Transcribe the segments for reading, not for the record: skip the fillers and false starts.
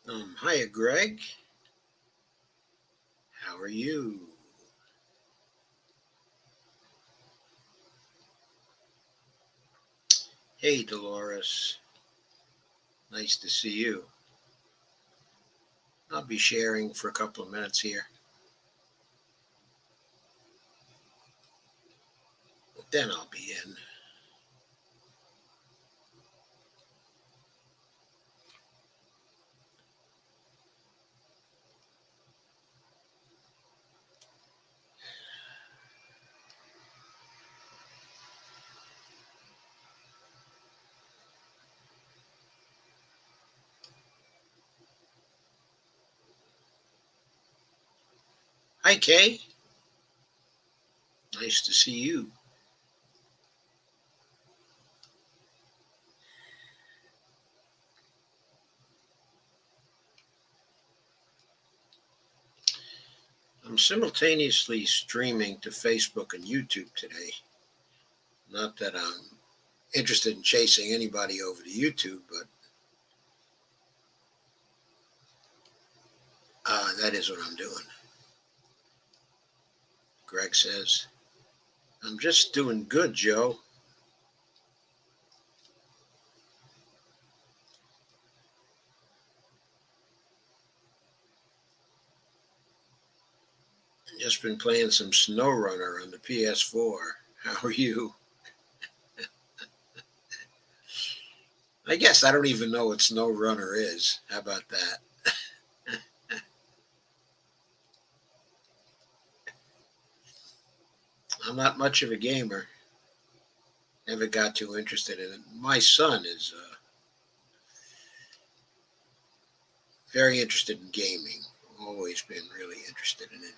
Hiya, Greg. How are you? Hey, Dolores. Nice to see you. I'll be sharing for a couple of minutes here. Then I'll be in. Hi, Kay. Nice to see you. I'm simultaneously streaming to Facebook and YouTube today. Not that I'm interested in chasing anybody over to YouTube, but that is what I'm doing. Greg says, I'm just doing good, Joe. Just been playing some SnowRunner on the PS4. How are you? I guess I don't even know what SnowRunner is. How about that? I'm not much of a gamer. Never got too interested in it. My son is very interested in gaming. Always been really interested in it.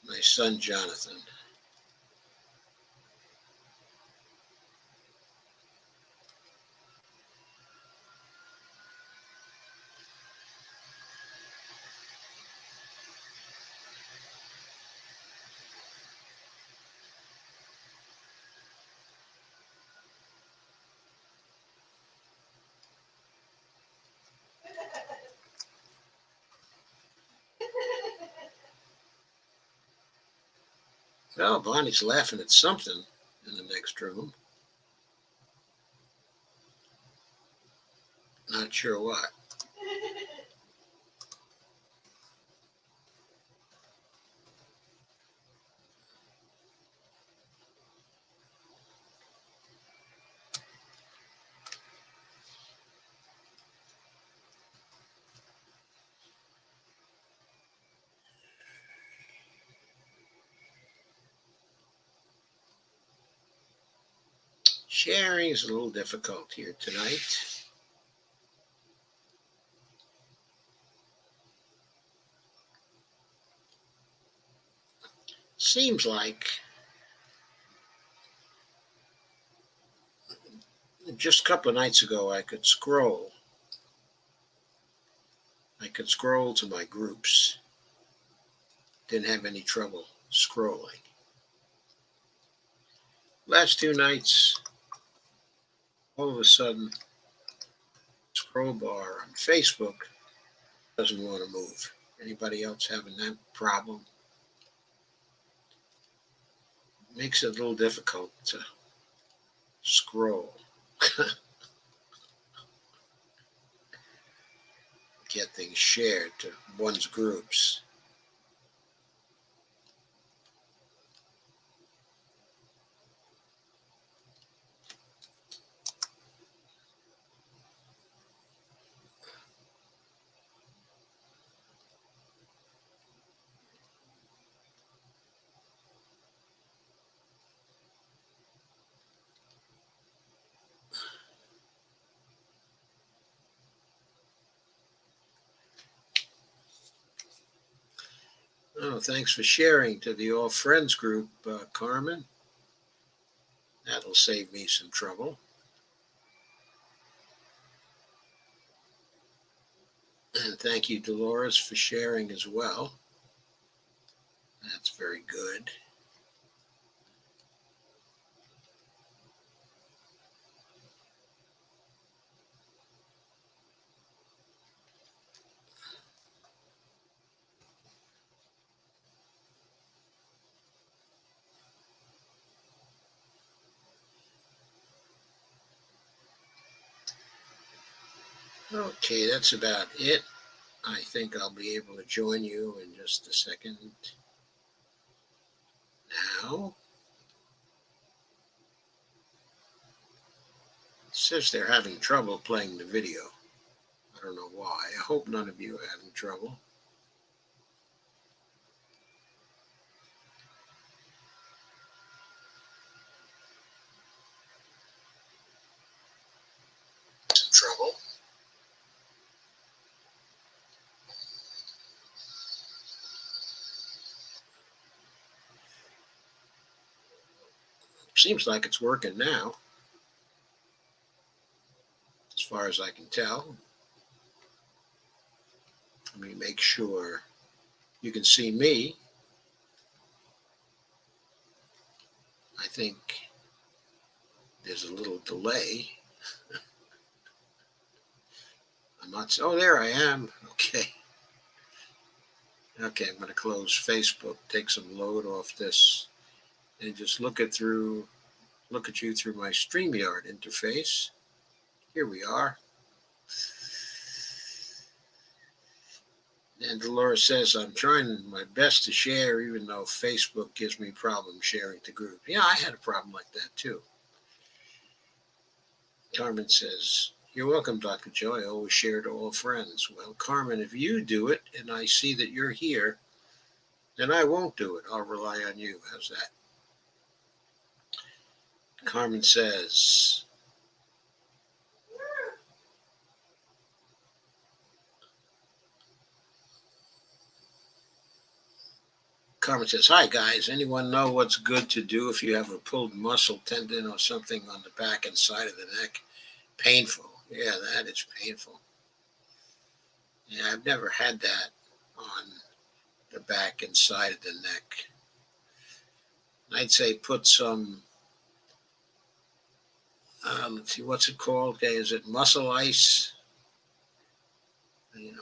My son Jonathan. Oh, Bonnie's laughing at something in the next room. Not sure what. Sharing is a little difficult here tonight. Seems like just a couple of nights ago I could scroll. I could scroll to my groups. Didn't have any trouble scrolling. Last two nights, all of a sudden, scroll bar on Facebook doesn't want to move. Anybody else having that problem? Makes it a little difficult to scroll. Get things shared to one's groups. Oh, thanks for sharing to the All Friends group, Carmen. That'll save me some trouble. And thank you, Dolores, for sharing as well. That's very good. Okay, that's about it. I think I'll be able to join you in just a second now. It says they're having trouble playing the video. I don't know why. I hope none of you are having trouble. Some trouble. Seems like it's working now, as far as I can tell. Let me make sure you can see me. I think there's a little delay. I'm not. Oh, there I am. Okay. Okay, I'm going to close Facebook, take some load off this, and just look at you through my StreamYard interface. Here we are. And Dolores says, I'm trying my best to share, even though Facebook gives me problems sharing to group. Yeah, I had a problem like that too. Carmen says, you're welcome, Dr. Joe. I always share to all friends. Well, Carmen, if you do it and I see that you're here, then I won't do it. I'll rely on you. How's that? Carmen says, hi guys. Anyone know what's good to do if you have a pulled muscle tendon or something on the back and side of the neck? Painful. Yeah, that is painful. Yeah, I've never had that on the back and side of the neck. I'd say put some, let's see, what's it called? Okay, is it muscle ice?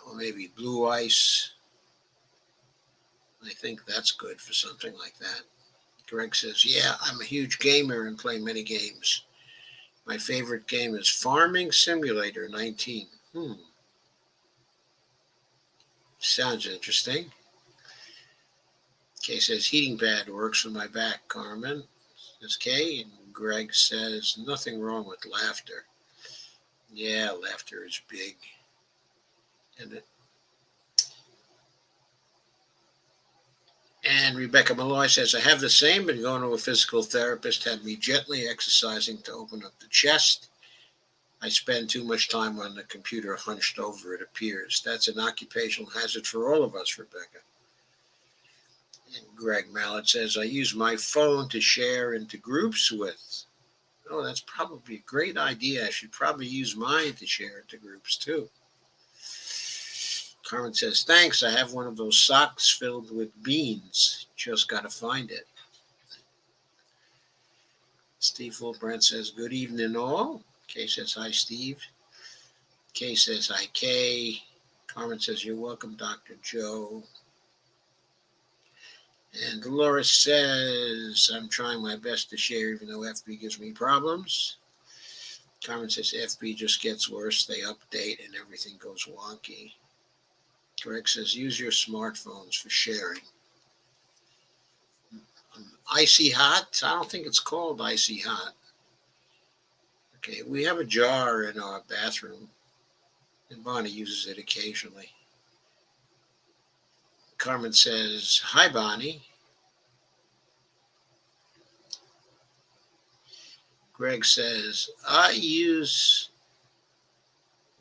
Or maybe blue ice. I think that's good for something like that. Greg says, yeah, I'm a huge gamer and play many games. My favorite game is Farming Simulator 19. Sounds interesting. Kay says, heating pad works for my back, Carmen. Says Kay. And Greg says, nothing wrong with laughter. Yeah, laughter is big. And Rebecca Malloy says, I have the same, been going to a physical therapist, had me gently exercising to open up the chest. I spend too much time on the computer hunched over, it appears. That's an occupational hazard for all of us, Rebecca. And Greg Mallet says, I use my phone to share into groups with. Oh, that's probably a great idea. I should probably use mine to share into groups too. Carmen says, thanks. I have one of those socks filled with beans. Just got to find it. Steve Fulbrand says, good evening all. Kay says, hi, Steve. Kay says, hi, Kay. Carmen says, you're welcome, Dr. Joe. And Dolores says, I'm trying my best to share even though FB gives me problems. Carmen says, FB just gets worse. They update and everything goes wonky. Greg says, use your smartphones for sharing. Icy hot? I don't think it's called icy hot. Okay, we have a jar in our bathroom, and Bonnie uses it occasionally. Carmen says, hi, Bonnie. Greg says, I use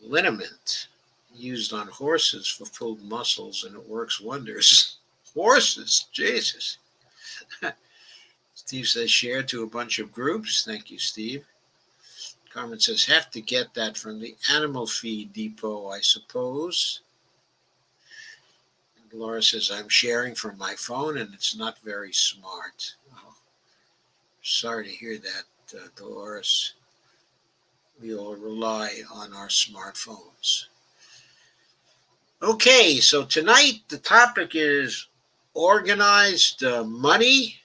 liniment used on horses for pulled muscles, and it works wonders. Horses, Jesus. Steve says, share to a bunch of groups. Thank you, Steve. Carmen says, have to get that from the animal feed depot, I suppose. And Laura says, I'm sharing from my phone, and it's not very smart. Oh, sorry to hear that, Dolores. We all rely on our smartphones. Okay, so tonight the topic is organized money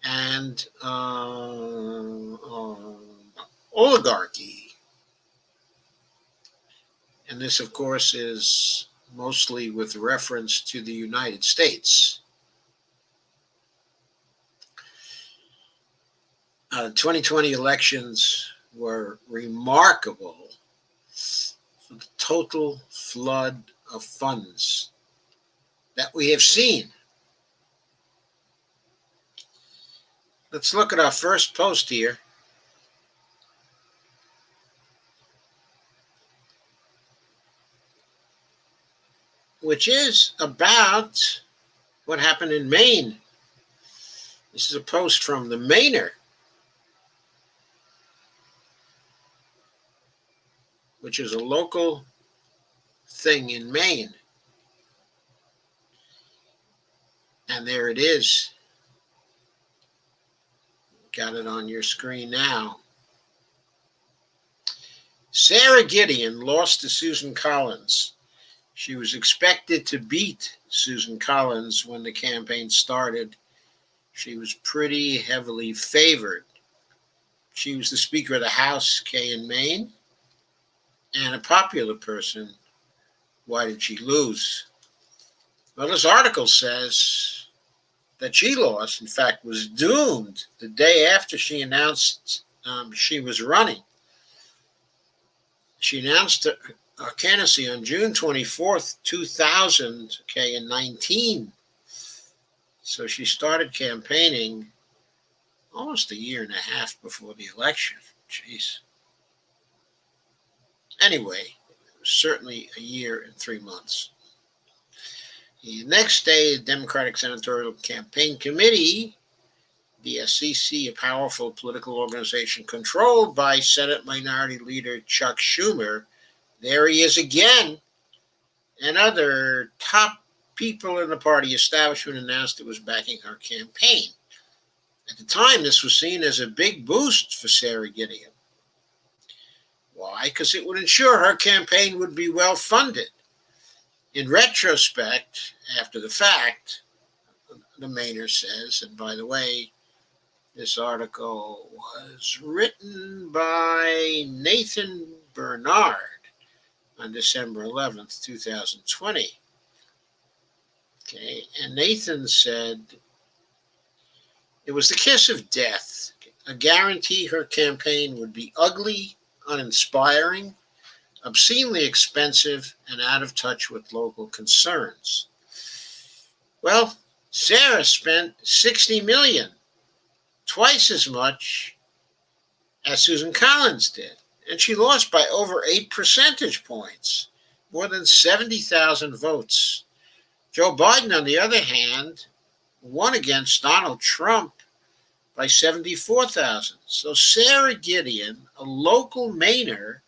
and Oligarchy. And this, of course, is mostly with reference to the United States. 2020 elections were remarkable for the total flood of funds that we have seen. Let's look at our first post here. Which is about what happened in Maine. This is a post from the Mainer, which is a local thing in Maine. And there it is. Got it on your screen now. Sarah Gideon lost to Susan Collins. She was expected to beat Susan Collins when the campaign started. She was pretty heavily favored. She was the Speaker of the House, in Maine, and a popular person. Why did she lose? Well, this article says that she lost, in fact, was doomed the day after she announced she was running. She announced her candidacy on June 24th, 2019. So she started campaigning almost a year and a half before the election. Jeez. Anyway, it was certainly a year and 3 months. The next day, the Democratic Senatorial Campaign Committee, the SCC, a powerful political organization controlled by Senate Minority Leader Chuck Schumer, there he is again, and other top people in the party establishment announced it was backing her campaign. At the time, this was seen as a big boost for Sarah Gideon. Why? Because it would ensure her campaign would be well funded. In retrospect, after the fact, the Mainer says, and by the way, this article was written by Nathan Bernard on December 11th, 2020. Okay, and Nathan said it was the kiss of death, a guarantee her campaign would be ugly, uninspiring, obscenely expensive, and out of touch with local concerns. Well, Sarah spent $60 million, twice as much as Susan Collins did, and she lost by over 8 percentage points, more than 70,000 votes. Joe Biden, on the other hand, won against Donald Trump by 74,000. So Sarah Gideon, a local Mainer,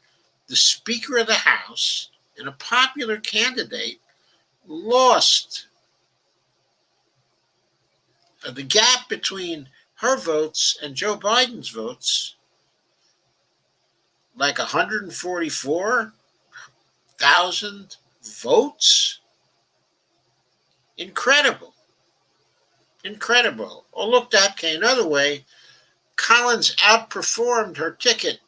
the Speaker of the House, and a popular candidate, lost. The gap between her votes and Joe Biden's votes, like 144,000 votes. Incredible. Incredible. Or looked at another way, Collins outperformed her ticket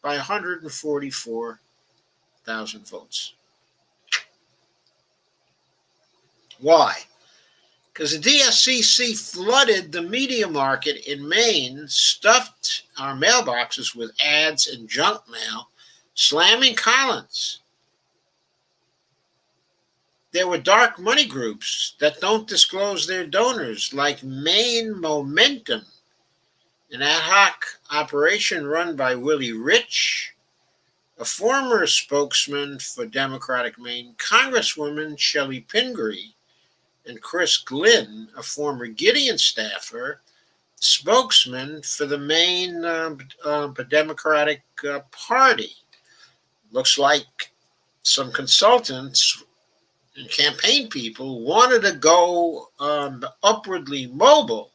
by 144,000 votes. Why? Because the DSCC flooded the media market in Maine, stuffed our mailboxes with ads and junk mail, slamming Collins. There were dark money groups that don't disclose their donors, like Maine Momentum, an ad hoc operation run by Willie Rich, a former spokesman for Democratic Maine Congresswoman Shelley Pingree, and Chris Glynn, a former Gideon staffer, spokesman for the Maine Democratic Party. Looks like some consultants and campaign people wanted to go upwardly mobile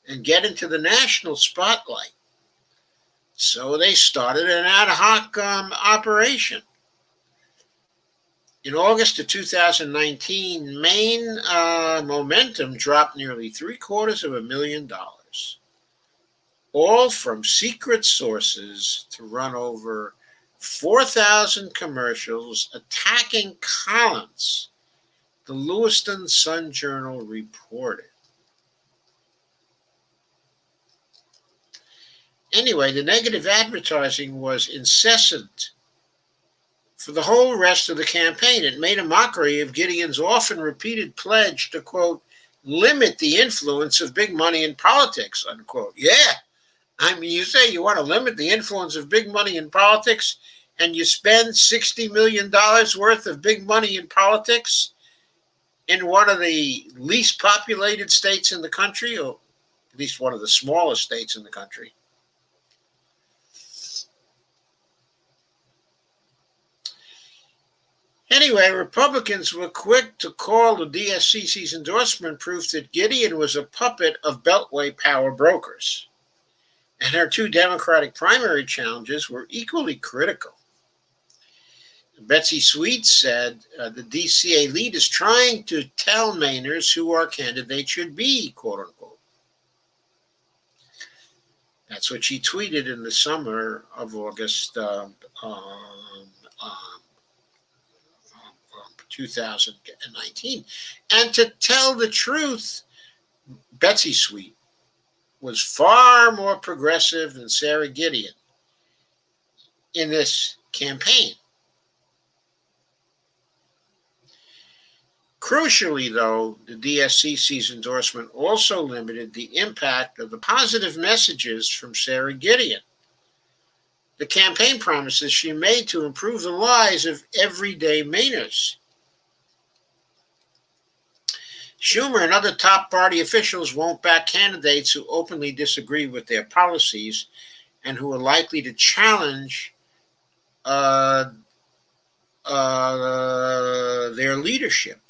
and get into the national spotlight. So they started an ad hoc operation. In August of 2019, Maine Momentum dropped nearly $750,000. all from secret sources, to run over 4,000 commercials attacking Collins, the Lewiston Sun-Journal reported. Anyway, the negative advertising was incessant for the whole rest of the campaign. It made a mockery of Gideon's often repeated pledge to, quote, limit the influence of big money in politics, unquote. Yeah, I mean, you say you want to limit the influence of big money in politics, and you spend $60 million worth of big money in politics in one of the least populated states in the country, or at least one of the smallest states in the country. Anyway, Republicans were quick to call the DSCC's endorsement proof that Gideon was a puppet of Beltway power brokers. And her two Democratic primary challenges were equally critical. Betsy Sweet said the DCA lead is trying to tell Mainers who our candidate should be, quote unquote. That's what she tweeted in the summer of August 2019. And to tell the truth, Betsy Sweet was far more progressive than Sarah Gideon in this campaign. Crucially, though, the DSCC's endorsement also limited the impact of the positive messages from Sarah Gideon, the campaign promises she made to improve the lives of everyday Mainers. Schumer and other top party officials won't back candidates who openly disagree with their policies and who are likely to challenge their leadership.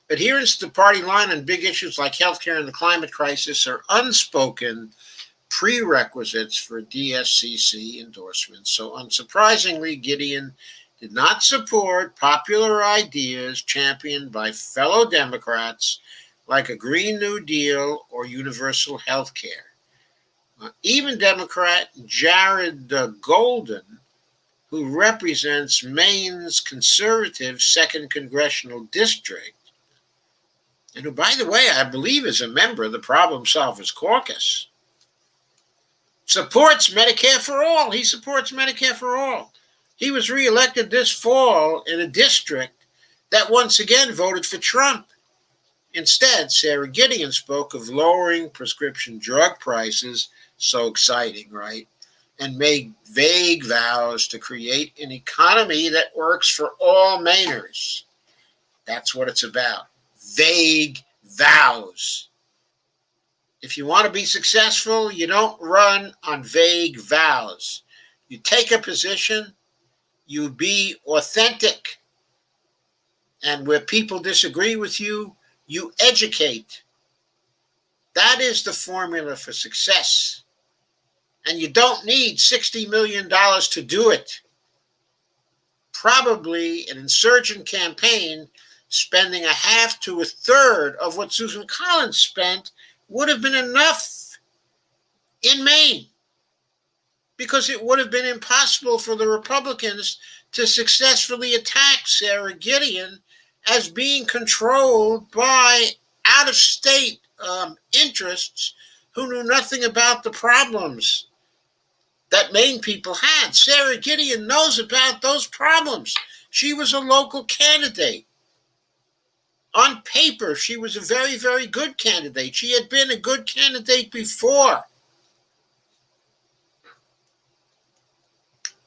Adherence to the party line on big issues like healthcare and the climate crisis are unspoken prerequisites for DSCC endorsements. So unsurprisingly, Gideon did not support popular ideas championed by fellow Democrats like a Green New Deal or universal health care. Even Democrat Jared Golden, who represents Maine's conservative 2nd Congressional District, and who, by the way, I believe is a member of the Problem Solvers Caucus, supports Medicare for all. He supports Medicare for all. He was reelected this fall in a district that once again voted for Trump. Instead, Sarah Gideon spoke of lowering prescription drug prices, so exciting, right? And made vague vows to create an economy that works for all Mainers. That's what it's about. Vague vows. If you want to be successful, you don't run on vague vows. You take a position, you be authentic, and where people disagree with you, you educate. That is the formula for success. And you don't need $60 million to do it. Probably an insurgent campaign spending a half to a third of what Susan Collins spent would have been enough in Maine, because it would have been impossible for the Republicans to successfully attack Sarah Gideon as being controlled by out-of-state interests who knew nothing about the problems that Maine people had. Sarah Gideon knows about those problems. She was a local candidate. On paper, she was a very, very good candidate. She had been a good candidate before.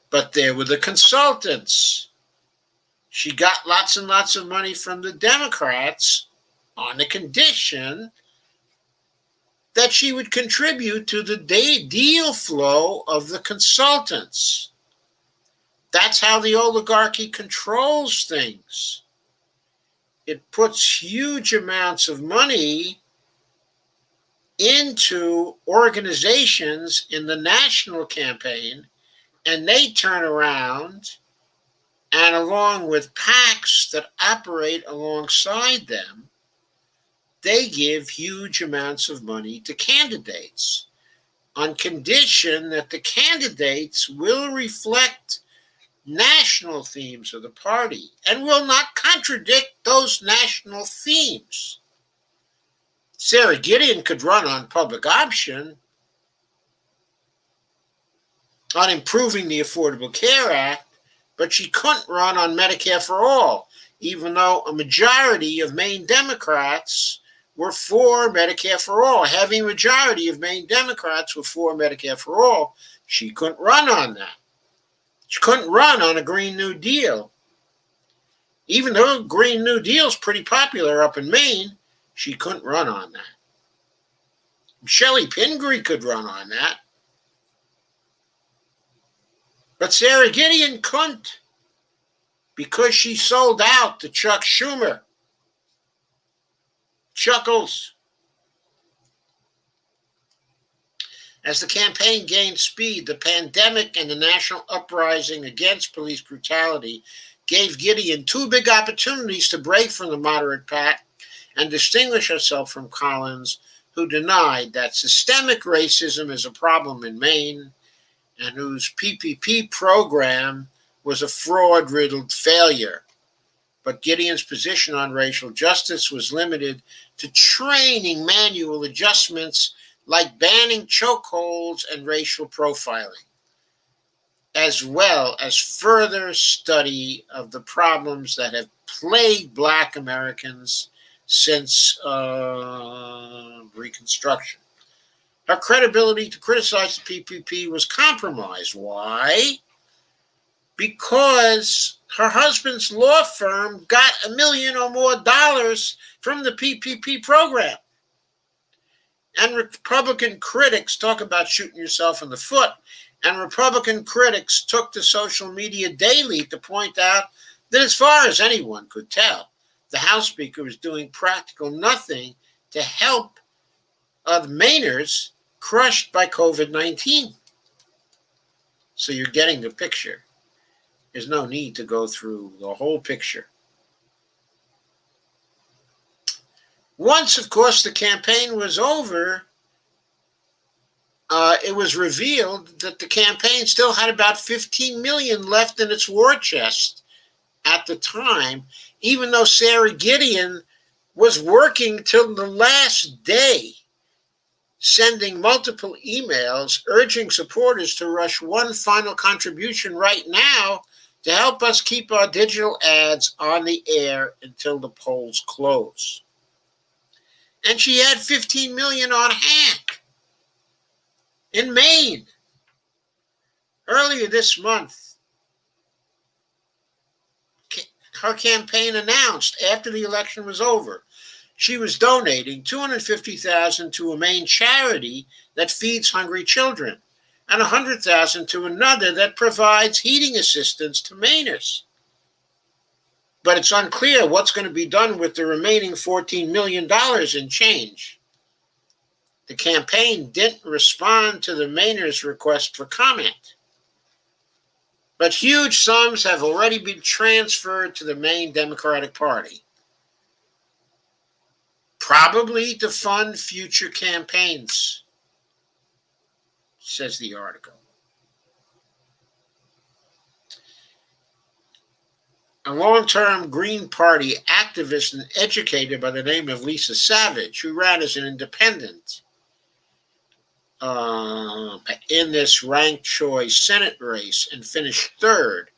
But there were the consultants. She got lots and lots of money from the Democrats on the condition that she would contribute to the deal flow of the consultants. That's how the oligarchy controls things. It puts huge amounts of money into organizations in the national campaign, and they turn around and, along with PACs that operate alongside them, they give huge amounts of money to candidates. on condition that the candidates will reflect national themes of the party and will not contradict those national themes. Sarah Gideon could run on public option, on improving the Affordable Care Act, but she couldn't run on Medicare for all, even though a majority of Maine Democrats were for Medicare for all. A heavy majority of Maine Democrats were for Medicare for all. She couldn't run on that. She couldn't run on a Green New Deal. Even though Green New Deal is pretty popular up in Maine, she couldn't run on that. Shelley Pingree could run on that. But Sarah Gideon couldn't, because she sold out to Chuck Schumer. Chuckles. As the campaign gained speed, the pandemic and the national uprising against police brutality gave Gideon two big opportunities to break from the moderate pack and distinguish herself from Collins, who denied that systemic racism is a problem in Maine and whose PPP program was a fraud-riddled failure. But Gideon's position on racial justice was limited to training manual adjustments like banning chokeholds and racial profiling, as well as further study of the problems that have plagued Black Americans since Reconstruction. Her credibility to criticize the PPP was compromised. Why? Because her husband's law firm got $1 million or more from the PPP program. And Republican critics talk about shooting yourself in the foot. And Republican critics took to social media daily to point out that, as far as anyone could tell, the House Speaker was doing practical nothing to help the Mainers crushed by COVID-19. So you're getting the picture. There's no need to go through the whole picture. Once, of course, the campaign was over, it was revealed that the campaign still had about $15 million left in its war chest at the time, even though Sarah Gideon was working till the last day, sending multiple emails urging supporters to rush one final contribution right now to help us keep our digital ads on the air until the polls close. And she had $15 million on hand in Maine. Earlier this month, her campaign announced, after the election was over, she was donating $250,000 to a Maine charity that feeds hungry children and $100,000 to another that provides heating assistance to Mainers. But it's unclear what's going to be done with the remaining $14 million in change. The campaign didn't respond to the Mainers' request for comment. But huge sums have already been transferred to the Maine Democratic Party, probably to fund future campaigns, says the article. A long-term Green Party activist and educator by the name of Lisa Savage, who ran as an independent in this ranked choice Senate race and finished third,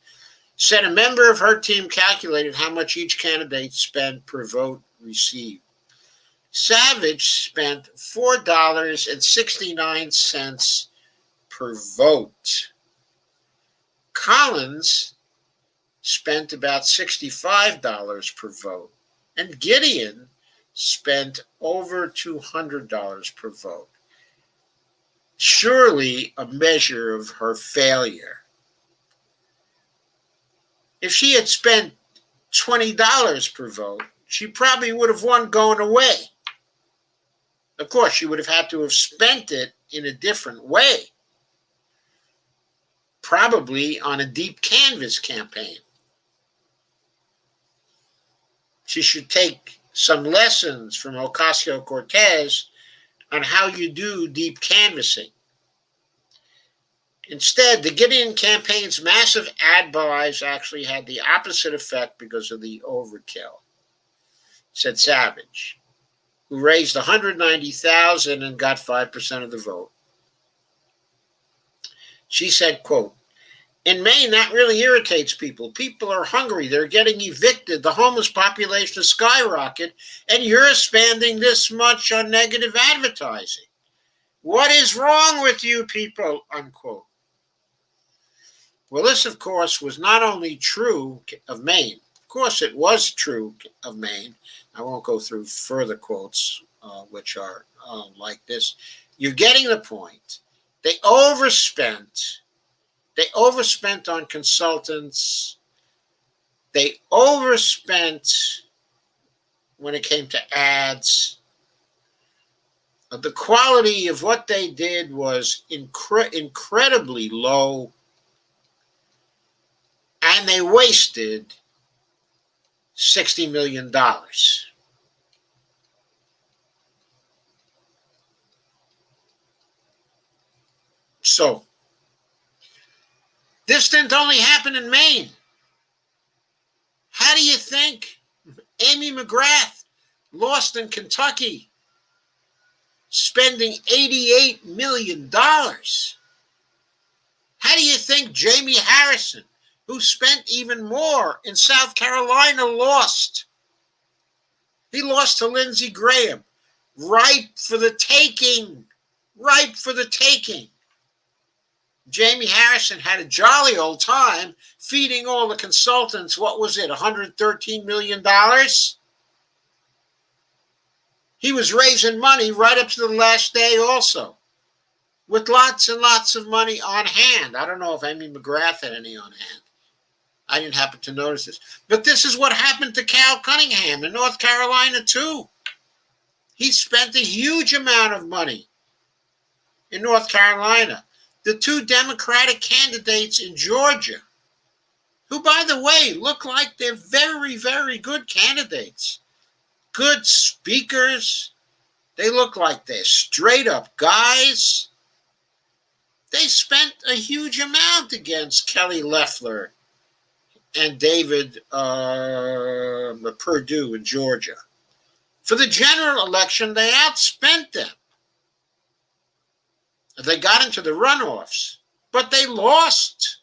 said a member of her team calculated how much each candidate spent per vote received. Savage spent $4.69 per vote. Collins spent about $65 per vote, and Gideon spent over $200 per vote. Surely a measure of her failure. If she had spent $20 per vote, she probably would have won going away. Of course, she would have had to have spent it in a different way, probably on a deep canvas campaign. She should take some lessons from Ocasio-Cortez on how you do deep canvassing. Instead, the Gideon campaign's massive ad buys actually had the opposite effect because of the overkill, said Savage, who raised $190,000 and got 5% of the vote. She said, quote, "In Maine, that really irritates people. People are hungry. They're getting evicted. The homeless population is skyrocketing, and you're spending this much on negative advertising. What is wrong with you people?" Unquote. Well, this, of course, was not only true of Maine. Of course, it was true of Maine. I won't go through further quotes, which are like this. You're getting the point. They overspent. They overspent on consultants. They overspent when it came to ads. The quality of what they did was incredibly low. And they wasted $60 million. So, this didn't only happen in Maine. How do you think Amy McGrath lost in Kentucky, spending $88 million? How do you think Jamie Harrison, who spent even more in South Carolina, lost? He lost to Lindsey Graham. Ripe for the taking. Ripe for the taking. Jamie Harrison had a jolly old time feeding all the consultants, what was it, $113 million? He was raising money right up to the last day also, with lots and lots of money on hand. I don't know if Amy McGrath had any on hand. I didn't happen to notice this. But this is what happened to Cal Cunningham in North Carolina, too. He spent a huge amount of money in North Carolina. The two Democratic candidates in Georgia, who, by the way, look like they're very, very good candidates, good speakers. They look like they're straight-up guys. They spent a huge amount against Kelly Loeffler and David Perdue in Georgia. For the general election, they outspent them. They got into the runoffs, but they lost.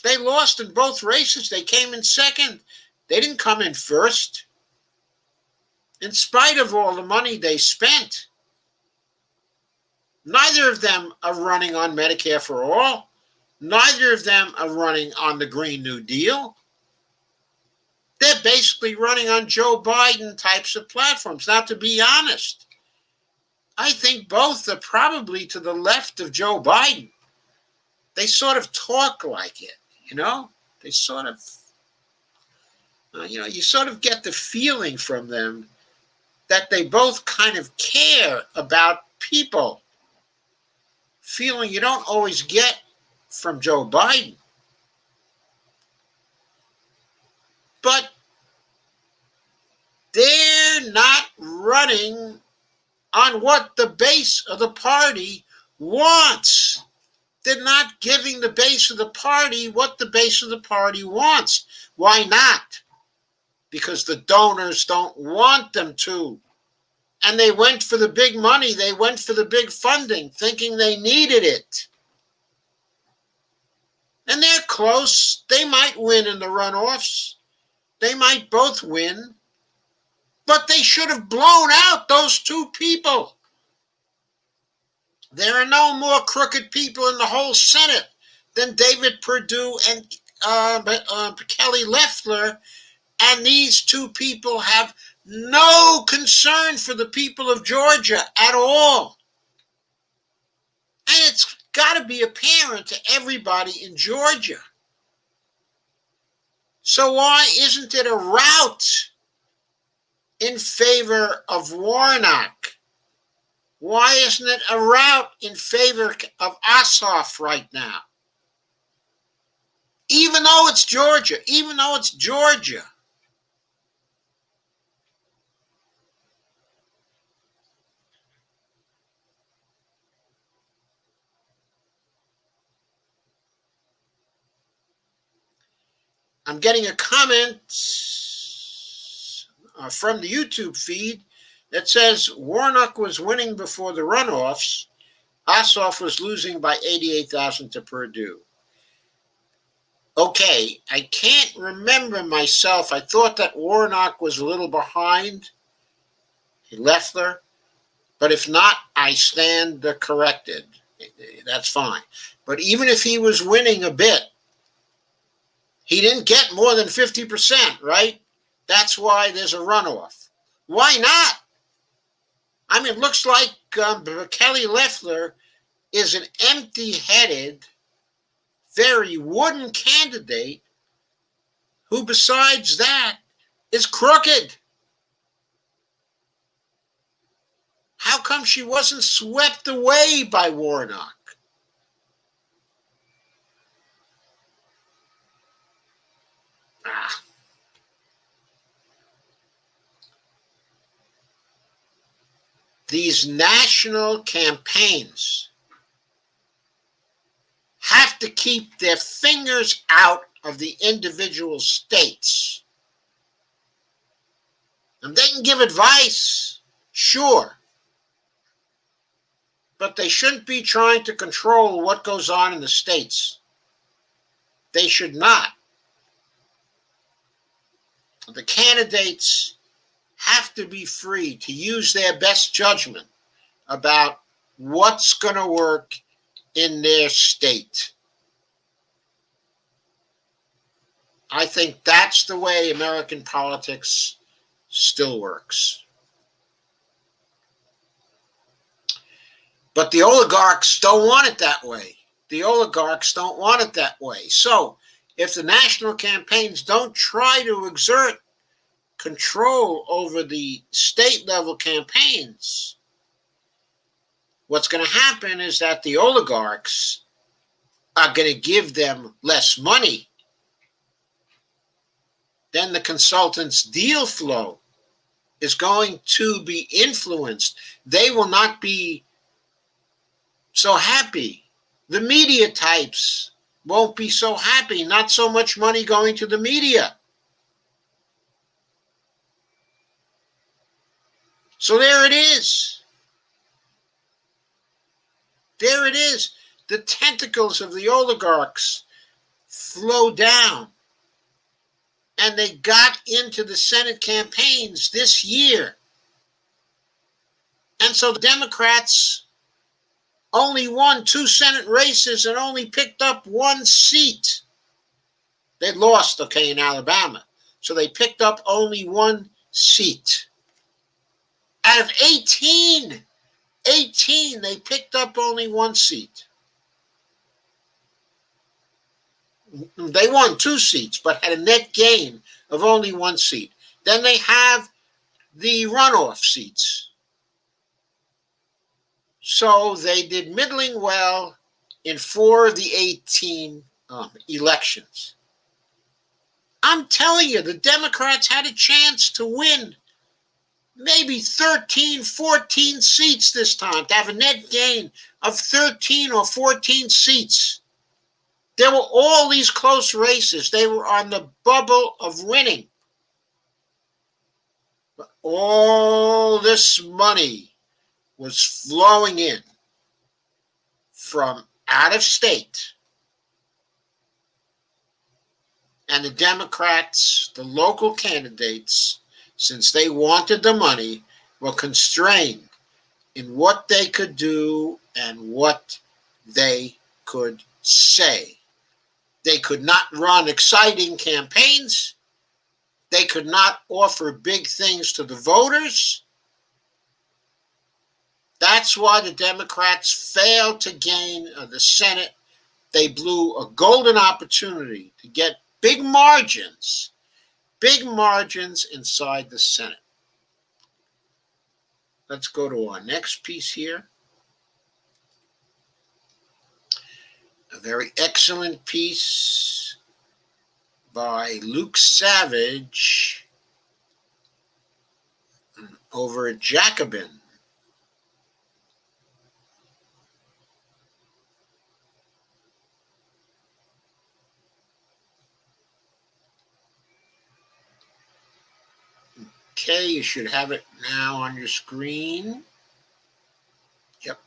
They lost in both races. They came in second. They didn't come in first. In spite of all the money they spent, neither of them are running on Medicare for all. Neither of them are running on the Green New Deal. They're basically running on Joe Biden types of platforms. Now, to be honest, I think both are probably to the left of Joe Biden. They sort of talk like it, you know? They sort of, you sort of get the feeling from them that they both kind of care about people. Feeling you don't always get from Joe Biden. But they're not running on what the base of the party wants. They're not giving the base of the party what the base of the party wants. Why not? Because the donors don't want them to. And they went for the big money. They went for the big funding, thinking they needed it. And they're close. They might win in the runoffs. They might both win. But they should have blown out those two people. There are no more crooked people in the whole Senate than David Perdue and Kelly Loeffler. And these two people have no concern for the people of Georgia at all. And it's got to be apparent to everybody in Georgia. So why isn't it a rout in favor of Warnock? Why isn't it a rout in favor of Ossoff right now? Even though it's Georgia. I'm getting a comment from the YouTube feed that says Warnock was winning before the runoffs. Ossoff was losing by 88,000 to Perdue. Okay, I can't remember myself. I thought that Warnock was a little behind Loeffler, but if not, I stand corrected. That's fine. But even if he was winning a bit, he didn't get more than 50%, right? That's why there's a runoff. Why not? I mean, it looks like Kelly Loeffler is an empty-headed, very wooden candidate who, besides that, is crooked. How come she wasn't swept away by Warnock? Ah. These national campaigns have to keep their fingers out of the individual states. And they can give advice, sure, but they shouldn't be trying to control what goes on in the states. They should not. The candidates have to be free to use their best judgment about what's going to work in their state. I think that's the way American politics still works. But the oligarchs don't want it that way. The oligarchs don't want it that way. So if the national campaigns don't try to exert control over the state level campaigns, what's going to happen is that the oligarchs are going to give them less money. Then the consultants' deal flow is going to be influenced. They will not be so happy. The media types won't be so happy. Not so much money going to the media. So there it is. There it is. The tentacles of the oligarchs flow down. And they got into the Senate campaigns this year. And so the Democrats only won 2 Senate races and only picked up 1 seat. They lost, okay, in Alabama. So they picked up only 1 seat. Out of 18, they picked up only 1 seat. They won 2 seats, but had a net gain of only 1 seat. Then they have the runoff seats. So they did middling well in 4 of the 18 elections. I'm telling you, the Democrats had a chance to win maybe 13, 14 seats this time, to have a net gain of 13 or 14 seats. There were all these close races. They were on the bubble of winning. But all this money was flowing in from out of state. And the Democrats, the local candidates, since they wanted the money, were constrained in what they could do and what they could say. They could not run exciting campaigns. They could not offer big things to the voters. That's why the Democrats failed to gain the Senate. They blew a golden opportunity to get big margins inside the Senate. Let's go to our next piece here. A very excellent piece by Luke Savage over at Jacobin. Okay, you should have it now on your screen. Yep.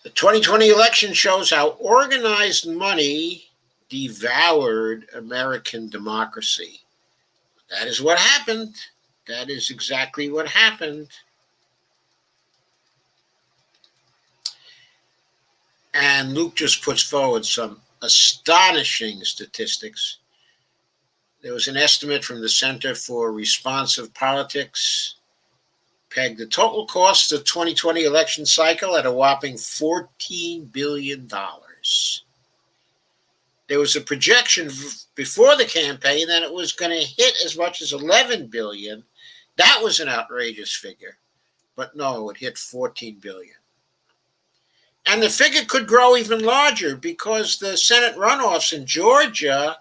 The 2020 election shows how organized money devoured American democracy. That is what happened. That is exactly what happened. And Luke just puts forward some astonishing statistics. There was an estimate from the Center for Responsive Politics, pegged the total cost of the 2020 election cycle at a whopping $14 billion. There was a projection before the campaign that it was going to hit as much as $11 billion. That was an outrageous figure. But no, it hit $14 billion. And the figure could grow even larger because the Senate runoffs in Georgia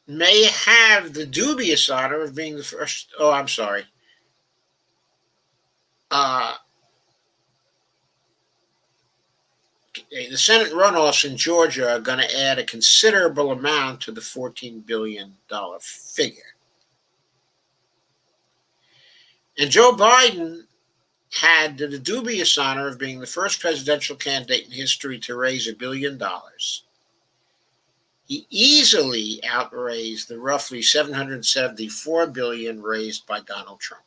may have the dubious honor of being the first. Oh, I'm sorry. The Senate runoffs in Georgia are going to add a considerable amount to the $14 billion figure. And Joe Biden had the dubious honor of being the first presidential candidate in history to raise $1 billion. He easily outraised the roughly $774 billion raised by Donald Trump.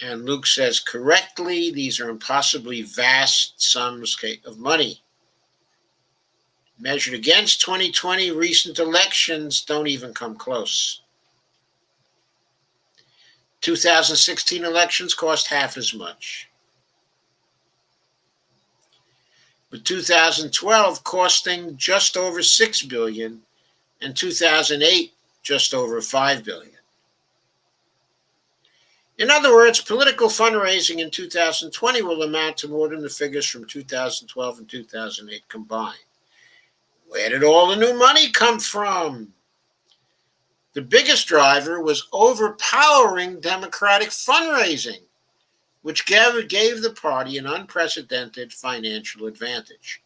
And Luke says correctly, these are impossibly vast sums of money. Measured against 2020, recent elections don't even come close. 2016 elections cost half as much. But 2012 costing just over $6 billion, and 2008 just over $5 billion. In other words, political fundraising in 2020 will amount to more than the figures from 2012 and 2008 combined. Where did all the new money come from? The biggest driver was overpowering Democratic fundraising, which gave the party an unprecedented financial advantage.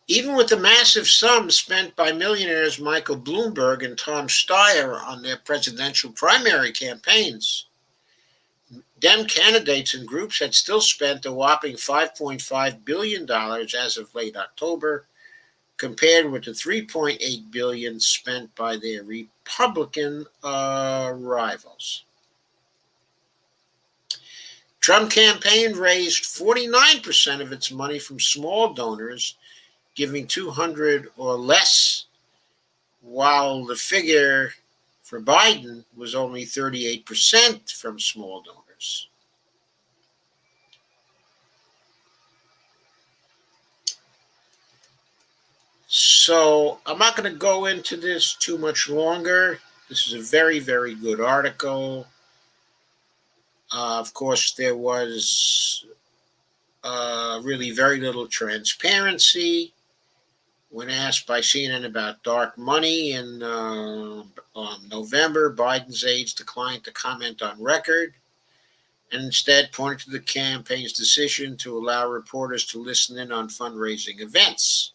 Even with the massive sums spent by millionaires Michael Bloomberg and Tom Steyer on their presidential primary campaigns, Dem candidates and groups had still spent a whopping $5.5 billion as of late October, compared with the $3.8 billion spent by their Republican rivals. Trump campaign raised 49% of its money from small donors, giving $200 or less, while the figure for Biden was only 38% from small donors. So I'm not going to go into this too much longer. This is a very, very good article. Of course, there was really very little transparency. When asked by CNN about dark money in November, Biden's aides declined to comment on record and instead pointed to the campaign's decision to allow reporters to listen in on fundraising events.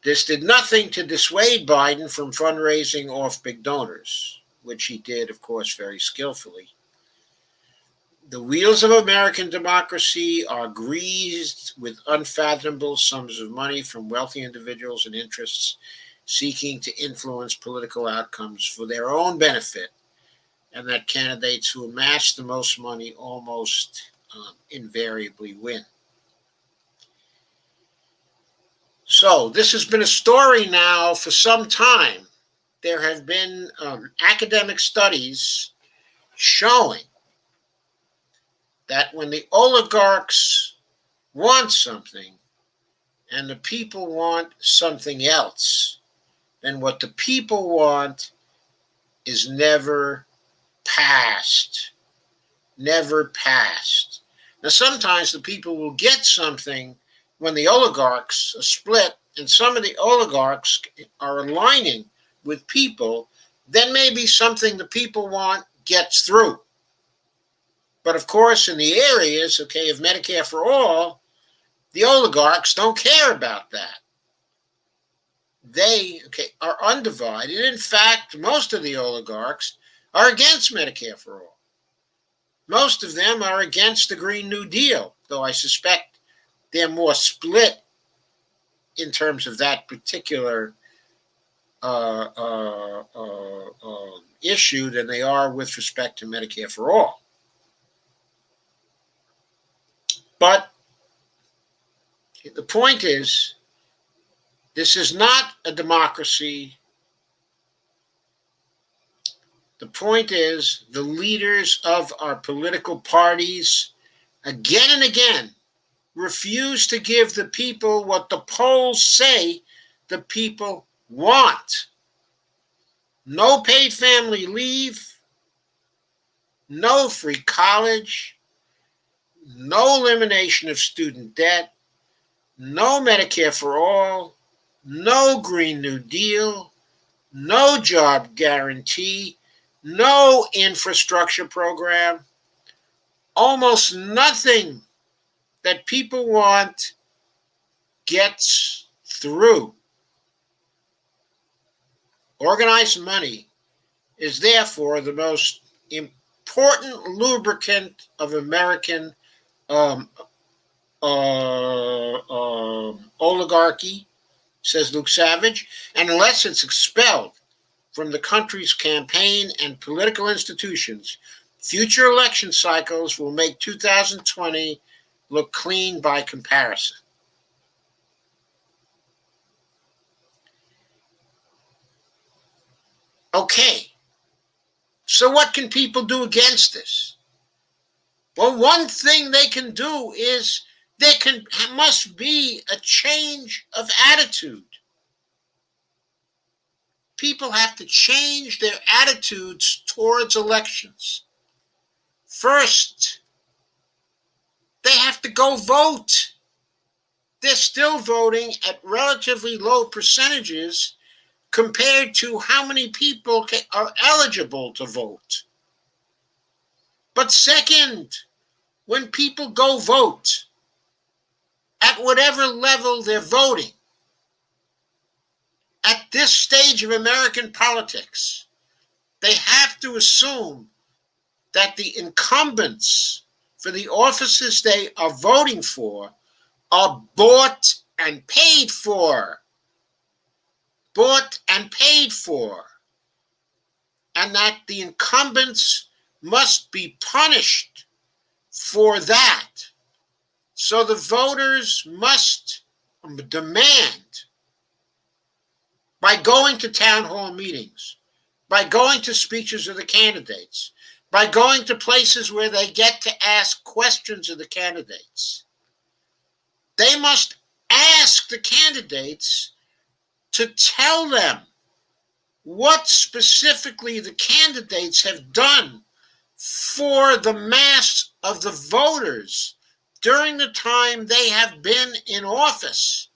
This did nothing to dissuade Biden from fundraising off big donors, which he did, of course, very skillfully. The wheels of American democracy are greased with unfathomable sums of money from wealthy individuals and interests seeking to influence political outcomes for their own benefit, and that candidates who amass the most money almost invariably win. So this has been a story now for some time. There have been academic studies showing that when the oligarchs want something and the people want something else, then what the people want is never passed. Never passed. Now, sometimes the people will get something when the oligarchs are split and some of the oligarchs are aligning with people, then maybe something the people want gets through. But of course, in the areas, of Medicare for all, the oligarchs don't care about that. They are undivided. In fact, most of the oligarchs are against Medicare for all. Most of them are against the Green New Deal, though I suspect they're more split in terms of that particular issue than they are with respect to Medicare for all. But the point is, this is not a democracy. The point is, the leaders of our political parties, again and again, refuse to give the people what the polls say the people want. No paid family leave, no free college, no elimination of student debt, no Medicare for all, no Green New Deal, no job guarantee, no infrastructure program, almost nothing that people want gets through. Organized money is therefore the most important lubricant of American oligarchy, says Luke Savage, and unless it's expelled from the country's campaign and political institutions, future election cycles will make 2020 look clean by comparison. Okay, so what can people do against this? Well, one thing they can do is must be a change of attitude. People have to change their attitudes towards elections. First, they have to go vote. They're still voting at relatively low percentages compared to how many people are eligible to vote. But second, when people go vote, at whatever level they're voting, at this stage of American politics, they have to assume that the incumbents for the offices they are voting for are bought and paid for. Bought and paid for. And that the incumbents must be punished for that. So the voters must demand, by going to town hall meetings, by going to speeches of the candidates, by going to places where they get to ask questions of the candidates, they must ask the candidates to tell them what specifically the candidates have done for the mass of the voters during the time they have been in office.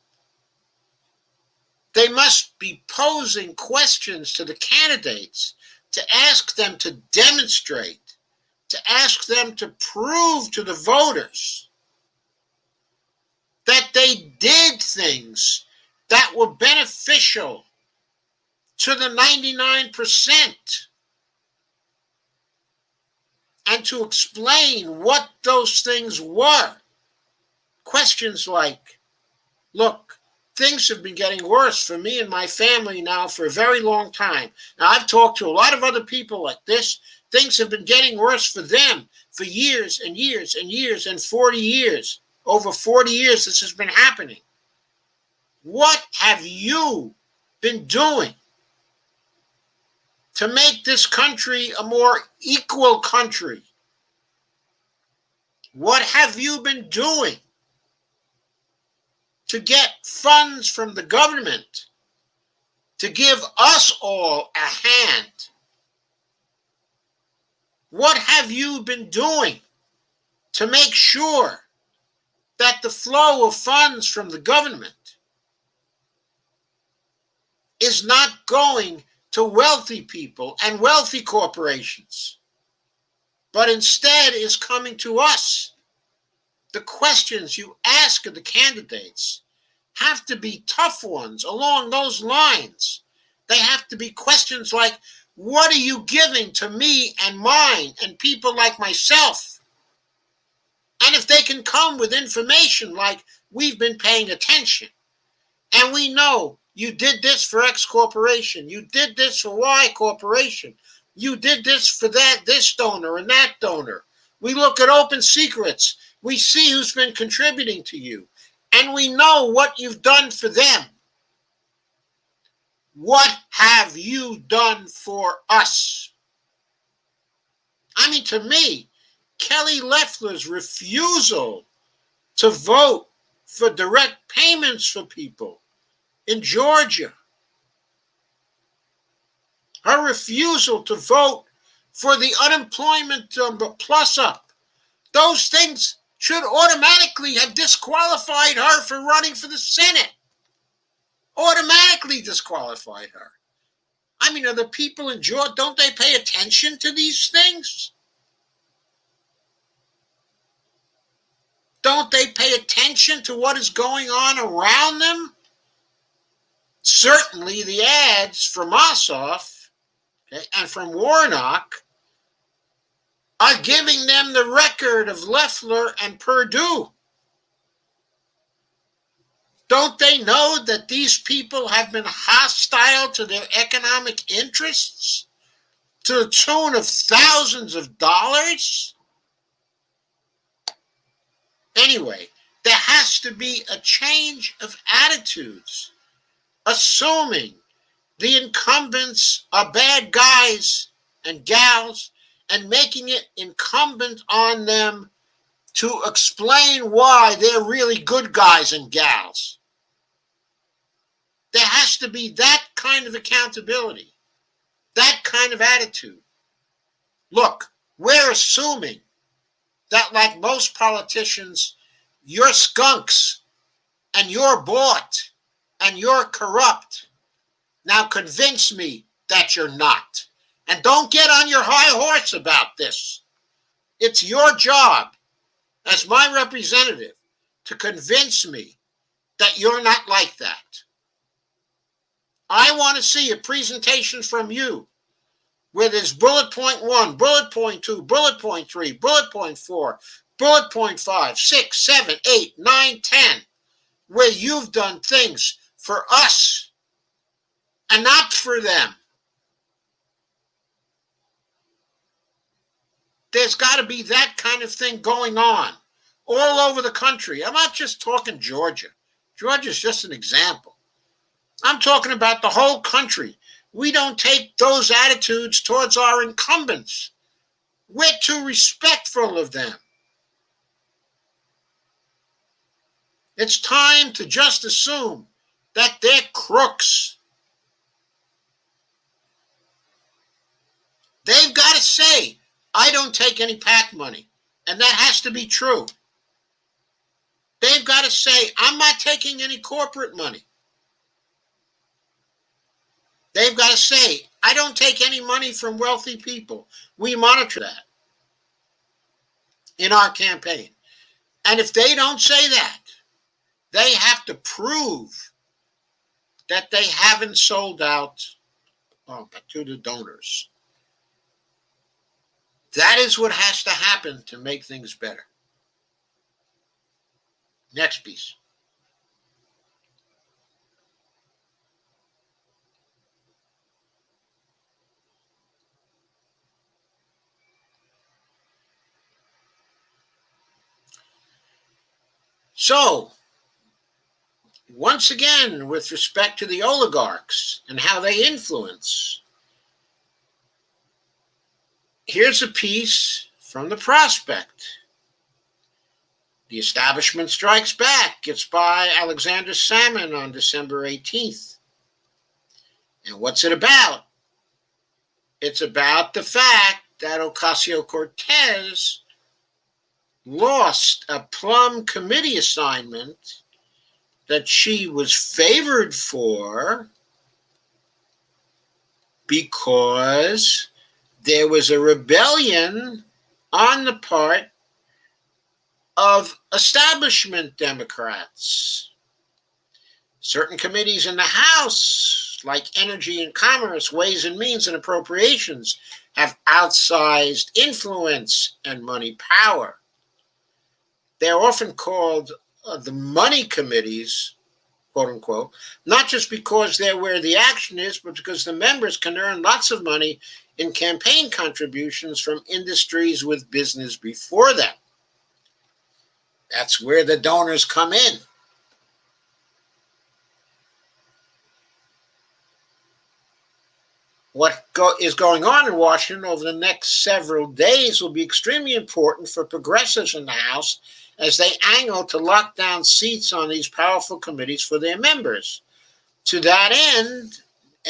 They must be posing questions to the candidates to ask them to demonstrate, to ask them to prove to the voters that they did things that were beneficial to the 99%, and to explain what those things were. Questions like, look, things have been getting worse for me and my family now for a very long time. Now, I've talked to a lot of other people like this. Things have been getting worse for them for years and years and years and 40 years. Over 40 years this has been happening. What have you been doing to make this country a more equal country? What have you been doing to get funds from the government to give us all a hand? What have you been doing to make sure that the flow of funds from the government is not going to wealthy people and wealthy corporations, but instead is coming to us. The questions you ask of the candidates have to be tough ones along those lines. They have to be questions like, what are you giving to me and mine and people like myself? And if they can come with information like, we've been paying attention, and we know you did this for X corporation, you did this for Y corporation, you did this for this donor and that donor. We look at open secrets. We see who's been contributing to you. And we know what you've done for them. What have you done for us? I mean, to me, Kelly Loeffler's refusal to vote for direct payments for people in Georgia, her refusal to vote for the unemployment plus up, those things should automatically have disqualified her for running for the Senate. Automatically disqualified her. I mean, are the people in Georgia, don't they pay attention to these things? Don't they pay attention to what is going on around them? Certainly the ads from Ossoff, okay, and from Warnock are giving them the record of Loeffler and Perdue. Don't they know that these people have been hostile to their economic interests to the tune of thousands of dollars? Anyway, there has to be a change of attitudes, assuming the incumbents are bad guys and gals and making it incumbent on them to explain why they're really good guys and gals. There has to be that kind of accountability, that kind of attitude. Look, we're assuming that, like most politicians, you're skunks and you're bought and you're corrupt. Now convince me that you're not. And don't get on your high horse about this. It's your job as my representative to convince me that you're not like that. I want to see a presentation from you where there's bullet point 1, bullet point 2, bullet point 3, bullet point 4, bullet point 5, 6, 7, 8, 9, 10, where you've done things for us and not for them. There's got to be that kind of thing going on all over the country. I'm not just talking Georgia. Georgia's just an example. I'm talking about the whole country. We don't take those attitudes towards our incumbents. We're too respectful of them. It's time to just assume that they're crooks. They've got to say, I don't take any PAC money. And that has to be true. They've got to say, I'm not taking any corporate money. They've got to say, I don't take any money from wealthy people. We monitor that in our campaign. And if they don't say that, they have to prove that they haven't sold out to the donors. That is what has to happen to make things better. Next piece. So, once again, with respect to the oligarchs and how they influence, here's a piece from The Prospect. The Establishment Strikes Back. It's by Alexander Salmon on December 18th. And what's it about? It's about the fact that Ocasio-Cortez lost a plum committee assignment that she was favored for because there was a rebellion on the part of establishment Democrats. Certain committees in the House, like Energy and Commerce, Ways and Means, and Appropriations, have outsized influence and money power. They're often called the money committees, quote unquote, not just because they're where the action is, but because the members can earn lots of money in campaign contributions from industries with business before them. That's where the donors come in. What is going on in Washington over the next several days will be extremely important for progressives in the House as they angle to lock down seats on these powerful committees for their members. To that end,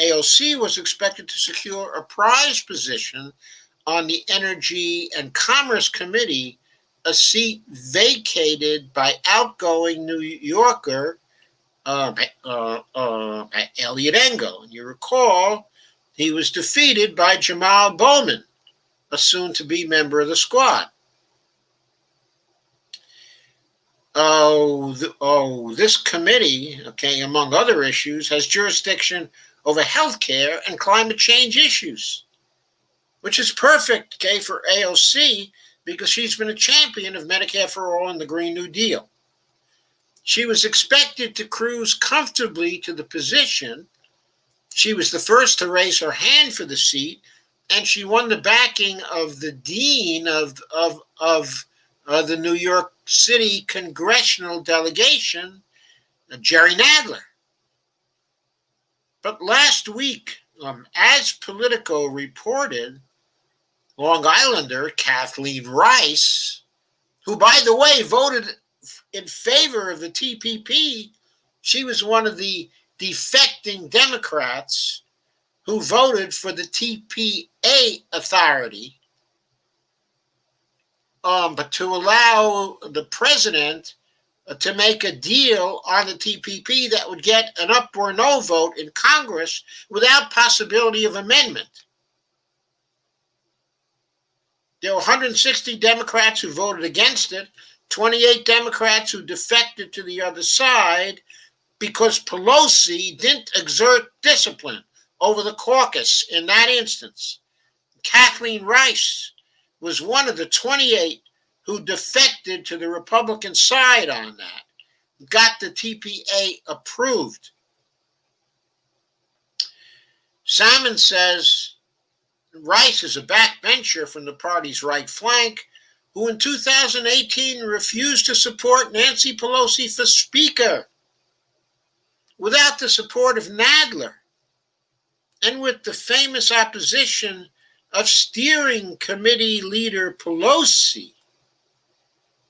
AOC was expected to secure a prize position on the Energy and Commerce Committee, a seat vacated by outgoing New Yorker Eliot Engel. And you recall, he was defeated by Jamal Bowman, a soon-to-be member of the squad. This committee, among other issues, has jurisdiction over healthcare and climate change issues, which is perfect, for AOC because she's been a champion of Medicare for All and the Green New Deal. She was expected to cruise comfortably to the position. She was the first to raise her hand for the seat, and she won the backing of the dean of the New York City congressional delegation, Jerry Nadler. But last week, as Politico reported, Long Islander Kathleen Rice, who, by the way, voted in favor of the TPP, she was one of the defecting Democrats who voted for the TPA authority, but to allow the president to make a deal on the TPP that would get an up or no vote in Congress without possibility of amendment. There were 160 Democrats who voted against it, 28 Democrats who defected to the other side because Pelosi didn't exert discipline over the caucus in that instance. Kathleen Rice was one of the 28 who defected to the Republican side on that, got the TPA approved. Salmon says Rice is a backbencher from the party's right flank who in 2018 refused to support Nancy Pelosi for Speaker without the support of Nadler and with the famous opposition of steering committee leader Pelosi.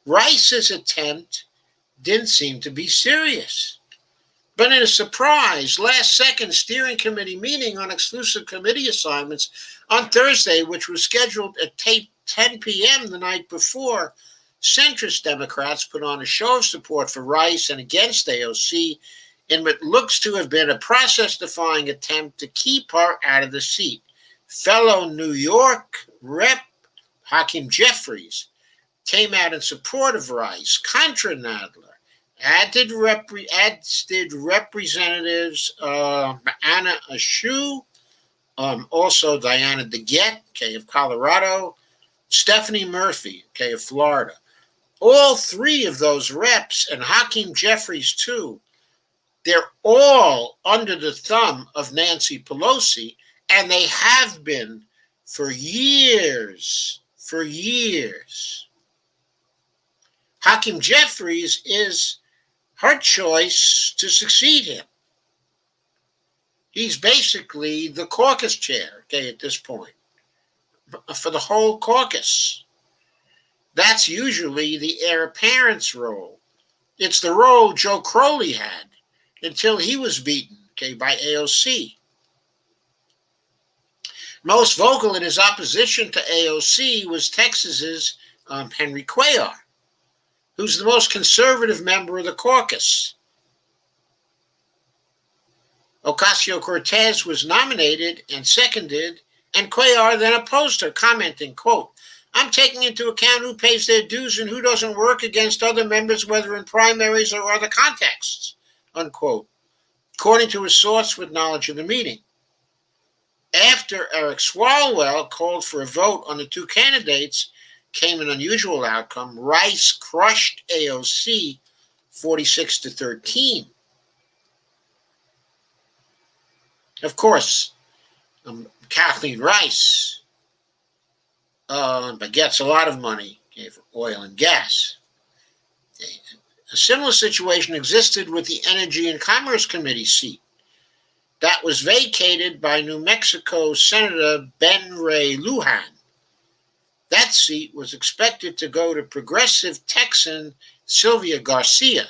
Rice's attempt didn't seem to be serious. But in a surprise, last-second steering committee meeting on exclusive committee assignments on Thursday, which was scheduled at 10 p.m. the night before, centrist Democrats put on a show of support for Rice and against AOC in what looks to have been a process-defying attempt to keep her out of the seat. Fellow New York Rep. Hakeem Jeffries came out in support of Rice, contra Nadler, as did Representatives Anna Eshoo, also Diana DeGette, of Colorado, Stephanie Murphy, of Florida. All three of those reps, and Hakeem Jeffries too, they're all under the thumb of Nancy Pelosi, and they have been for years. Hakeem Jeffries is her choice to succeed him. He's basically the caucus chair, at this point, for the whole caucus. That's usually the heir apparent's role. It's the role Joe Crowley had until he was beaten, by AOC. Most vocal in his opposition to AOC was Texas's Henry Cuellar, who's the most conservative member of the caucus. Ocasio-Cortez was nominated and seconded, and Cuellar then opposed her, commenting, quote, "I'm taking into account who pays their dues and who doesn't work against other members, whether in primaries or other contexts," unquote, according to a source with knowledge of the meeting. After Eric Swalwell called for a vote on the two candidates, came an unusual outcome. Rice crushed AOC 46-13. Of course, Kathleen Rice but gets a lot of money, for oil and gas. A similar situation existed with the Energy and Commerce Committee seat that was vacated by New Mexico Senator Ben Ray Lujan. That seat was expected to go to progressive Texan Sylvia Garcia,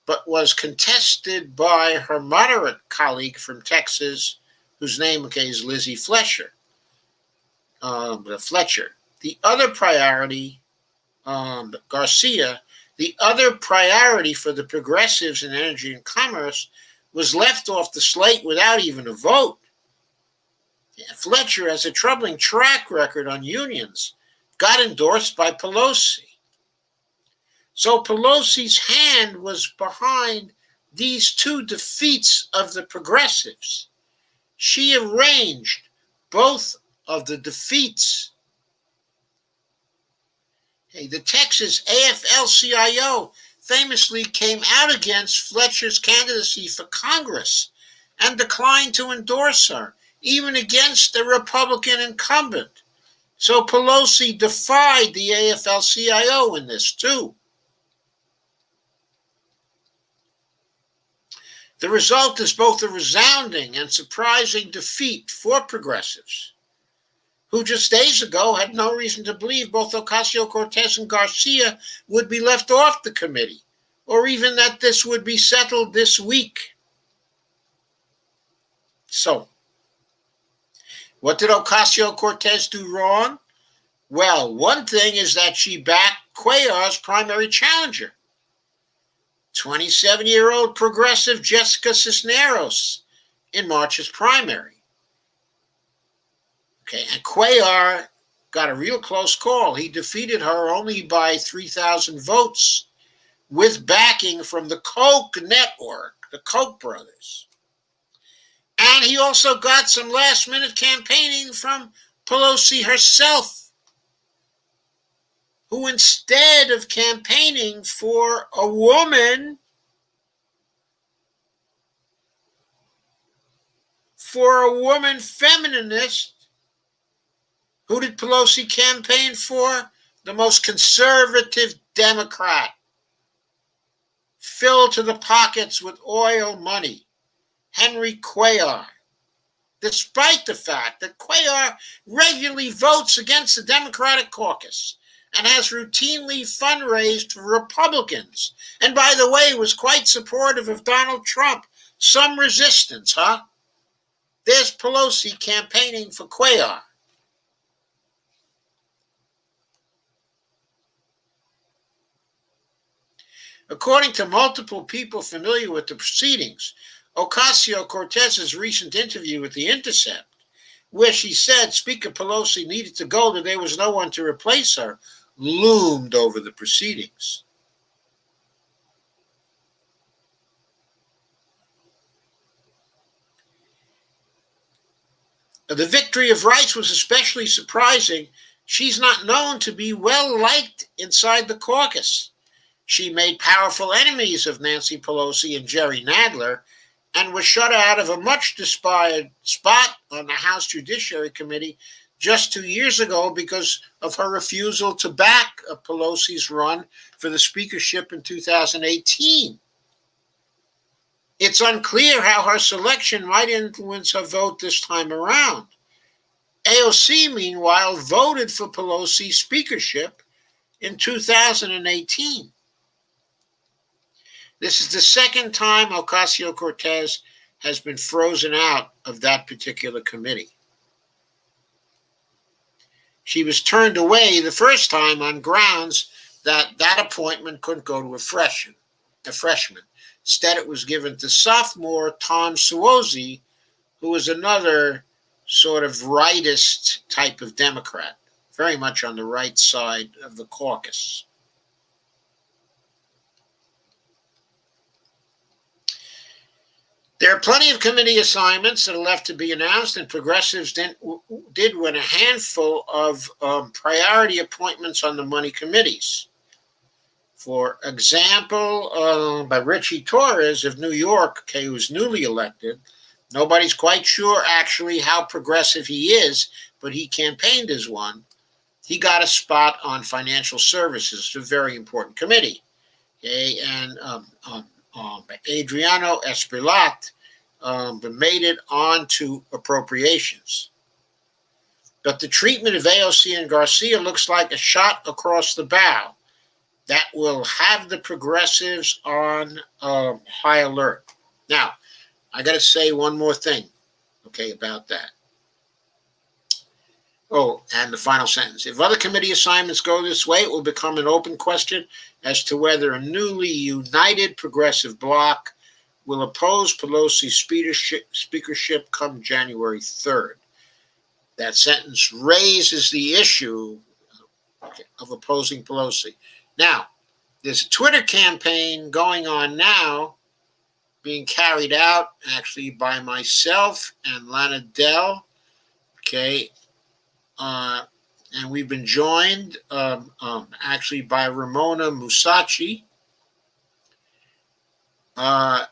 but was contested by her moderate colleague from Texas, whose name is Lizzie Fletcher. The other priority, Garcia, the other priority for the progressives in energy and commerce was left off the slate without even a vote. Fletcher has a troubling track record on unions, got endorsed by Pelosi. So Pelosi's hand was behind these two defeats of the progressives. She arranged both of the defeats. The Texas AFL-CIO famously came out against Fletcher's candidacy for Congress and declined to endorse her, even against a Republican incumbent. So Pelosi defied the AFL-CIO in this too. The result is both a resounding and surprising defeat for progressives, who just days ago had no reason to believe both Ocasio-Cortez and Garcia would be left off the committee, or even that this would be settled this week. So, what did Ocasio-Cortez do wrong? Well, one thing is that she backed Cuellar's primary challenger, 27-year-old progressive Jessica Cisneros, in March's primary. And Cuellar got a real close call. He defeated her only by 3,000 votes, with backing from the Koch network, the Koch brothers. And he also got some last-minute campaigning from Pelosi herself, who instead of campaigning for a woman, feminist, who did Pelosi campaign for? The most conservative Democrat, filled to the pockets with oil money, Henry Cuellar, despite the fact that Cuellar regularly votes against the Democratic caucus and has routinely fundraised for Republicans, and by the way, was quite supportive of Donald Trump. Some resistance, huh? There's Pelosi campaigning for Cuellar. According to multiple people familiar with the proceedings, Ocasio-Cortez's recent interview with The Intercept, where she said Speaker Pelosi needed to go, that there was no one to replace her, loomed over the proceedings. The victory of Rice was especially surprising. She's not known to be well liked inside the caucus. She made powerful enemies of Nancy Pelosi and Jerry Nadler, and was shut out of a much despised spot on the House Judiciary Committee just 2 years ago because of her refusal to back Pelosi's run for the speakership in 2018. It's unclear how her selection might influence her vote this time around. AOC, meanwhile, voted for Pelosi's speakership in 2018. This is the second time Ocasio-Cortez has been frozen out of that particular committee. She was turned away the first time on grounds that appointment couldn't go to a freshman. Instead, it was given to sophomore Tom Suozzi, who was another sort of rightist type of Democrat, very much on the right side of the caucus. There are plenty of committee assignments that are left to be announced, and progressives did win a handful of priority appointments on the money committees. For example, by Richie Torres of New York, who's newly elected. Nobody's quite sure actually how progressive he is, but he campaigned as one. He got a spot on financial services, a very important committee. Okay, and Adriano Esprilat made it on to appropriations. But the treatment of AOC and Garcia looks like a shot across the bow that will have the progressives on high alert. Now, I got to say one more thing, okay, about that. Oh, and the final sentence. If other committee assignments go this way, it will become an open question as to whether a newly united progressive bloc will oppose Pelosi's speakership come January 3rd. That sentence raises the issue of opposing Pelosi. Now, there's a Twitter campaign going on now, being carried out actually by myself and Lana Dell, okay, and we've been joined actually by Ramona Musaci, and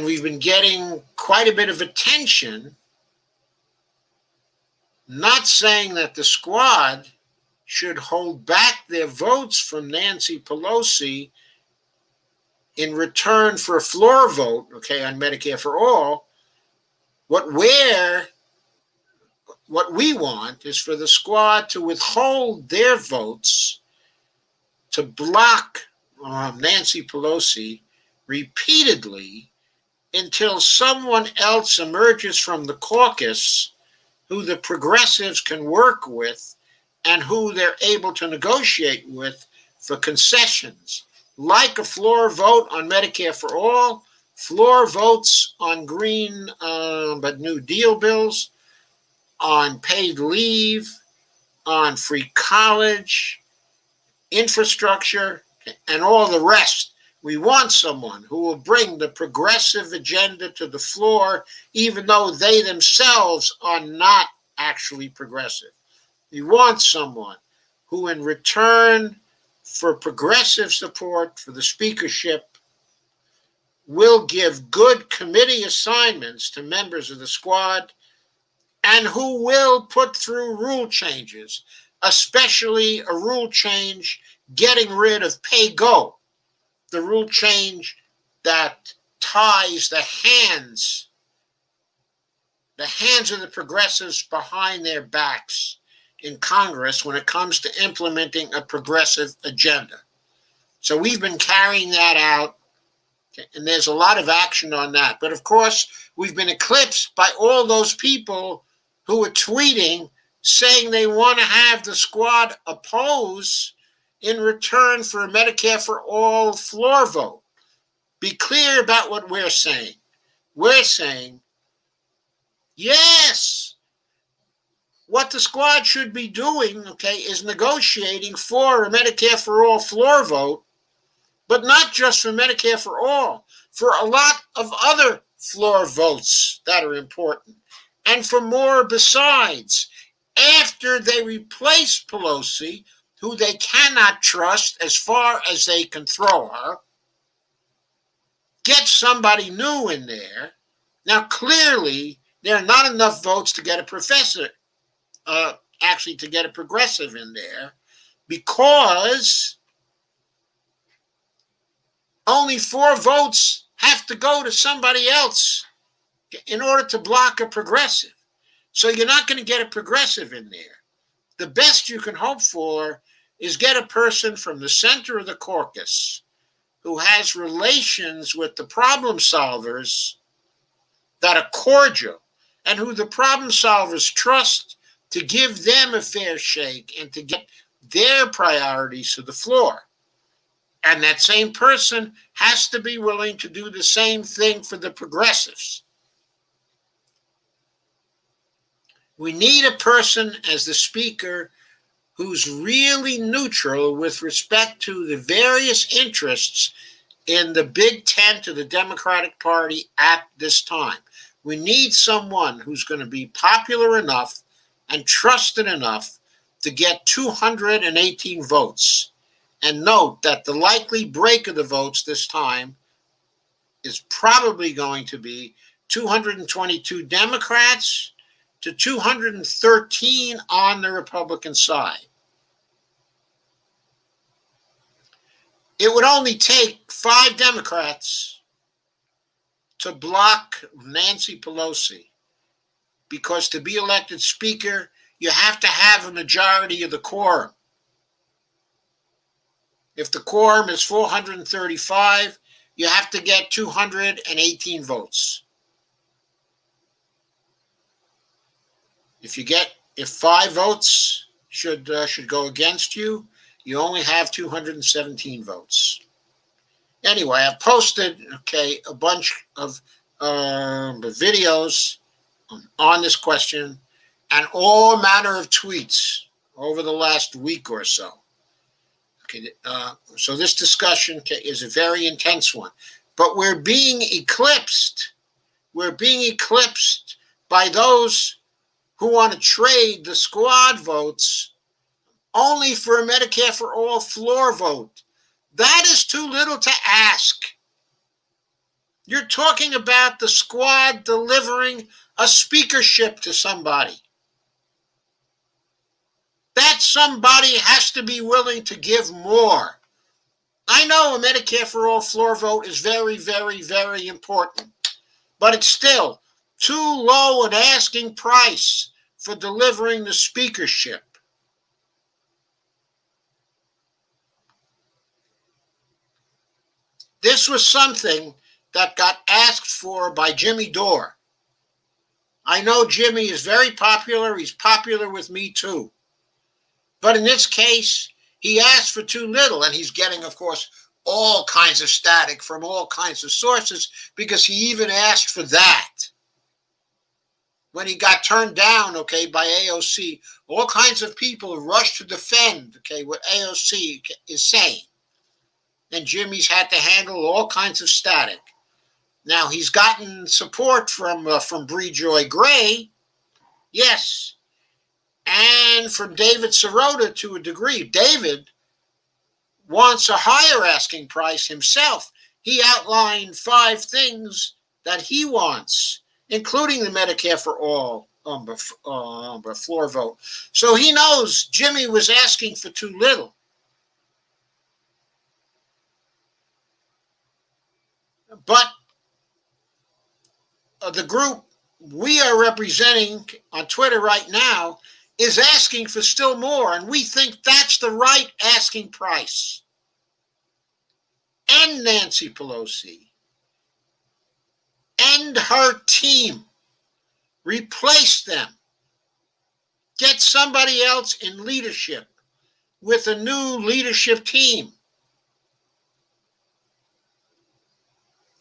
we've been getting quite a bit of attention, not saying that the squad should hold back their votes from Nancy Pelosi in return for a floor vote, okay, on Medicare for All. What we want is for the squad to withhold their votes to block Nancy Pelosi repeatedly until someone else emerges from the caucus who the progressives can work with and who they're able to negotiate with for concessions, like a floor vote on Medicare for All, floor votes on Green but New Deal bills, on paid leave, on free college, infrastructure, and all the rest. We want someone who will bring the progressive agenda to the floor, even though they themselves are not actually progressive. We want someone who, in return for progressive support for the speakership, will give good committee assignments to members of the squad and who will put through rule changes, especially a rule change getting rid of pay-go, the rule change that ties the hands of the progressives behind their backs in Congress when it comes to implementing a progressive agenda. So we've been carrying that out, and there's a lot of action on that. But of course, we've been eclipsed by all those people who are tweeting saying they want to have the squad oppose in return for a Medicare for All floor vote. Be clear about what we're saying. We're saying, yes, what the squad should be doing, okay, is negotiating for a Medicare for All floor vote, but not just for Medicare for All, for a lot of other floor votes that are important, and for more besides, after they replace Pelosi, who they cannot trust as far as they can throw her, get somebody new in there. Now, clearly, there are not enough votes to get a progressive in there, because only 4 votes have to go to somebody else in order to block a progressive. So you're not going to get a progressive in there. The best you can hope for is get a person from the center of the caucus who has relations with the problem solvers that are cordial and who the problem solvers trust to give them a fair shake and to get their priorities to the floor. And that same person has to be willing to do the same thing for the progressives. We need a person as the speaker who's really neutral with respect to the various interests in the big tent of the Democratic Party at this time. We need someone who's going to be popular enough and trusted enough to get 218 votes. And note that the likely break of the votes this time is probably going to be 222 Democrats to 213 on the Republican side. It would only take 5 Democrats to block Nancy Pelosi, because to be elected speaker, you have to have a majority of the quorum. If the quorum is 435, you have to get 218 votes. If 5 votes should go against you, you only have 217 votes. Anyway, I've posted a bunch of videos on this question and all manner of tweets over the last week or so. So this discussion is a very intense one, but we're being eclipsed. We're being eclipsed by those who want to trade the squad votes only for a Medicare for All floor vote. That is too little to ask. You're talking about the squad delivering a speakership to somebody. That somebody has to be willing to give more. I know a Medicare for All floor vote is very, very, very important, but it's still too low an asking price for delivering the speakership. This was something that got asked for by Jimmy Dore. I know Jimmy is very popular. He's popular with me too. But in this case, he asked for too little, and he's getting, of course, all kinds of static from all kinds of sources because he even asked for that. When he got turned down, by AOC, all kinds of people rushed to defend, what AOC is saying. And Jimmy's had to handle all kinds of static. Now, he's gotten support from Bree Joy Gray, yes, and from David Sirota to a degree. David wants a higher asking price himself. He outlined 5 things that he wants, including the Medicare for All floor vote. So he knows Jimmy was asking for too little. But the group we are representing on Twitter right now is asking for still more, and we think that's the right asking price. End Nancy Pelosi. End her team. Replace them. Get somebody else in leadership with a new leadership team.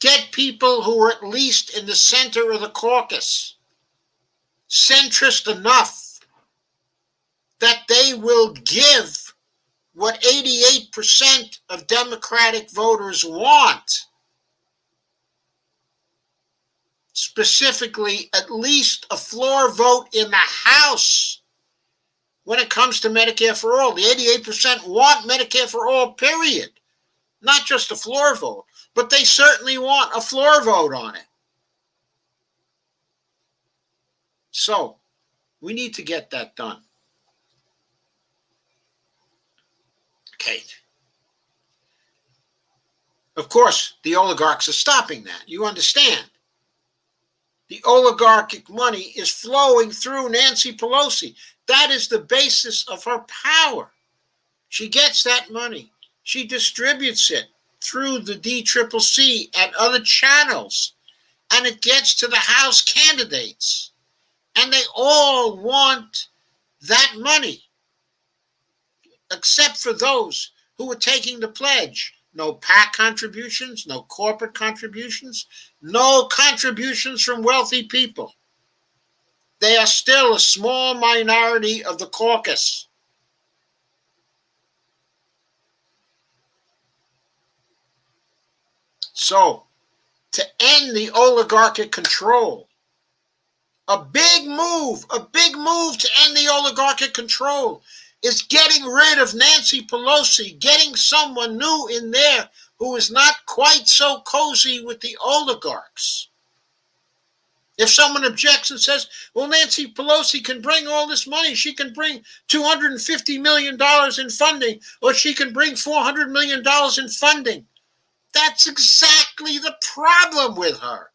Get people who are at least in the center of the caucus, centrist enough that they will give what 88% of Democratic voters want. Specifically, at least a floor vote in the House when it comes to Medicare for All. The 88% want Medicare for All, period. Not just a floor vote, but they certainly want a floor vote on it. So, we need to get that done. Of course, the oligarchs are stopping that. You understand. The oligarchic money is flowing through Nancy Pelosi. That is the basis of her power. She gets that money. She distributes it through the DCCC and other channels. And it gets to the House candidates. And they all want that money. Except for those who are taking the pledge no PAC contributions, no corporate contributions, no contributions from wealthy people. They are still a small minority of the caucus. So, to end the oligarchic control, a big move to end the oligarchic control is getting rid of Nancy Pelosi, getting someone new in there who is not quite so cozy with the oligarchs. If someone objects and says, well, Nancy Pelosi can bring all this money, she can bring $250 million in funding, or she can bring $400 million in funding. That's exactly the problem with her.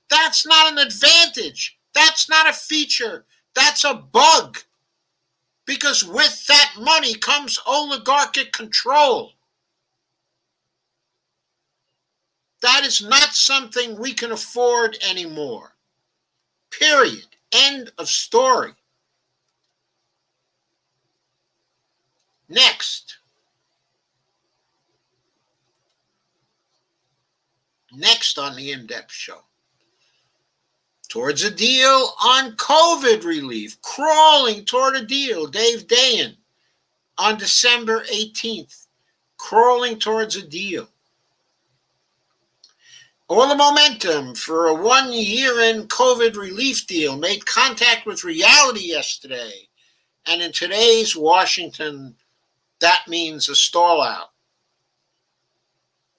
That's not an advantage. That's not a feature. That's a bug. Because with that money comes oligarchic control. That is not something we can afford anymore. Period. End of story. Next on the in-depth show. Towards a deal on COVID relief, crawling toward a deal. Dave Dayen on December 18th, crawling towards a deal. All the momentum for a one-year-end COVID relief deal made contact with reality yesterday. And in today's Washington, that means a stall out.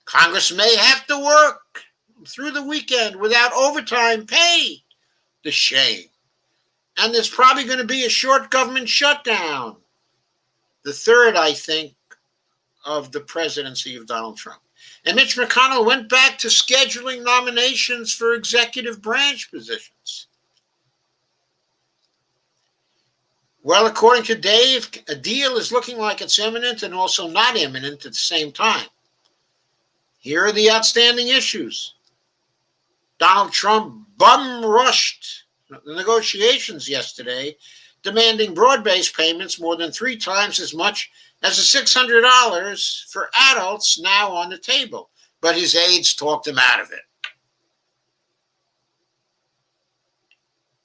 Congress may have to work through the weekend without overtime pay. The shame. And there's probably going to be a short government shutdown. The third, I think, of the presidency of Donald Trump. And Mitch McConnell went back to scheduling nominations for executive branch positions. Well, according to Dave, a deal is looking like it's imminent and also not imminent at the same time. Here are the outstanding issues. Donald Trump bum-rushed the negotiations yesterday, demanding broad-based payments more than 3 times as much as the $600 for adults now on the table. But his aides talked him out of it.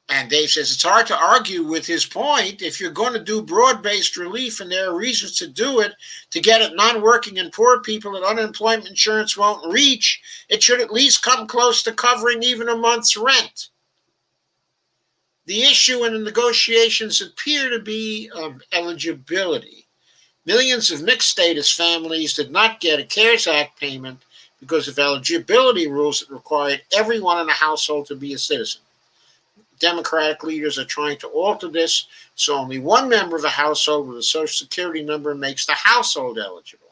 And Dave says it's hard to argue with his point. If you're going to do broad-based relief and there are reasons to do it, to get at non-working and poor people that unemployment insurance won't reach, it should at least come close to covering even a month's rent. The issue in the negotiations appear to be eligibility. Millions of mixed status families did not get a CARES Act payment because of eligibility rules that required everyone in the household to be a citizen. Democratic leaders are trying to alter this so only one member of the household with a Social Security number makes the household eligible.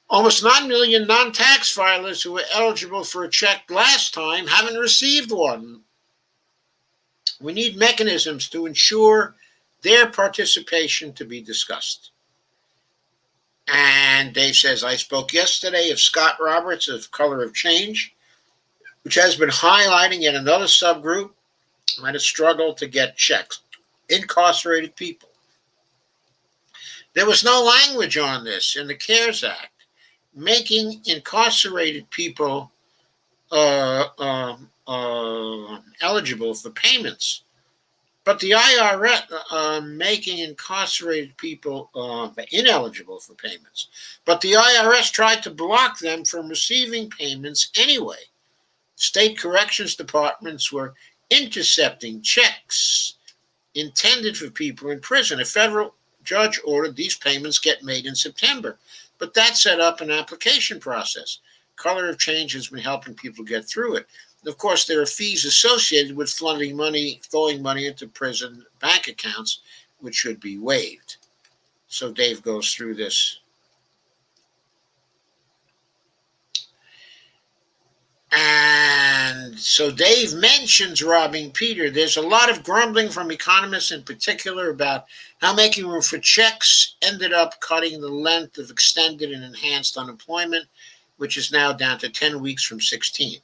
Almost 9 million non-tax filers who were eligible for a check last time haven't received one. We need mechanisms to ensure their participation to be discussed. And Dave says, I spoke yesterday of Scott Roberts of Color of Change, which has been highlighting yet another subgroup that has struggled to get checks. Incarcerated people. There was no language on this in the CARES Act, making incarcerated people eligible for payments. But the IRS making incarcerated people ineligible for payments. But the IRS tried to block them from receiving payments anyway. State corrections departments were intercepting checks intended for people in prison. A federal judge ordered these payments get made in September, but that set up an application process. Color of Change has been helping people get through it. Of course, there are fees associated with throwing money into prison bank accounts, which should be waived. So Dave goes through this. And so Dave mentions robbing Peter. There's a lot of grumbling from economists in particular about how making room for checks ended up cutting the length of extended and enhanced unemployment, which is now down to 10 weeks from 16.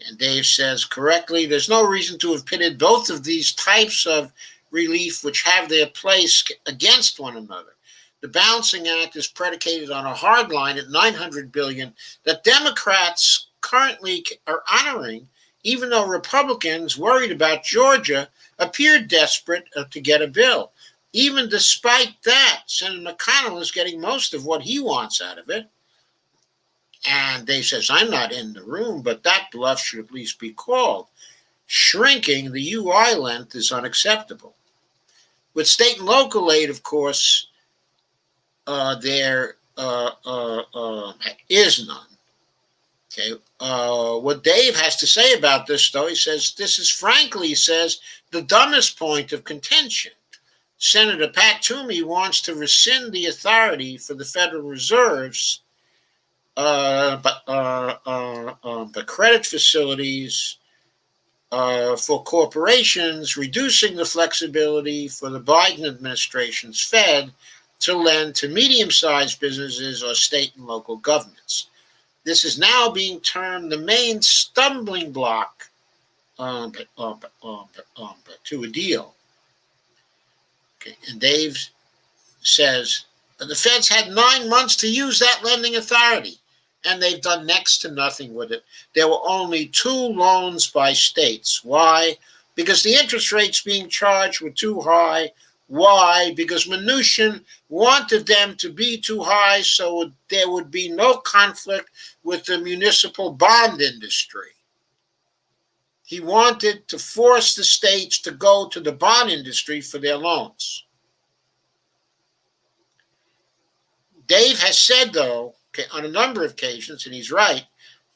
And Dave says correctly, there's no reason to have pitted both of these types of relief, which have their place, against one another. the balancing act is predicated on a hard line at $900 billion that Democrats currently are honoring, even though Republicans worried about Georgia appeared desperate to get a bill. Even despite that, Senator McConnell is getting most of what he wants out of it. And Dave says, I'm not in the room, but that bluff should at least be called. Shrinking the UI length is unacceptable. With state and local aid, of course, there is none. Okay. What Dave has to say about this, though, he says, this is frankly, he says, the dumbest point of contention. Senator Pat Toomey wants to rescind the authority for the Federal Reserve's but credit facilities for corporations, reducing the flexibility for the Biden administration's Fed to lend to medium-sized businesses or state and local governments. This is now being termed the main stumbling block to a deal. Okay. And Dave says, the feds had 9 months to use that lending authority, and they've done next to nothing with it. There were only 2 loans by states. Why? Because the interest rates being charged were too high. Why? Because Mnuchin wanted them to be too high so there would be no conflict with the municipal bond industry. He wanted to force the states to go to the bond industry for their loans. Dave has said, though, on a number of occasions, and he's right,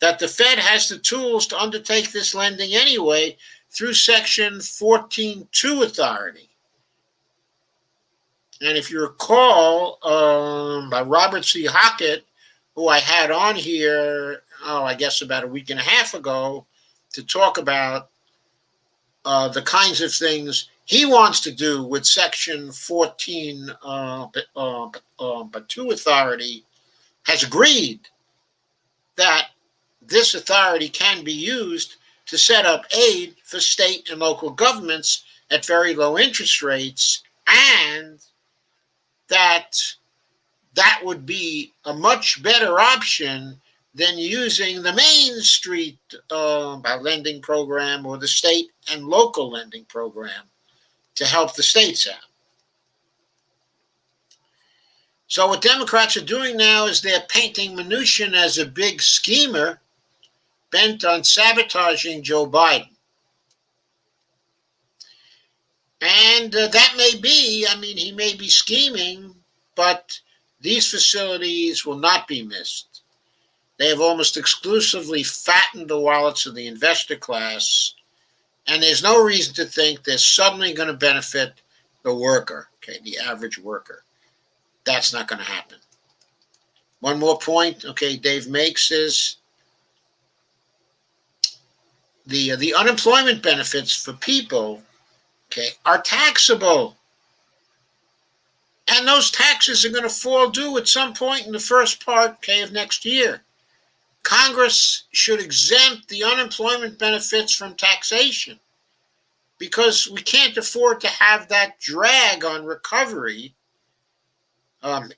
that the Fed has the tools to undertake this lending anyway through Section 14.2 authority. And if you recall, by Robert C. Hockett, who I had on here, I guess about a week and a half ago, to talk about the kinds of things he wants to do with Section 14.2 authority, has agreed that this authority can be used to set up aid for state and local governments at very low interest rates, and that would be a much better option than using the Main Street lending program or the state and local lending program to help the states out. So what Democrats are doing now is they're painting Mnuchin as a big schemer bent on sabotaging Joe Biden. And that may be, he may be scheming, but these facilities will not be missed. They have almost exclusively fattened the wallets of the investor class, and there's no reason to think they're suddenly going to benefit the worker, the average worker. That's not going to happen. One more point, Dave makes is the unemployment benefits for people, are taxable. And those taxes are going to fall due at some point in the first part, of next year. Congress should exempt the unemployment benefits from taxation because we can't afford to have that drag on recovery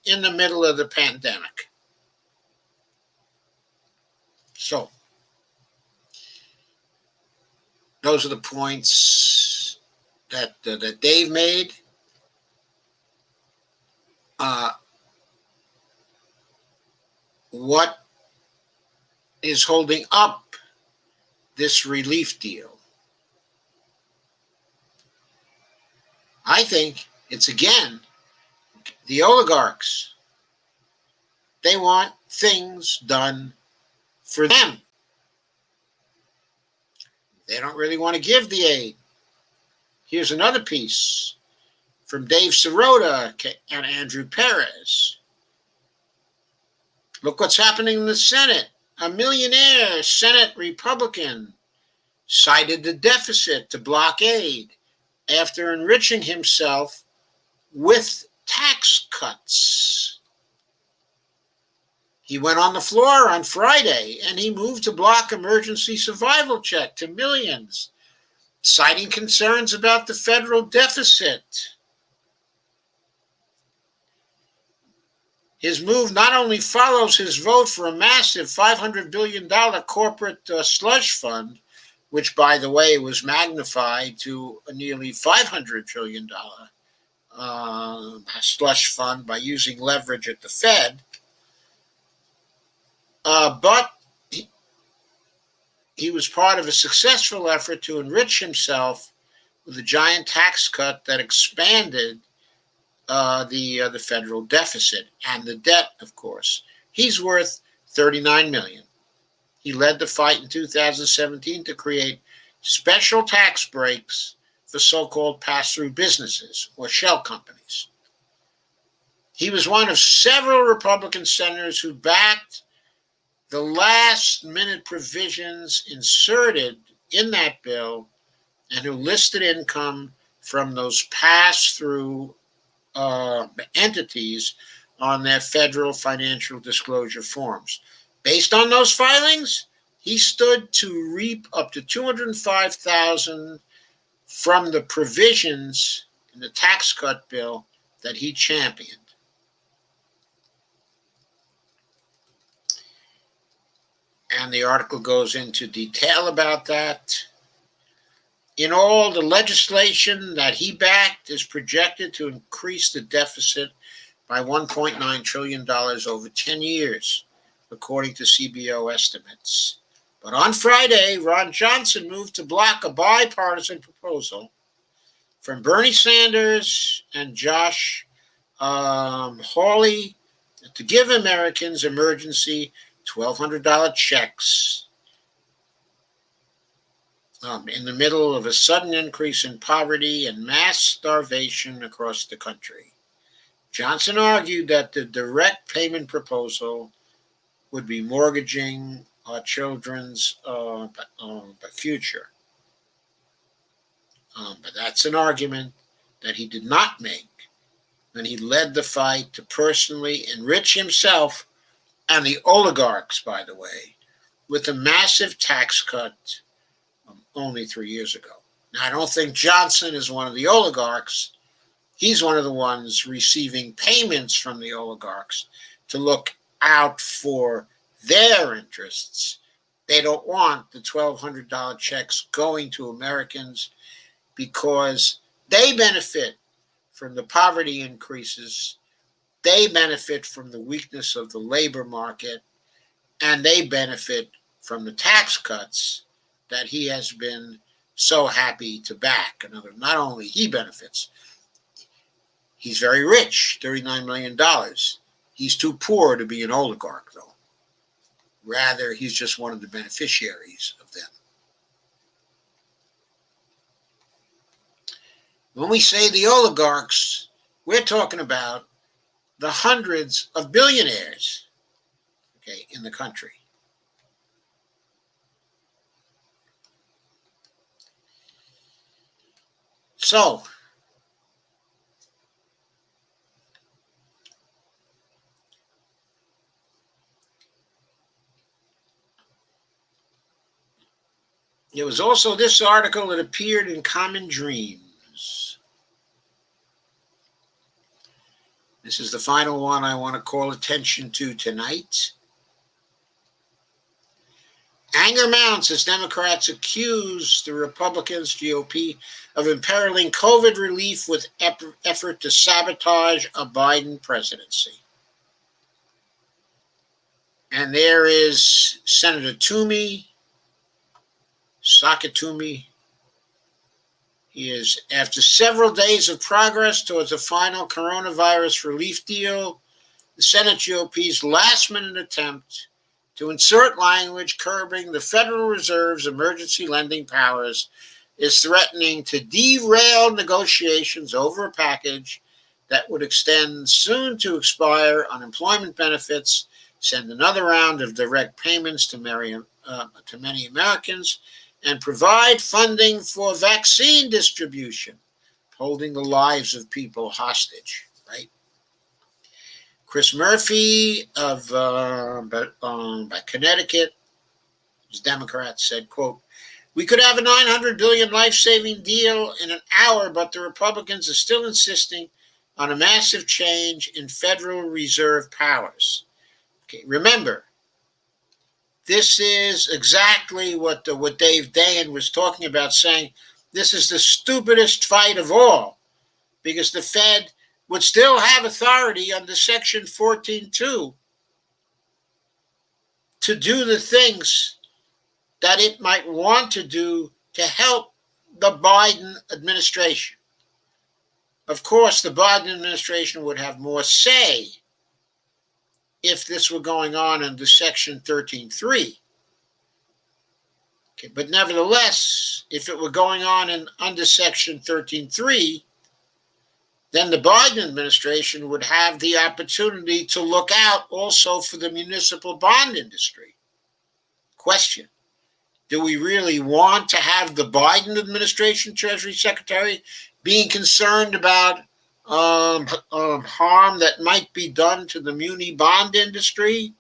in the middle of the pandemic. So, those are the points that Dave made. What is holding up this relief deal? I think it's, again, the oligarchs. They want things done for them. They don't really want to give the aid. Here's another piece from Dave Sirota and Andrew Perez. Look what's happening in the Senate. A millionaire Senate Republican cited the deficit to block aid after enriching himself with tax cuts. He went on the floor on Friday and he moved to block emergency survival check to millions, citing concerns about the federal deficit. His move not only follows his vote for a massive $500 billion corporate slush fund, which, by the way, was magnified to a nearly $500 trillion slush fund by using leverage at the Fed, but he was part of a successful effort to enrich himself with a giant tax cut that expanded the federal deficit and the debt, of course. He's worth $39 million. He led the fight in 2017 to create special tax breaks for so-called pass-through businesses or shell companies. He was one of several Republican senators who backed the last-minute provisions inserted in that bill and who listed income from those pass-through entities on their federal financial disclosure forms. Based on those filings, he stood to reap up to $205,000 from the provisions in the tax cut bill that he championed. And the article goes into detail about that. In all, the legislation that he backed is projected to increase the deficit by $1.9 trillion over 10 years, according to CBO estimates. But on Friday, Ron Johnson moved to block a bipartisan proposal from Bernie Sanders and Josh Hawley to give Americans emergency $1,200 checks in the middle of a sudden increase in poverty and mass starvation across the country. Johnson argued that the direct payment proposal would be mortgaging our children's future. But that's an argument that he did not make when he led the fight to personally enrich himself and the oligarchs, by the way, with a massive tax cut only 3 years ago. Now, I don't think Johnson is one of the oligarchs. He's one of the ones receiving payments from the oligarchs to look out for their interests. They don't want the $1,200 checks going to Americans because they benefit from the poverty increases, they benefit from the weakness of the labor market, and they benefit from the tax cuts that he has been so happy to back. In other words, not only he benefits, he's very rich, $39 million. He's too poor to be an oligarch, though. Rather, he's just one of the beneficiaries of them. When we say the oligarchs, we're talking about the hundreds of billionaires, in the country. So, there was also this article that appeared in Common Dreams. This is the final one I want to call attention to tonight. Anger mounts as Democrats accuse the Republicans, GOP, of imperiling COVID relief with effort to sabotage a Biden presidency. And there is Senator Sakatumi. He is, after several days of progress towards a final coronavirus relief deal, the Senate GOP's last-minute attempt to insert language curbing the Federal Reserve's emergency lending powers is threatening to derail negotiations over a package that would extend soon-to-expire unemployment benefits, send another round of direct payments to many Americans, and provide funding for vaccine distribution, holding the lives of people hostage, right? Chris Murphy of Connecticut, who's Democrat, said, quote, "We could have a $900 billion life-saving deal in an hour, but the Republicans are still insisting on a massive change in Federal Reserve powers. Okay, remember, this is exactly what Dave Dayen was talking about, saying this is the stupidest fight of all, because the Fed would still have authority under Section 14.2 to do the things that it might want to do to help the Biden administration. Of course, the Biden administration would have more say if this were going on under Section 13.3. Okay, but nevertheless, if it were going on under Section 13.3, then the Biden administration would have the opportunity to look out also for the municipal bond industry. Question: do we really want to have the Biden administration Treasury Secretary being concerned about harm that might be done to the muni bond industry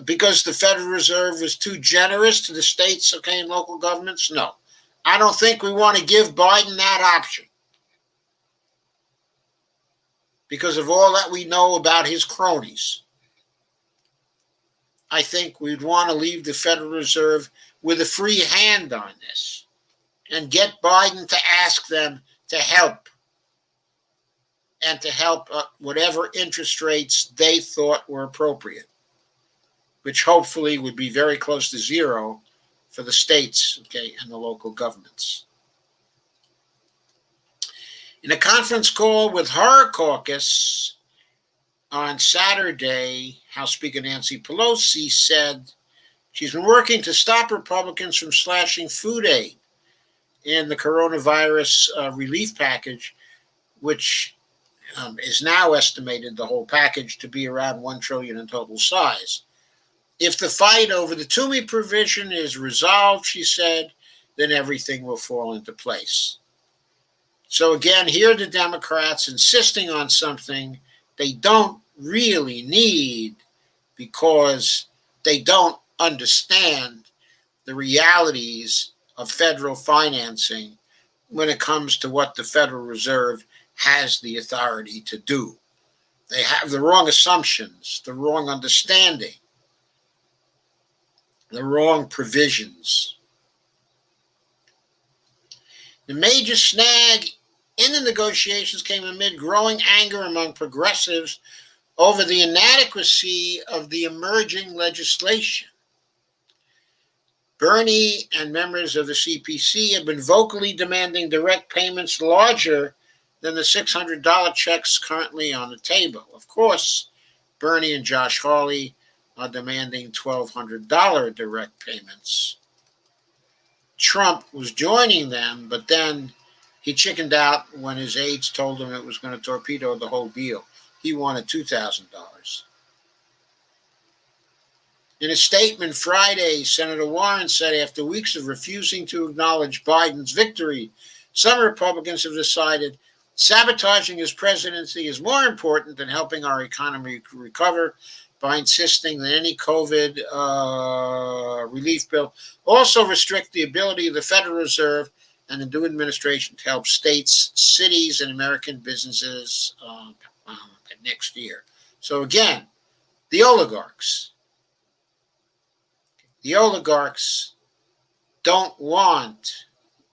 because the Federal Reserve was too generous to the states, and local governments? No. I don't think we want to give Biden that option because of all that we know about his cronies. I think we'd want to leave the Federal Reserve with a free hand on this and get Biden to ask them to help, and to help whatever interest rates they thought were appropriate, which hopefully would be very close to zero for the states, and the local governments. In a conference call with Horror Caucus on Saturday, House Speaker Nancy Pelosi said she's been working to stop Republicans from slashing food aid in the coronavirus relief package, which is now estimated, the whole package, to be around $1 trillion in total size. If the fight over the Toomey provision is resolved, she said, then everything will fall into place. So again, here are the Democrats insisting on something they don't really need because they don't understand the realities of federal financing when it comes to what the Federal Reserve has the authority to do. They have the wrong assumptions, the wrong understanding, the wrong provisions. The major snag in the negotiations came amid growing anger among progressives over the inadequacy of the emerging legislation. Bernie and members of the CPC have been vocally demanding direct payments larger than the $600 checks currently on the table. Of course, Bernie and Josh Hawley are demanding $1,200 direct payments. Trump was joining them, but then he chickened out when his aides told him it was going to torpedo the whole deal. He wanted $2,000. In a statement Friday, Senator Warren said after weeks of refusing to acknowledge Biden's victory, some Republicans have decided sabotaging his presidency is more important than helping our economy recover, by insisting that any COVID relief bill also restrict the ability of the Federal Reserve and the new administration to help states, cities, and American businesses next year. So again, the oligarchs don't want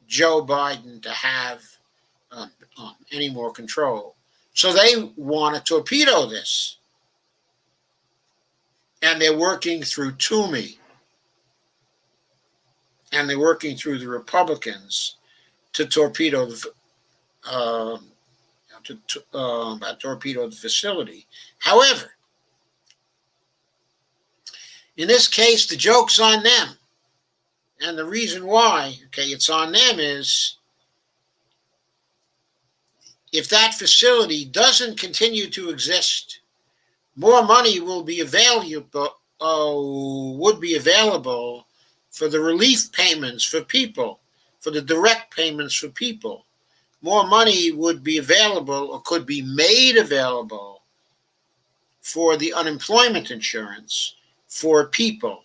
Joe Biden to have any more control. So they want to torpedo this. And they're working through Toomey. And they're working through the Republicans to torpedo the facility. However, in this case, the joke's on them. And the reason why, it's on them is if that facility doesn't continue to exist, more money will be available for the relief payments for people, for the direct payments for people. More money would be available or could be made available for the unemployment insurance for people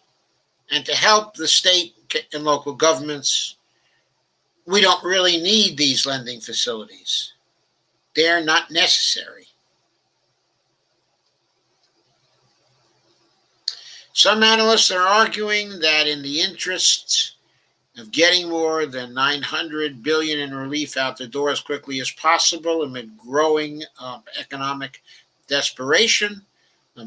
and to help the state and local governments. We don't really need these lending facilities. They're not necessary. Some analysts are arguing that in the interests of getting more than $900 billion in relief out the door as quickly as possible amid growing economic desperation,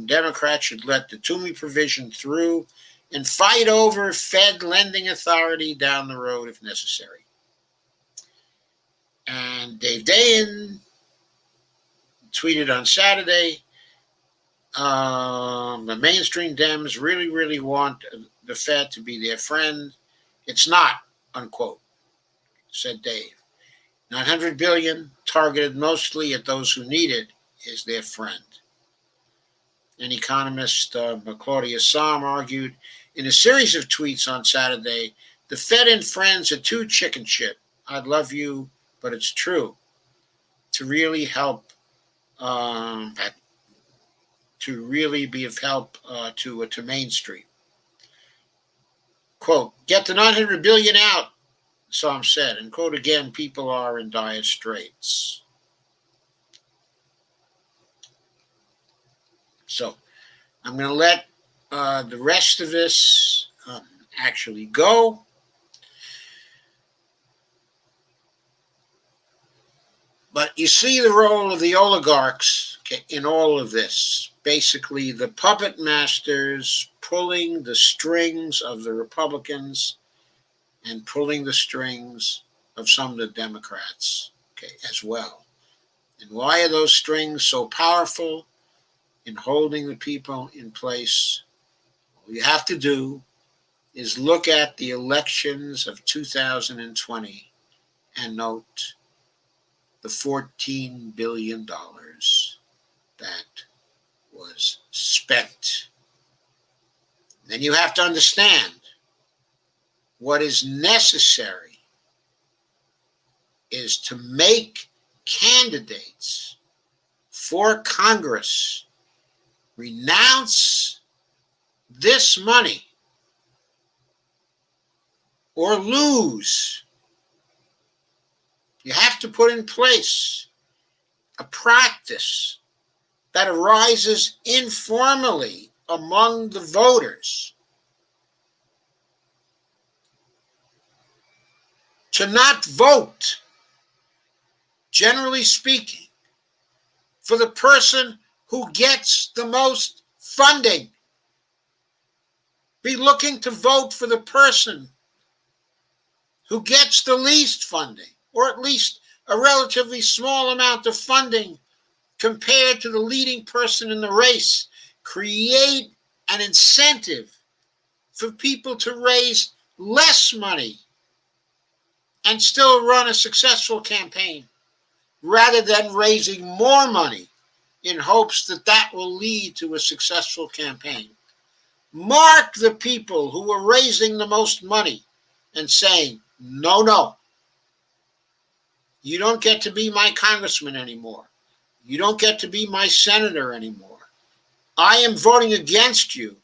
Democrats should let the Toomey provision through and fight over Fed lending authority down the road if necessary. And Dave Dayen tweeted on Saturday, the mainstream Dems really want the Fed to be their friend. It's not, unquote, said Dave. $900 billion, targeted mostly at those who need it, is their friend. And economist Claudia Sahm argued in a series of tweets on Saturday, the Fed and friends are too chicken shit. I'd love you, but it's true. To really help, to really be of help to Main Street. Quote, get the $900 billion out, Sahm said, and quote again, people are in dire straits. So I'm going to let the rest of this actually go. But you see the role of the oligarchs in all of this. Basically, the puppet masters pulling the strings of the Republicans and pulling the strings of some of the Democrats, as well. And why are those strings so powerful in holding the people in place? All you have to do is look at the elections of 2020 and note the $14 billion that was spent. Then you have to understand what is necessary is to make candidates for Congress renounce this money or lose. You have to put in place a practice that arises informally among the voters to not vote, generally speaking, for the person who gets the most funding. Be looking to vote for the person who gets the least funding, or at least a relatively small amount of funding compared to the leading person in the race. Create an incentive for people to raise less money and still run a successful campaign, rather than raising more money in hopes that that will lead to a successful campaign. Mark the people who are raising the most money and saying, no, you don't get to be my congressman anymore. You don't get to be my senator anymore. I am voting against you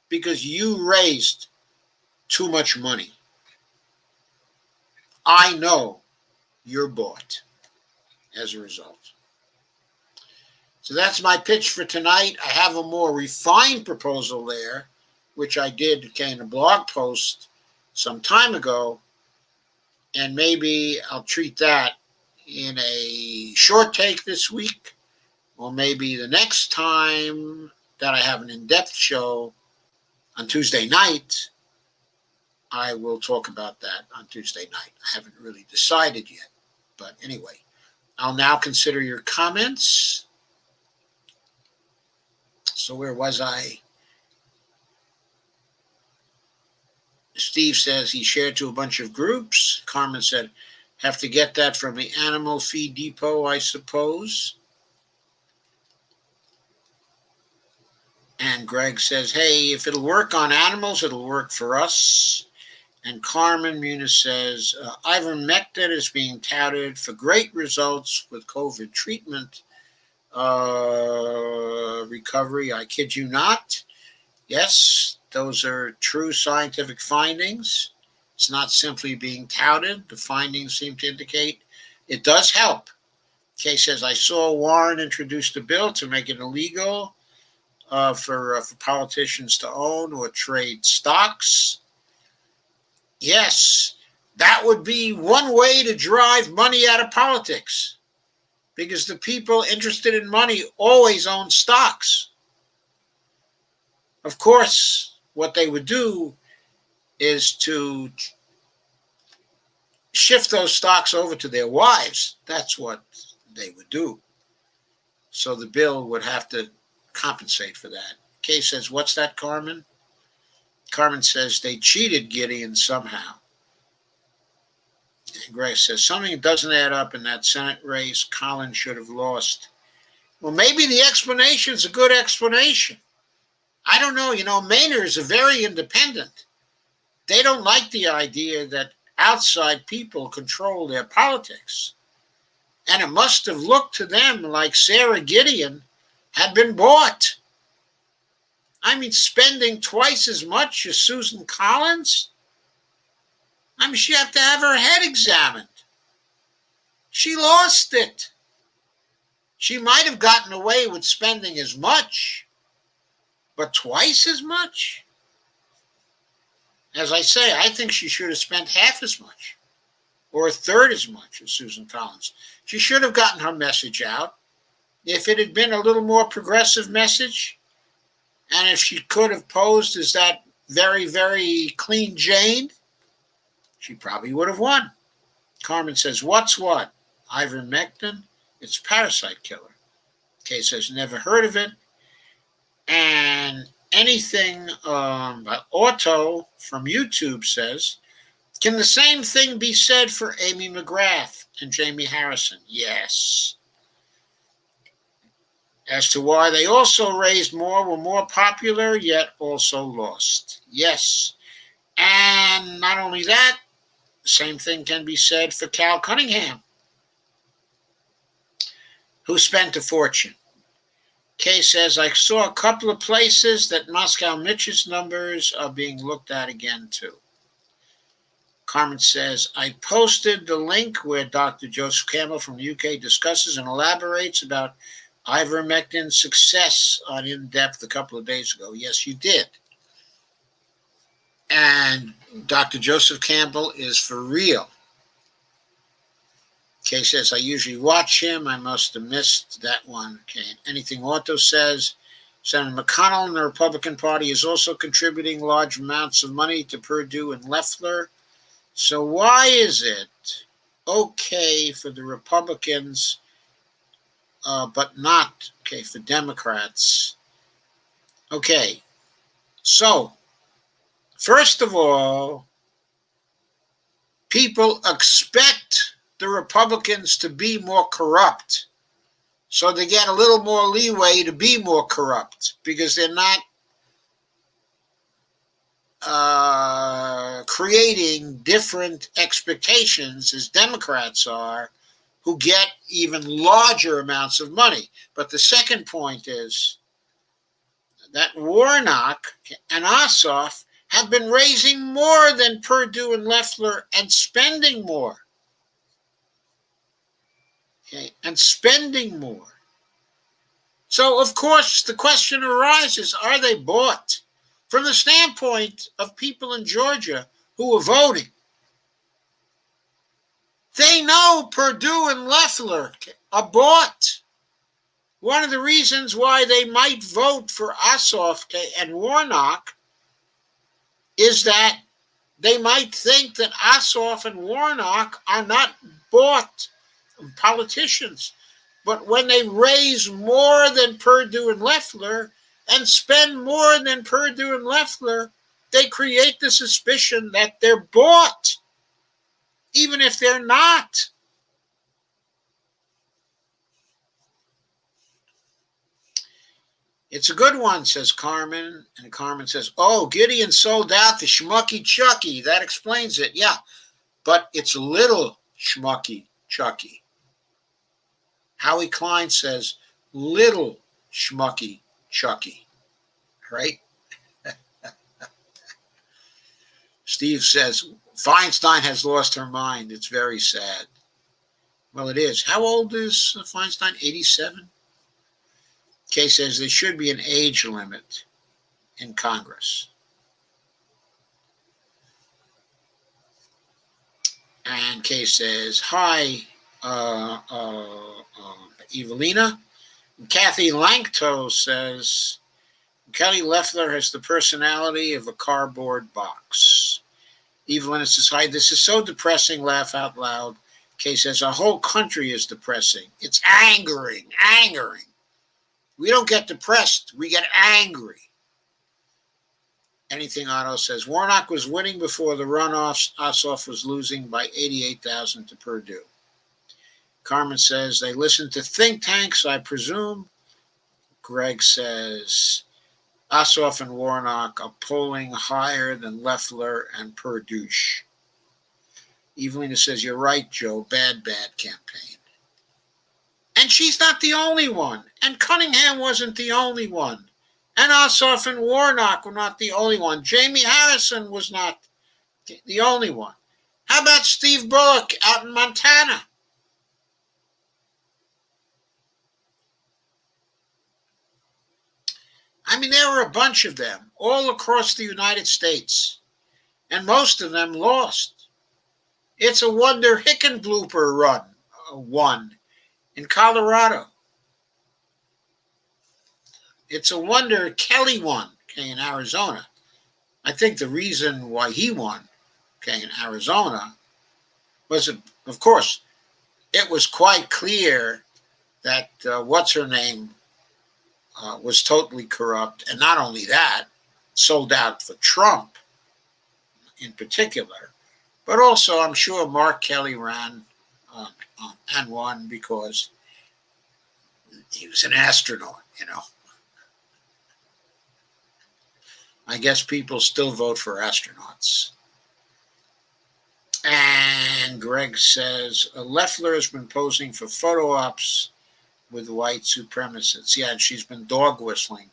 because you raised too much money. I know you're bought as a result. So that's my pitch for tonight. I have a more refined proposal there, which I did in a blog post some time ago, and maybe I'll treat that in a short take this week, or maybe the next time that I have an in-depth show on Tuesday night, I will talk about that on Tuesday night. I haven't really decided yet, but anyway, I'll now consider your comments. So where was I? Steve says he shared to a bunch of groups. Carmen said, have to get that from the Animal Feed Depot, I suppose. And Greg says, hey, if it'll work on animals, it'll work for us. And Carmen Muniz says, ivermectin is being touted for great results with COVID treatment recovery. I kid you not. Yes, those are true scientific findings. It's not simply being touted. The findings seem to indicate it does help. Kay says, I saw Warren introduced a bill to make it illegal for politicians to own or trade stocks. Yes, that would be one way to drive money out of politics, because the people interested in money always own stocks. Of course, what they would do is to shift those stocks over to their wives. That's what they would do. So the bill would have to compensate for that. Kay says, what's that, Carmen? Carmen says, they cheated Gideon somehow. And Greg says, something doesn't add up in that Senate race. Collins should have lost. Well, maybe the explanation is a good explanation. I don't know. Mainers are very independent. They don't like the idea that outside people control their politics. And it must have looked to them like Sarah Gideon had been bought. I mean, spending twice as much as Susan Collins? I mean, she had to have her head examined. She lost it. She might have gotten away with spending as much, but twice as much? As I say, I think she should have spent half as much or a third as much as Susan Collins. She should have gotten her message out. If it had been a little more progressive message, and if she could have posed as that very, very clean Jane, she probably would have won. Carmen says, what's what? Ivermectin? It's parasite killer. Kay says, never heard of it. And anything by Otto from YouTube says, can the same thing be said for Amy McGrath and Jamie Harrison? Yes. As to why they also raised more, were more popular, yet also lost. Yes. And not only that, same thing can be said for Cal Cunningham, who spent a fortune. Kay says, I saw a couple of places that Moscow Mitch's numbers are being looked at again, too. Carmen says, I posted the link where Dr. Joseph Campbell from the UK discusses and elaborates about ivermectin's success on In-Depth a couple of days ago. Yes, you did. And Dr. Joseph Campbell is for real. Kay says, I usually watch him. I must have missed that one. Okay. Anything Otto says, Senator McConnell and the Republican Party is also contributing large amounts of money to Perdue and Loeffler. So why is it okay for the Republicans, but not okay for Democrats? Okay. So, first of all, people expect the Republicans to be more corrupt. So they get a little more leeway to be more corrupt because they're not creating different expectations as Democrats are, who get even larger amounts of money. But the second point is that Warnock and Ossoff have been raising more than Perdue and Loeffler and spending more. Okay, and spending more. So, of course, the question arises, are they bought? From the standpoint of people in Georgia who are voting, they know Perdue and Loeffler are bought. One of the reasons why they might vote for Ossoff and Warnock is that they might think that Ossoff and Warnock are not bought politicians. But when they raise more than Perdue and Loeffler and spend more than Perdue and Loeffler, they create the suspicion that they're bought, even if they're not. It's a good one, says Carmen. And Carmen says, oh, Gideon sold out to Schmucky Chucky. That explains it. Yeah, but it's little Schmucky Chucky. Howie Klein says, little Schmucky Chucky. Right? Steve says, Feinstein has lost her mind. It's very sad. Well, it is. How old is Feinstein? 87? Kay says there should be an age limit in Congress. And Kay says, hi, Evelina. And Kathy Langto says, Kelly Loeffler has the personality of a cardboard box. Evelina says, hi, this is so depressing, laugh out loud. Kay says, our whole country is depressing. It's angering. We don't get depressed, we get angry. Anything Otto says, Warnock was winning before the runoffs. Ossoff was losing by 88,000 to Purdue. Carmen says, they listen to think tanks, I presume. Greg says, Ossoff and Warnock are polling higher than Loeffler and Purdue. Evelina says, you're right, Joe. Bad campaign. And she's not the only one. And Cunningham wasn't the only one. And Ossoff and Warnock were not the only one. Jamie Harrison was not the only one. How about Steve Bullock out in Montana? I mean, there were a bunch of them all across the United States, and most of them lost. It's a wonder Hickenlooper won in Colorado. It's a wonder Kelly won, in Arizona. I think the reason why he won, in Arizona, was, of course, it was quite clear that what's-her-name was totally corrupt, and not only that, sold out for Trump in particular, but also I'm sure Mark Kelly ran and won because he was an astronaut, I guess people still vote for astronauts. And Greg says, Loeffler has been posing for photo ops with white supremacists. Yeah, and she's been dog whistling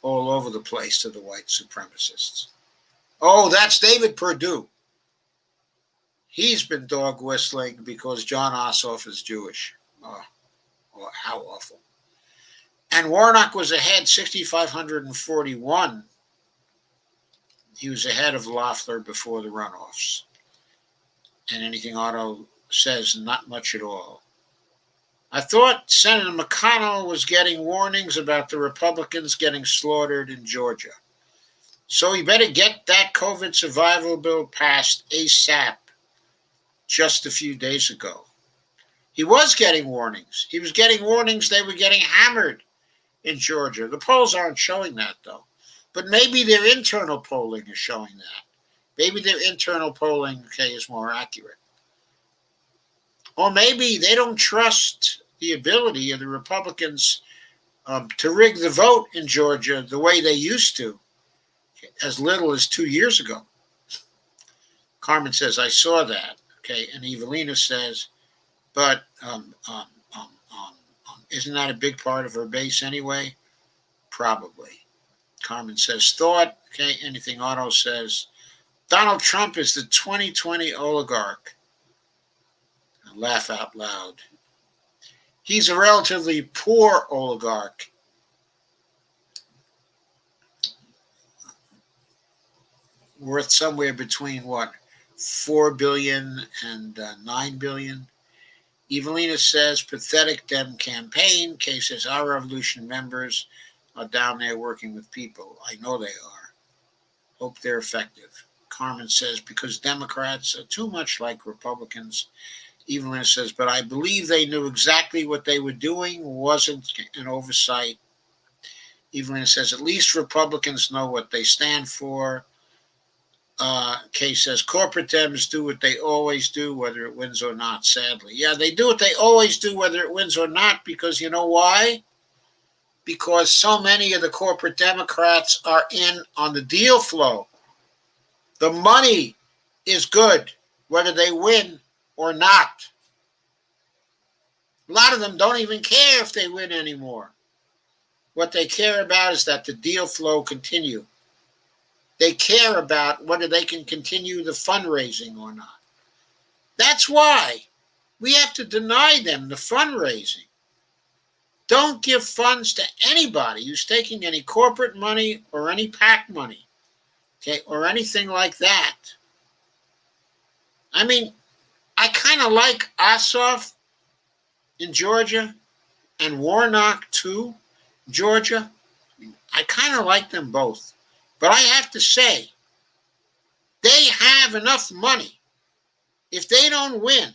all over the place to the white supremacists. Oh, that's David Perdue. He's been dog whistling because John Ossoff is Jewish. Oh, how awful. And Warnock was ahead 6,541. He was ahead of Loeffler before the runoffs. And anything Otto says, not much at all. I thought Senator McConnell was getting warnings about the Republicans getting slaughtered in Georgia. So he better get that COVID survival bill passed ASAP just a few days ago. He was getting warnings. He was getting warnings they were getting hammered in Georgia. The polls aren't showing that, though. But maybe their internal polling is showing that. Maybe their internal polling, is more accurate. Or maybe they don't trust the ability of the Republicans to rig the vote in Georgia the way they used to, as little as 2 years ago. Carmen says, I saw that. And Evelina says, but isn't that a big part of her base anyway? Probably. Carmen says, thought. Anything Otto says, Donald Trump is the 2020 oligarch. I laugh out loud. He's a relatively poor oligarch. Worth somewhere between, 4 billion and 9 billion. Evelina says, pathetic Dem campaign. Kay says, our revolution members are down there working with people. I know they are. Hope they're effective. Carmen says, because Democrats are too much like Republicans. Evelina says, but I believe they knew exactly what they were doing, wasn't an oversight. Evelina says, at least Republicans know what they stand for. Kay says, corporate Dems do what they always do, whether it wins or not, sadly. Yeah, they do what they always do, whether it wins or not, because you know why? Because so many of the corporate Democrats are in on the deal flow. The money is good, whether they win or not. A lot of them don't even care if they win anymore. What they care about is that the deal flow continue. They care about whether they can continue the fundraising or not. That's why We have to deny them the fundraising. Don't give funds to anybody who's taking any corporate money or any PAC money, okay, or anything like that. I mean, I kind of like Ossoff in Georgia and Warnock too, Georgia. I kind of like them both. But I have to say, they have enough money. If they don't win,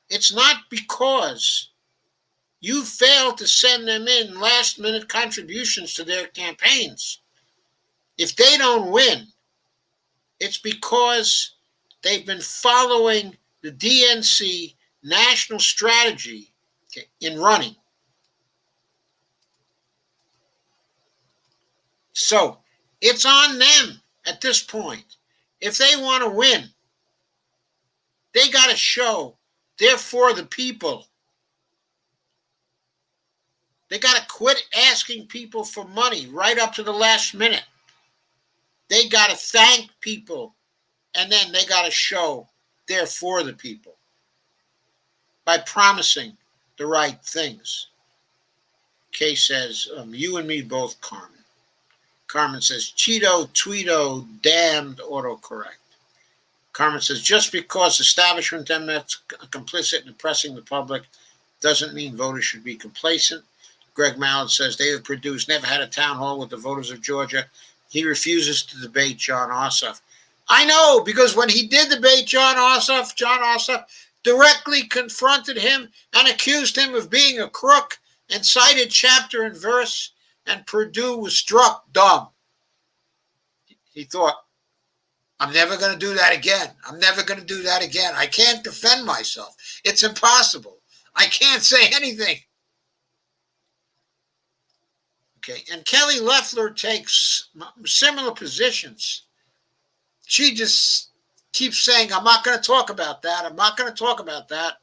it's not because you failed to send them in last-minute contributions to their campaigns. If they don't win, it's because they've been following the DNC national strategy in running. So it's on them at this point. If they want to win, they got to show they're for the people. They got to quit asking people for money right up to the last minute. They got to thank people, and then they got to show they're for the people by promising the right things. Kay says, you and me both, Carmen. Carmen says, Cheeto, Tweeto, damned autocorrect. Carmen says, just because establishment Democrats are complicit in oppressing the public doesn't mean voters should be complacent. Greg Mallard says, David Perdue's never had a town hall with the voters of Georgia. He refuses to debate Jon Ossoff. I know, because when he did debate Jon Ossoff directly confronted him and accused him of being a crook and cited chapter and verse, and Perdue was struck dumb. He thought, I'm never going to do that again. I'm never going to do that again. I can't defend myself. It's impossible. I can't say anything. Okay, and Kelly Loeffler takes similar positions. She just keeps saying, I'm not going to talk about that. I'm not going to talk about that.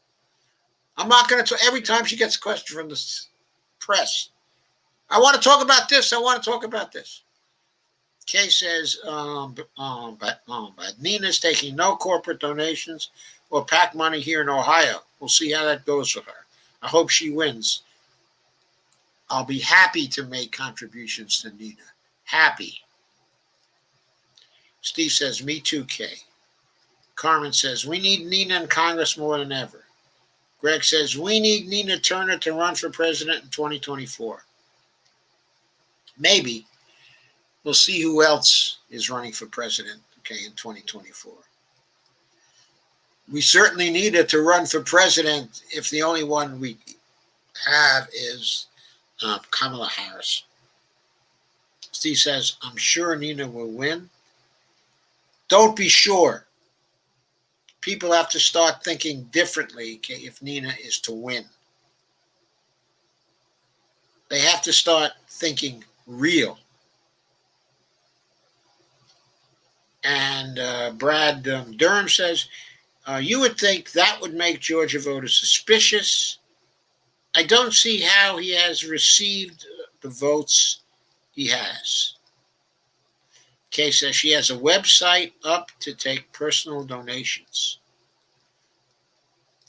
I'm not going to, every time she gets a question from the press. I want to talk about this. I want to talk about this. Kay says, but Nina's taking no corporate donations or PAC money here in Ohio. We'll see how that goes for her. I hope she wins. I'll be happy to make contributions to Nina. Happy. Steve says, me too, Kay. Carmen says, we need Nina in Congress more than ever. Greg says, we need Nina Turner to run for president in 2024. Maybe. We'll see who else is running for president, okay, in 2024. We certainly need her to run for president if the only one we have is Kamala Harris. Steve says, I'm sure Nina will win. Don't be sure. People have to start thinking differently, okay, if Nina is to win. They have to start thinking real. And Brad Durham says, you would think that would make Georgia voters suspicious. I don't see how he has received the votes he has. Kay says she has a website up to take personal donations.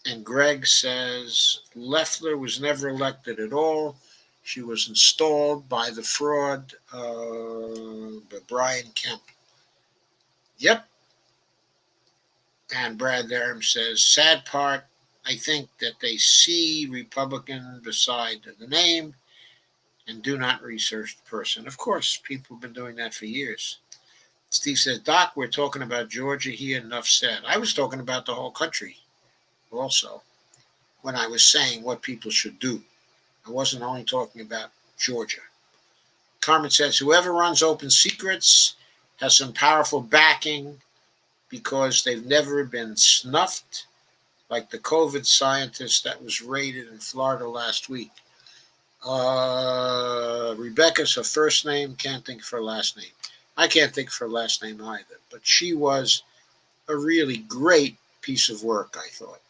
And Greg says Loeffler was never elected at all. She was installed by the fraud, by Brian Kemp. Yep. And Brad Durham says, sad part, I think that they see Republican beside the name and do not research the person. Of course, people have been doing that for years. Steve says, Doc, we're talking about Georgia here, enough said. I was talking about the whole country also when I was saying what people should do. I wasn't only talking about Georgia. Carmen says, whoever runs Open Secrets has some powerful backing because they've never been snuffed like the COVID scientist that was raided in Florida last week. Rebecca's her first name, can't think of her last name. I can't think of her last name either, but she was a really great piece of work, I thought.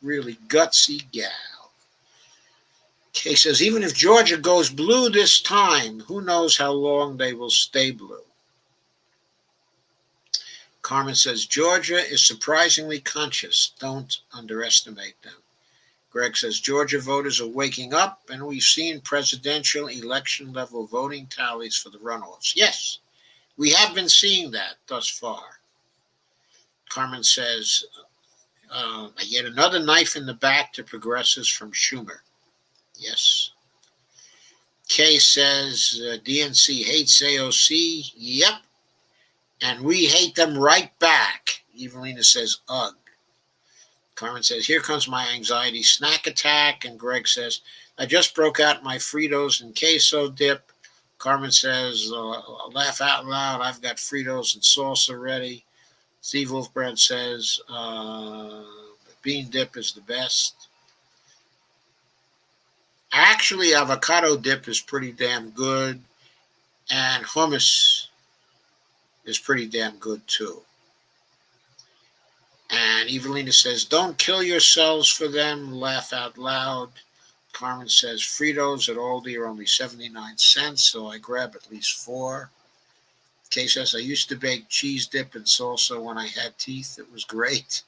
Really gutsy gal. Kay says, even if Georgia goes blue this time, who knows how long they will stay blue. Carmen says, Georgia is surprisingly conscious. Don't underestimate them. Greg says, Georgia voters are waking up, and we've seen presidential election level voting tallies for the runoffs. Yes, we have been seeing that thus far. Carmen says, yet another knife in the back to progressives from Schumer. Yes. Kay says, DNC hates AOC. Yep. And we hate them right back. Evelina says, ugh. Carmen says, here comes my anxiety snack attack. And Greg says, I just broke out my Fritos and queso dip. Carmen says, laugh out loud. I've got Fritos and salsa ready. Steve Wolfbrand says, bean dip is the best. Actually, avocado dip is pretty damn good. And hummus is pretty damn good too. And Evelina says, don't kill yourselves for them. Laugh out loud. Carmen says, Fritos at Aldi are only 79 cents, so I grab at least 4. Kay says, I used to bake cheese dip and salsa when I had teeth. It was great.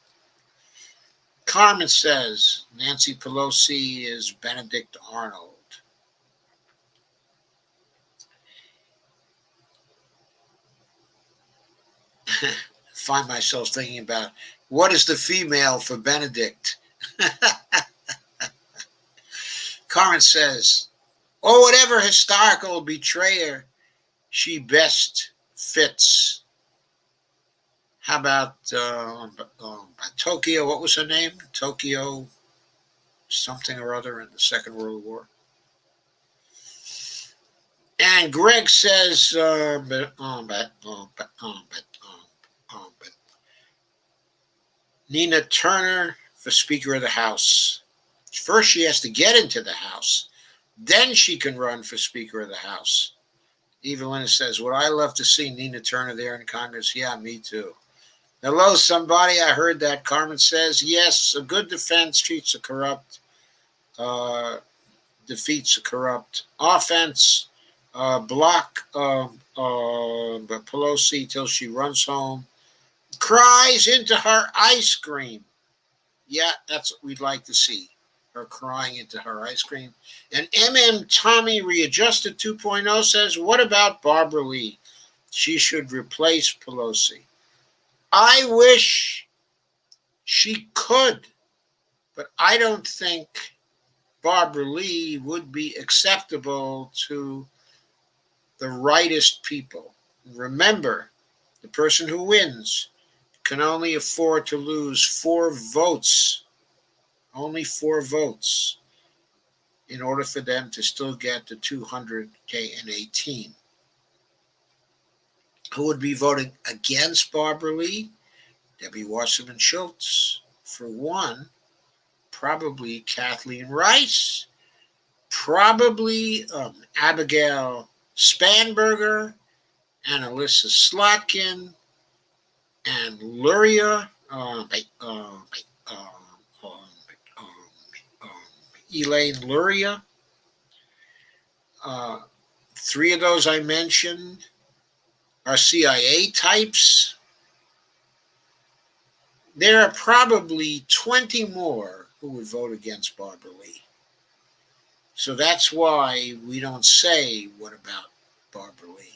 Carmen says, Nancy Pelosi is Benedict Arnold. Find myself thinking about, what is the female for Benedict? Carmen says, oh, whatever historical betrayer she best fits. How about Tokyo? What was her name? Tokyo something or other in the Second World War. And Greg says, Nina Turner for Speaker of the House. First, she has to get into the House. Then she can run for Speaker of the House. Evelina says, would I love to see Nina Turner there in Congress? Yeah, me too. Hello, somebody. I heard that. Carmen says, yes, a good defense defeats a corrupt offense. Block Pelosi till she runs home. Cries into her ice cream. Yeah, that's what we'd like to see. Her crying into her ice cream. And Tommy Readjusted 2.0 says, what about Barbara Lee? She should replace Pelosi. I wish she could, but I don't think Barbara Lee would be acceptable to the rightest people. Remember, the person who wins can only afford to lose 4 votes, only 4 votes, in order for them to still get the 218. Who would be voting against Barbara Lee? Debbie Wasserman Schultz. For one, probably Kathleen Rice, probably Abigail Spanberger, and Alyssa Slotkin, and Luria, Elaine Luria. 3 of those I mentioned are CIA types. There are probably 20 more who would vote against Barbara Lee. So that's why we don't say, what about Barbara Lee?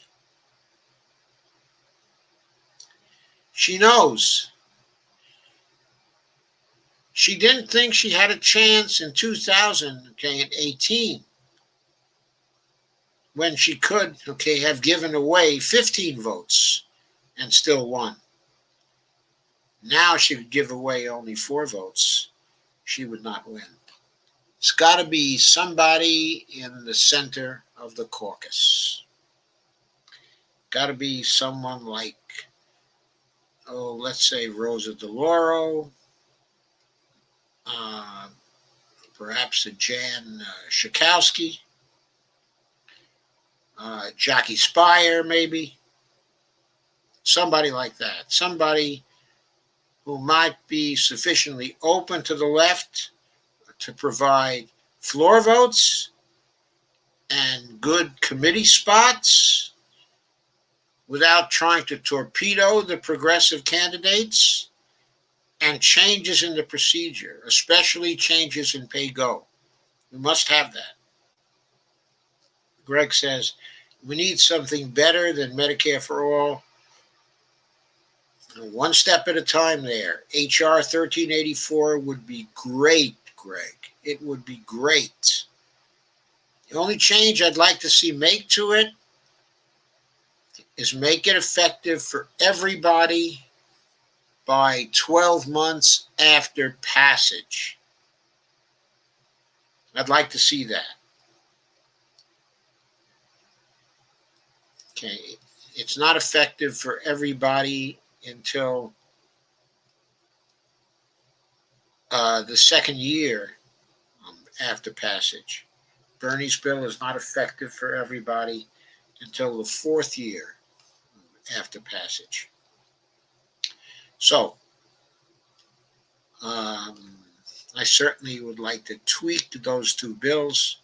She knows. She didn't think she had a chance in 2018 when she could, have given away 15 votes and still won. Now she would give away only 4 votes. She would not win. It's got to be somebody in the center of the caucus. Got to be someone like, let's say Rosa DeLauro, perhaps a Jan Schakowsky, Jackie Spire, maybe. Somebody like that. Somebody who might be sufficiently open to the left to provide floor votes and good committee spots without trying to torpedo the progressive candidates, and changes in the procedure, especially changes in pay-go. We must have that. Greg says, we need something better than Medicare for all. One step at a time there. HR 1384 would be great, Greg. It would be great. The only change I'd like to see make to it is make it effective for everybody by 12 months after passage. I'd like to see that. Okay, it's not effective for everybody until the second year after passage. Bernie's bill is not effective for everybody until the fourth year after passage. So, I certainly would like to tweak those two bills,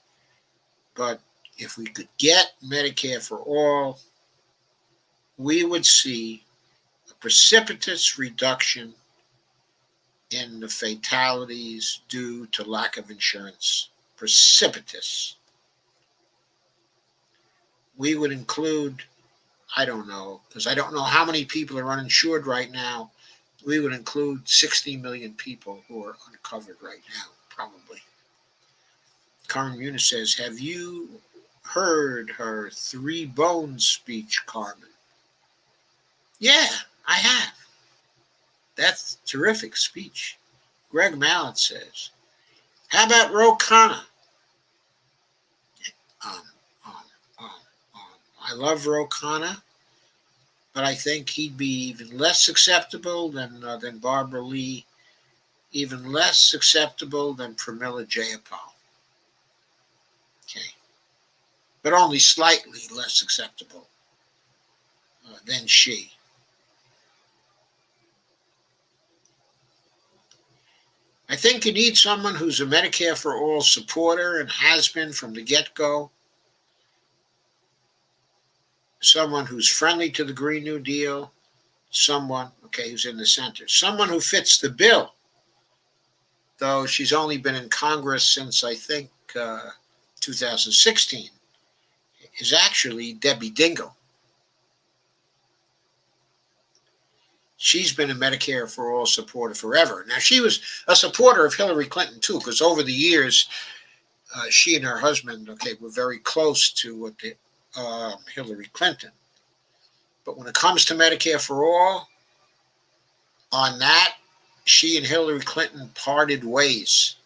but if we could get Medicare for all, we would see a precipitous reduction in the fatalities due to lack of insurance. Precipitous. We would include, I don't know, because I don't know how many people are uninsured right now. We would include 60 million people who are uncovered right now, probably. Carmen Muniz says, have you heard her 3 bones speech, Carmen? Yeah, I have. That's a terrific speech. Greg Mallet says, how about Ro Khanna? Um, um, um, I love Ro Khanna, but I think he'd be even less acceptable than Barbara Lee, even less acceptable than Pramila Jayapal. Okay, but only slightly less acceptable than she. I think you need someone who's a Medicare for All supporter and has been from the get-go. Someone who's friendly to the Green New Deal. Someone, okay, who's in the center. Someone who fits the bill, though she's only been in Congress since, I think, 2016, is actually Debbie Dingell. She's been a Medicare for All supporter forever. Now, she was a supporter of Hillary Clinton, too, because over the years, she and her husband, okay, were very close to Hillary Clinton. But when it comes to Medicare for All, on that, she and Hillary Clinton parted ways.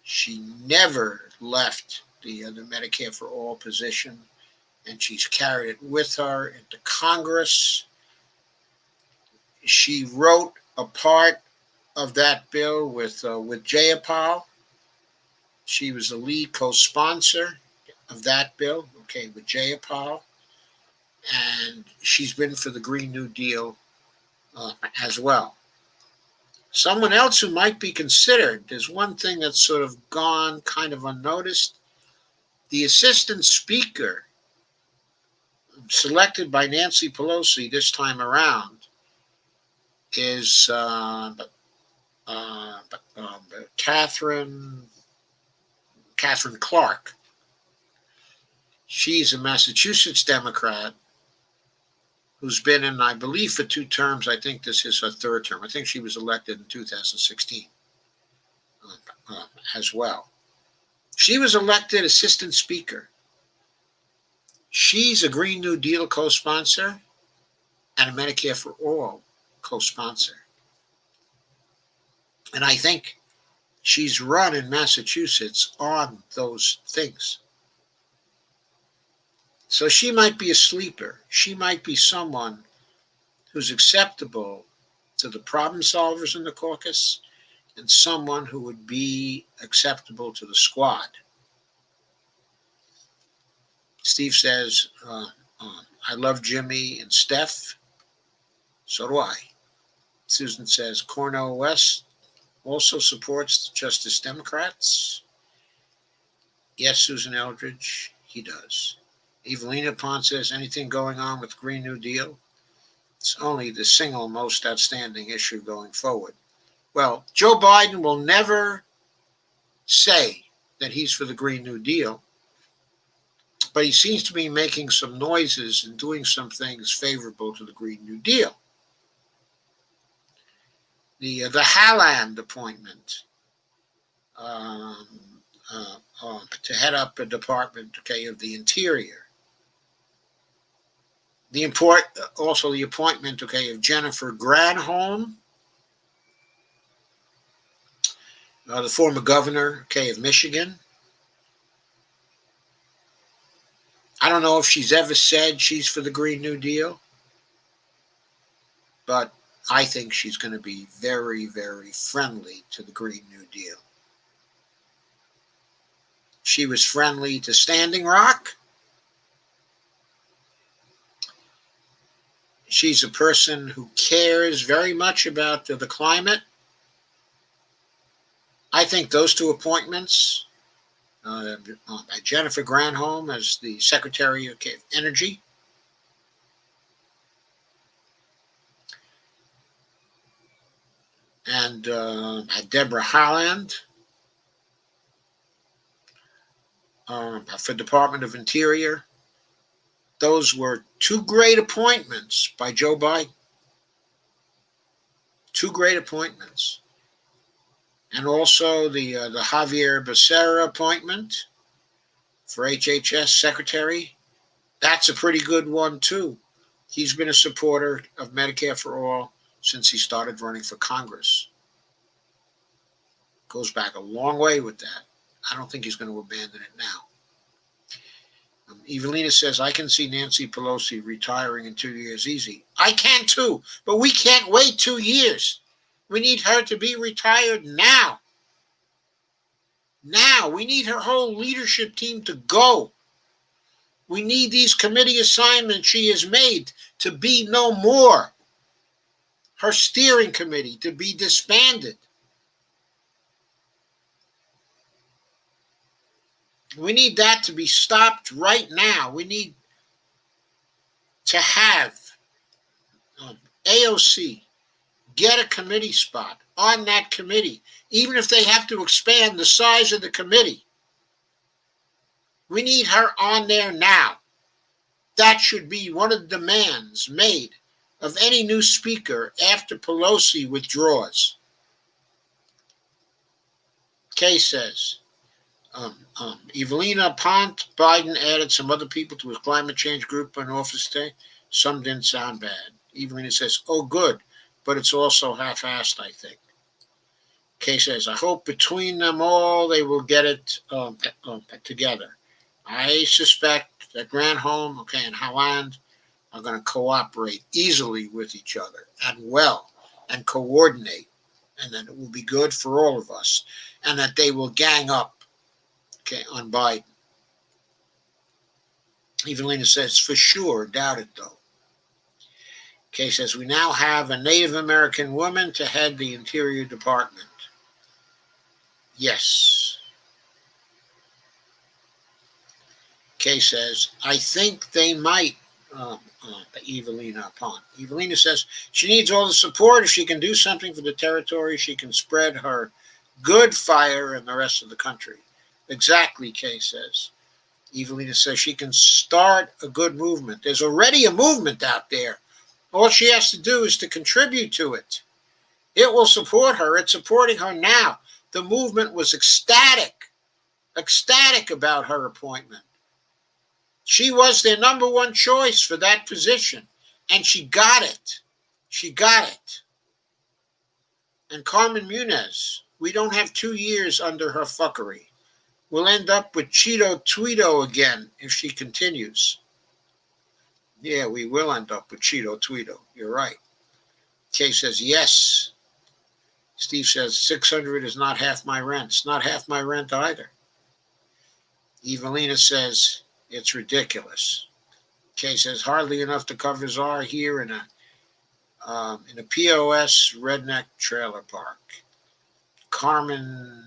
She never left the Medicare for All position, and she's carried it with her into Congress. She wrote a part of that bill with Jayapal. She was the lead co-sponsor of that bill, okay, with Jayapal. And she's been for the Green New Deal as well. Someone else who might be considered, there's one thing that's sort of gone kind of unnoticed. The assistant speaker selected by Nancy Pelosi this time around is Catherine Clark. She's a Massachusetts Democrat who's been in, I believe, for 2 terms. I think this is her 3rd term. I think she was elected in 2016 as well. She was elected assistant speaker. She's a Green New Deal co-sponsor and a Medicare for All co-sponsor. And I think she's run in Massachusetts on those things. So she might be a sleeper. She might be someone who's acceptable to the problem solvers in the caucus and someone who would be acceptable to the squad. Steve says, I love Jimmy and Steph. So do I. Susan says, Cornel West also supports the Justice Democrats. Yes, Susan Eldridge, he does. Evelina Pont says, anything going on with Green New Deal? It's only the single most outstanding issue going forward. Well, Joe Biden will never say that he's for the Green New Deal, but he seems to be making some noises and doing some things favorable to the Green New Deal. The Haaland appointment to head up a department, of the Interior. Also the appointment, of Jennifer Granholm, the former governor, of Michigan. I don't know if she's ever said she's for the Green New Deal, but I think she's going to be very, very friendly to the Green New Deal. She was friendly to Standing Rock. She's a person who cares very much about the climate. I think those two appointments, by Jennifer Granholm as the Secretary of Energy, and Deborah Haaland for Department of Interior. Those were two great appointments by Joe Biden. Two great appointments. And also the Javier Becerra appointment for HHS Secretary. That's a pretty good one, too. He's been a supporter of Medicare for All since he started running for Congress. Goes back a long way with that. I don't think he's going to abandon it now. Evelina says, I can see Nancy Pelosi retiring in 2 years easy. I can too, but we can't wait 2 years. We need her to be retired now. Now. We need her whole leadership team to go. We need these committee assignments she has made to be no more. Her steering committee to be disbanded. We need that to be stopped right now. We need to have AOC get a committee spot on that committee, even if they have to expand the size of the committee. We need her on there now. That should be one of the demands made of any new speaker after Pelosi withdraws. Kay says, Evelina Pont, Biden added some other people to his climate change group on office day. Some didn't sound bad. Evelina says, oh, good, but it's also half-assed, I think. Kay says, I hope between them all they will get it together. I suspect that Granholm, and Haaland are going to cooperate easily with each other and well and coordinate, and that it will be good for all of us, and that they will gang up on Biden. Evelina says, for sure, doubt it though. Kay says, we now have a Native American woman to head the Interior Department. Yes. Kay says, I think they might, Evelina Pont. Evelina says, she needs all the support. If she can do something for the territory, she can spread her good fire in the rest of the country. Exactly, Kay says. Evelina says she can start a good movement. There's already a movement out there. All she has to do is to contribute to it. It will support her. It's supporting her now. The movement was ecstatic about her appointment. She was their number one choice for that position, and she got it. She got it. And Carmen Muniz, we don't have 2 years under her fuckery. We'll end up with Cheeto Tweedo again if she continues. Yeah, we will end up with Cheeto Tweedo. You're right. Kay says, yes. Steve says, 600 is not half my rent. It's not half my rent either. Evelina says, it's ridiculous. Kay says, hardly enough to cover Czar here in a POS redneck trailer park. Carmen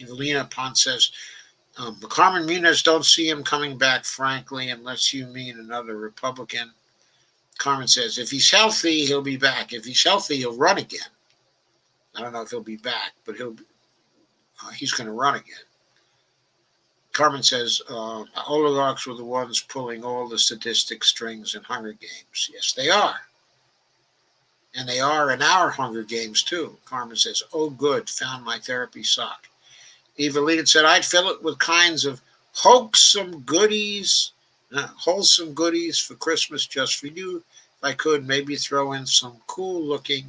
Evelina Pont says, Carmen Muniz don't see him coming back, frankly, unless you mean another Republican. Carmen says, if he's healthy, he'll be back. If he's healthy, he'll run again. I don't know if he'll be back, but he's going to run again. Carmen says, oligarchs were the ones pulling all the statistic strings in Hunger Games. Yes, they are. And they are in our Hunger Games, too. Carmen says, oh, good, found my therapy sock. Evelina said, I'd fill it with kinds of wholesome goodies for Christmas just for you. If I could, maybe throw in some cool-looking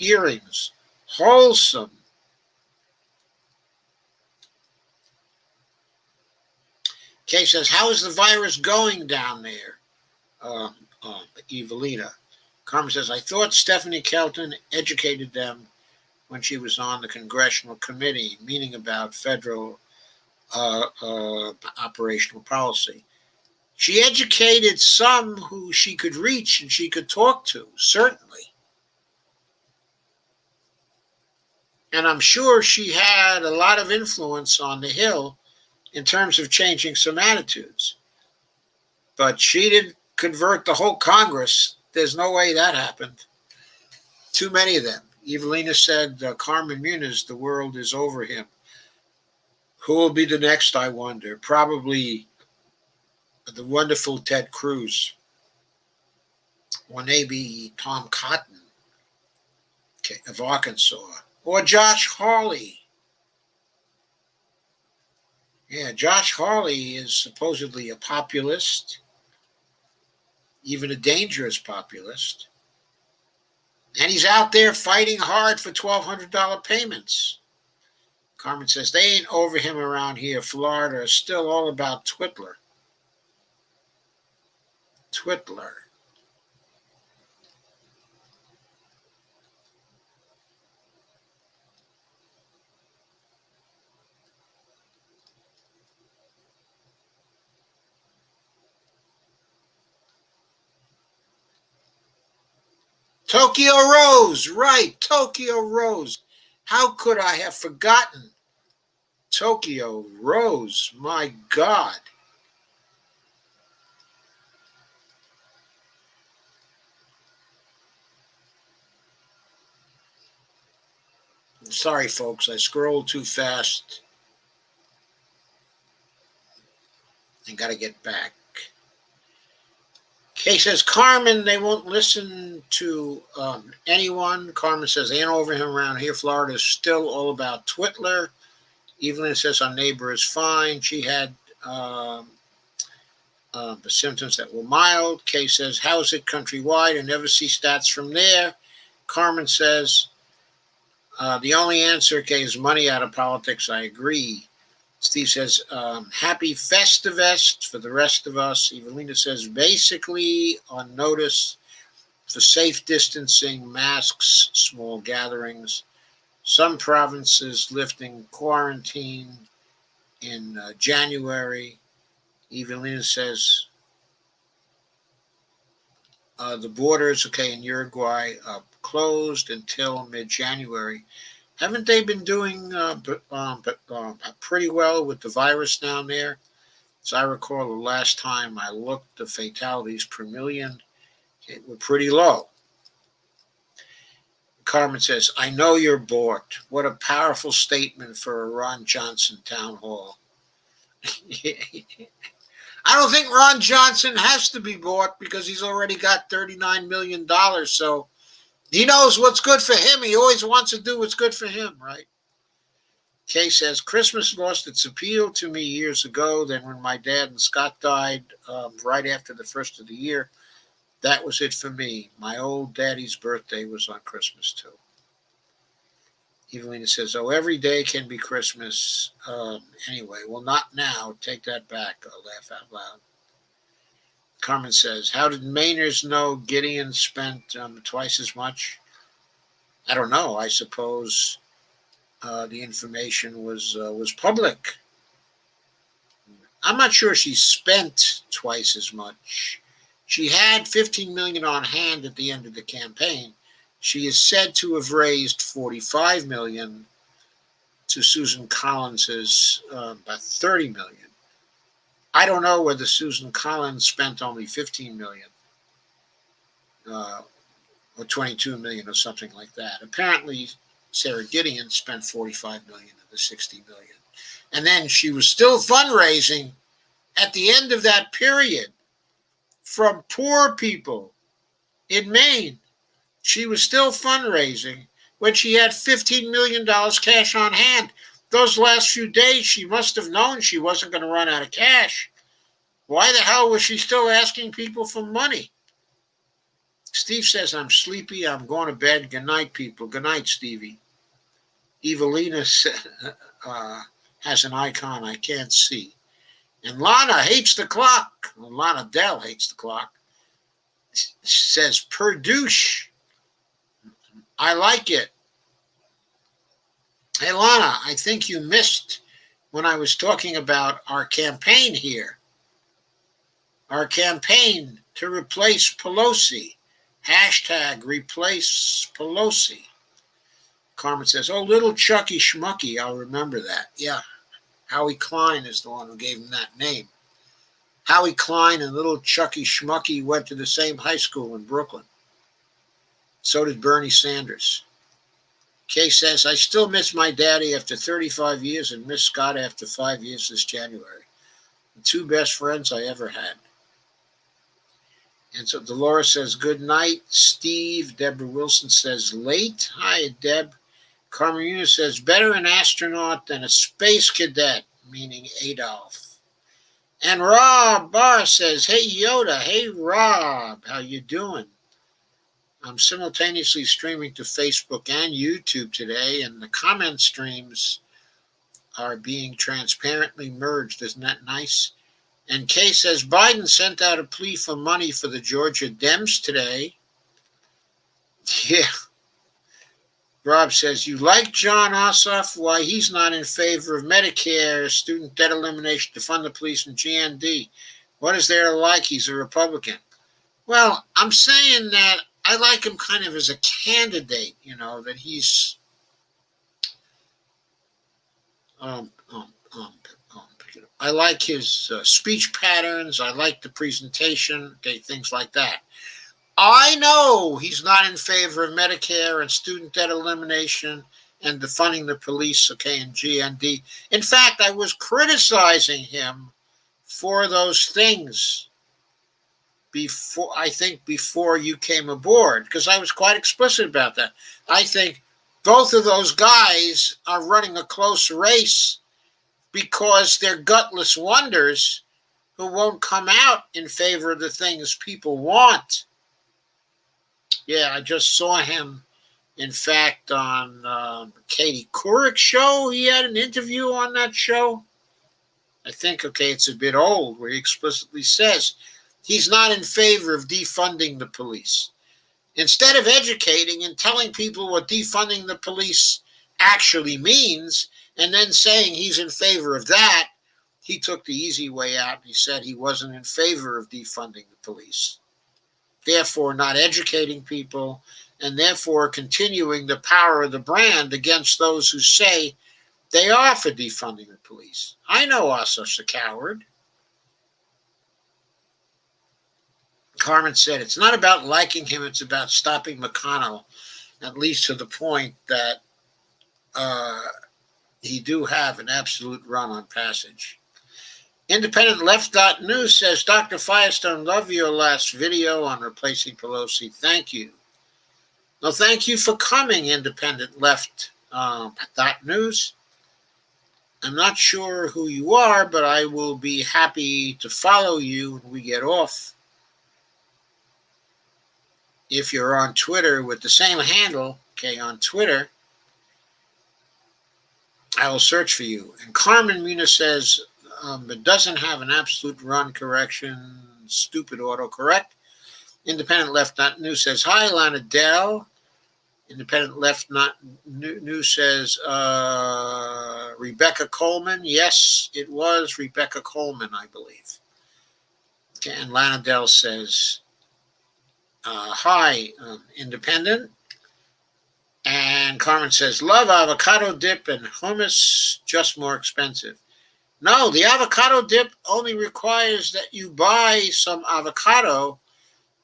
earrings. Wholesome. Kay says, how is the virus going down there? Evelina. Carmen says, I thought Stephanie Kelton educated them when she was on the congressional committee, meaning about federal operational policy. She educated some who she could reach and she could talk to, certainly. And I'm sure she had a lot of influence on the Hill in terms of changing some attitudes. But she didn't convert the whole Congress. There's no way that happened. Too many of them. Evelina said, Carmen Muniz, the world is over him. Who will be the next, I wonder? Probably the wonderful Ted Cruz. Or maybe Tom Cotton of Arkansas. Or Josh Hawley. Yeah, Josh Hawley is supposedly a populist, even a dangerous populist. And he's out there fighting hard for $1,200 payments. Carmen says, they ain't over him around here. Florida is still all about Twitler. Twitler. Tokyo Rose, right, Tokyo Rose. How could I have forgotten Tokyo Rose? My God. Sorry, folks, I scrolled too fast. I got to get back. Kay says, Carmen, they won't listen to anyone. Carmen says, they ain't over him around here. Florida is still all about Twitler. Evelyn says, our neighbor is fine. She had the symptoms that were mild. Kay says, how is it countrywide? I never see stats from there. Carmen says, the only answer, Kay, is money out of politics. I agree. Steve says, happy Festivest for the rest of us. Evelina says, basically on notice for safe distancing, masks, small gatherings. Some provinces lifting quarantine in January. Evelina says, the borders, okay, in Uruguay closed until mid-January. Haven't they been doing pretty well with the virus down there? As I recall, the last time I looked, the fatalities per million were pretty low. Carmen says, I know you're bought. What a powerful statement for a Ron Johnson town hall. I don't think Ron Johnson has to be bought because he's already got $39 million. So he knows what's good for him. He always wants to do what's good for him, right? Kay says, Christmas lost its appeal to me years ago. Then when my dad and Scott died right after the first of the year, that was it for me. My old daddy's birthday was on Christmas, too. Evelina says, oh, every day can be Christmas. Anyway, well, not now. Take that back. I'll laugh out loud. Carmen says, how did Mainers know Gideon spent twice as much? I don't know. I suppose the information was public. I'm not sure she spent twice as much. She had $15 million on hand at the end of the campaign. She is said to have raised $45 million to Susan Collins's about 30 million. I don't know whether Susan Collins spent only 15 million or 22 million or something like that. Apparently, Sarah Gideon spent 45 million of the 60 million. And then she was still fundraising at the end of that period from poor people in Maine. She was still fundraising when she had $15 million cash on hand. Those last few days, she must have known she wasn't going to run out of cash. Why the hell was she still asking people for money? Steve says, I'm sleepy. I'm going to bed. Good night, people. Good night, Stevie. Evelina has an icon I can't see. And Lana hates the clock. Well, Lana Dell hates the clock. Says, per douche. I like it. Hey, Lana, I think you missed when I was talking about our campaign here. Our campaign to replace Pelosi. Hashtag replace Pelosi. Carmen says, oh, little Chucky Schmucky. I'll remember that. Yeah. Howie Klein is the one who gave him that name. Howie Klein and little Chucky Schmucky went to the same high school in Brooklyn. So did Bernie Sanders. Kay says, I still miss my daddy after 35 years and miss Scott after 5 years this January. The two best friends I ever had. And so Dolores says, good night, Steve. Deborah Wilson says, late. Hi, Deb. Carmelina says, better an astronaut than a space cadet, meaning Adolf. And Rob Barr says, hey, Yoda. Hey, Rob. How you doing? I'm simultaneously streaming to Facebook and YouTube today, and the comment streams are being transparently merged. Isn't that nice? And Kay says, Biden sent out a plea for money for the Georgia Dems today. Yeah. Rob says, you like John Ossoff? Why, he's not in favor of Medicare, student debt elimination to fund the police and GND. What is there to like? He's a Republican. Well, I'm saying that I like him kind of as a candidate, that he's I like his speech patterns. I like the presentation, okay, things like that. I know he's not in favor of Medicare and student debt elimination and defunding the police, okay, and GND. In fact, I was criticizing him for those things before you came aboard, because I was quite explicit about that. I think both of those guys are running a close race because they're gutless wonders who won't come out in favor of the things people want. Yeah, I just saw him, in fact, on Katie Couric's show. He had an interview on that show. I think, okay, it's a bit old, where he explicitly says he's not in favor of defunding the police. Instead of educating and telling people what defunding the police actually means, and then saying he's in favor of that, he took the easy way out. He said he wasn't in favor of defunding the police, therefore not educating people, and therefore continuing the power of the brand against those who say they are for defunding the police. I know Ossoff's a coward. Carmen said, it's not about liking him, it's about stopping McConnell, at least to the point that he do have an absolute run on passage. Independent Left.News says, Dr. Firestone, love your last video on replacing Pelosi. Thank you. Well, thank you for coming, Independent Left.News. I'm not sure who you are, but I will be happy to follow you when we get off. If you're on Twitter with the same handle, okay, on Twitter, I will search for you. And Carmen Mina says, it doesn't have an absolute run, correction, stupid autocorrect. Independent Left.News says, hi, Lana Dell. Independent Left.News says, Rebecca Coleman. Yes, it was Rebecca Coleman, I believe. Okay, and Lana Dell says, hi, Independent. And Carmen says, love avocado dip and hummus, just more expensive. No, the avocado dip only requires that you buy some avocado,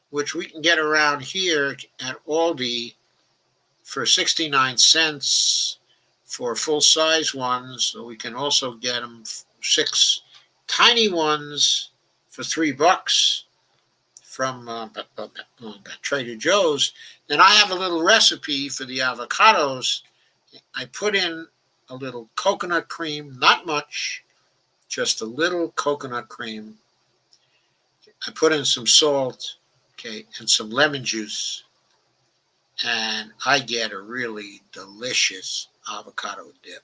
which we can get around here at Aldi for 69 cents for full-size ones. So we can also get them 6 tiny ones for $3 from Trader Joe's. Then I have a little recipe for the avocados. I put in a little coconut cream, not much, just a little coconut cream. I put in some salt, okay, and some lemon juice, and I get a really delicious avocado dip.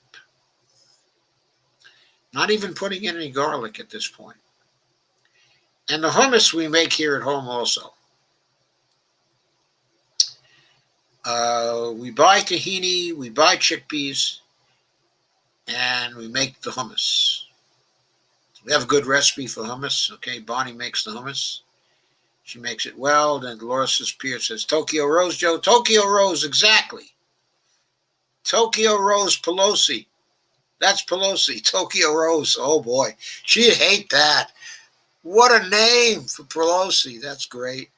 Not even putting in any garlic at this point. And the hummus we make here at home also. We buy tahini, we buy chickpeas, and we make the hummus. We have a good recipe for hummus. Okay, Bonnie makes the hummus. She makes it well. Then Dolores Pierce says, Tokyo Rose, Joe. Tokyo Rose, exactly. Tokyo Rose Pelosi. That's Pelosi. Tokyo Rose. Oh, boy. She'd hate that. What a name for Pelosi. That's great.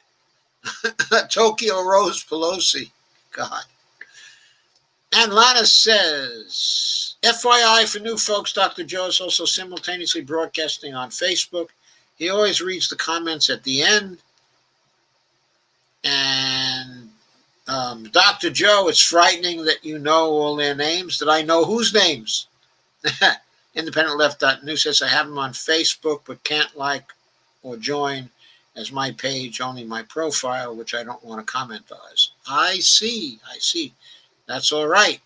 Tokyo Rose Pelosi. God. And Lana says, FYI for new folks, Dr. Joe is also simultaneously broadcasting on Facebook. He always reads the comments at the end. And Dr. Joe, it's frightening that you know all their names. Did I know whose names? IndependentLeft.news says, I have them on Facebook, but can't like or join as my page, only my profile, which I don't want to comment on. I see. That's all right.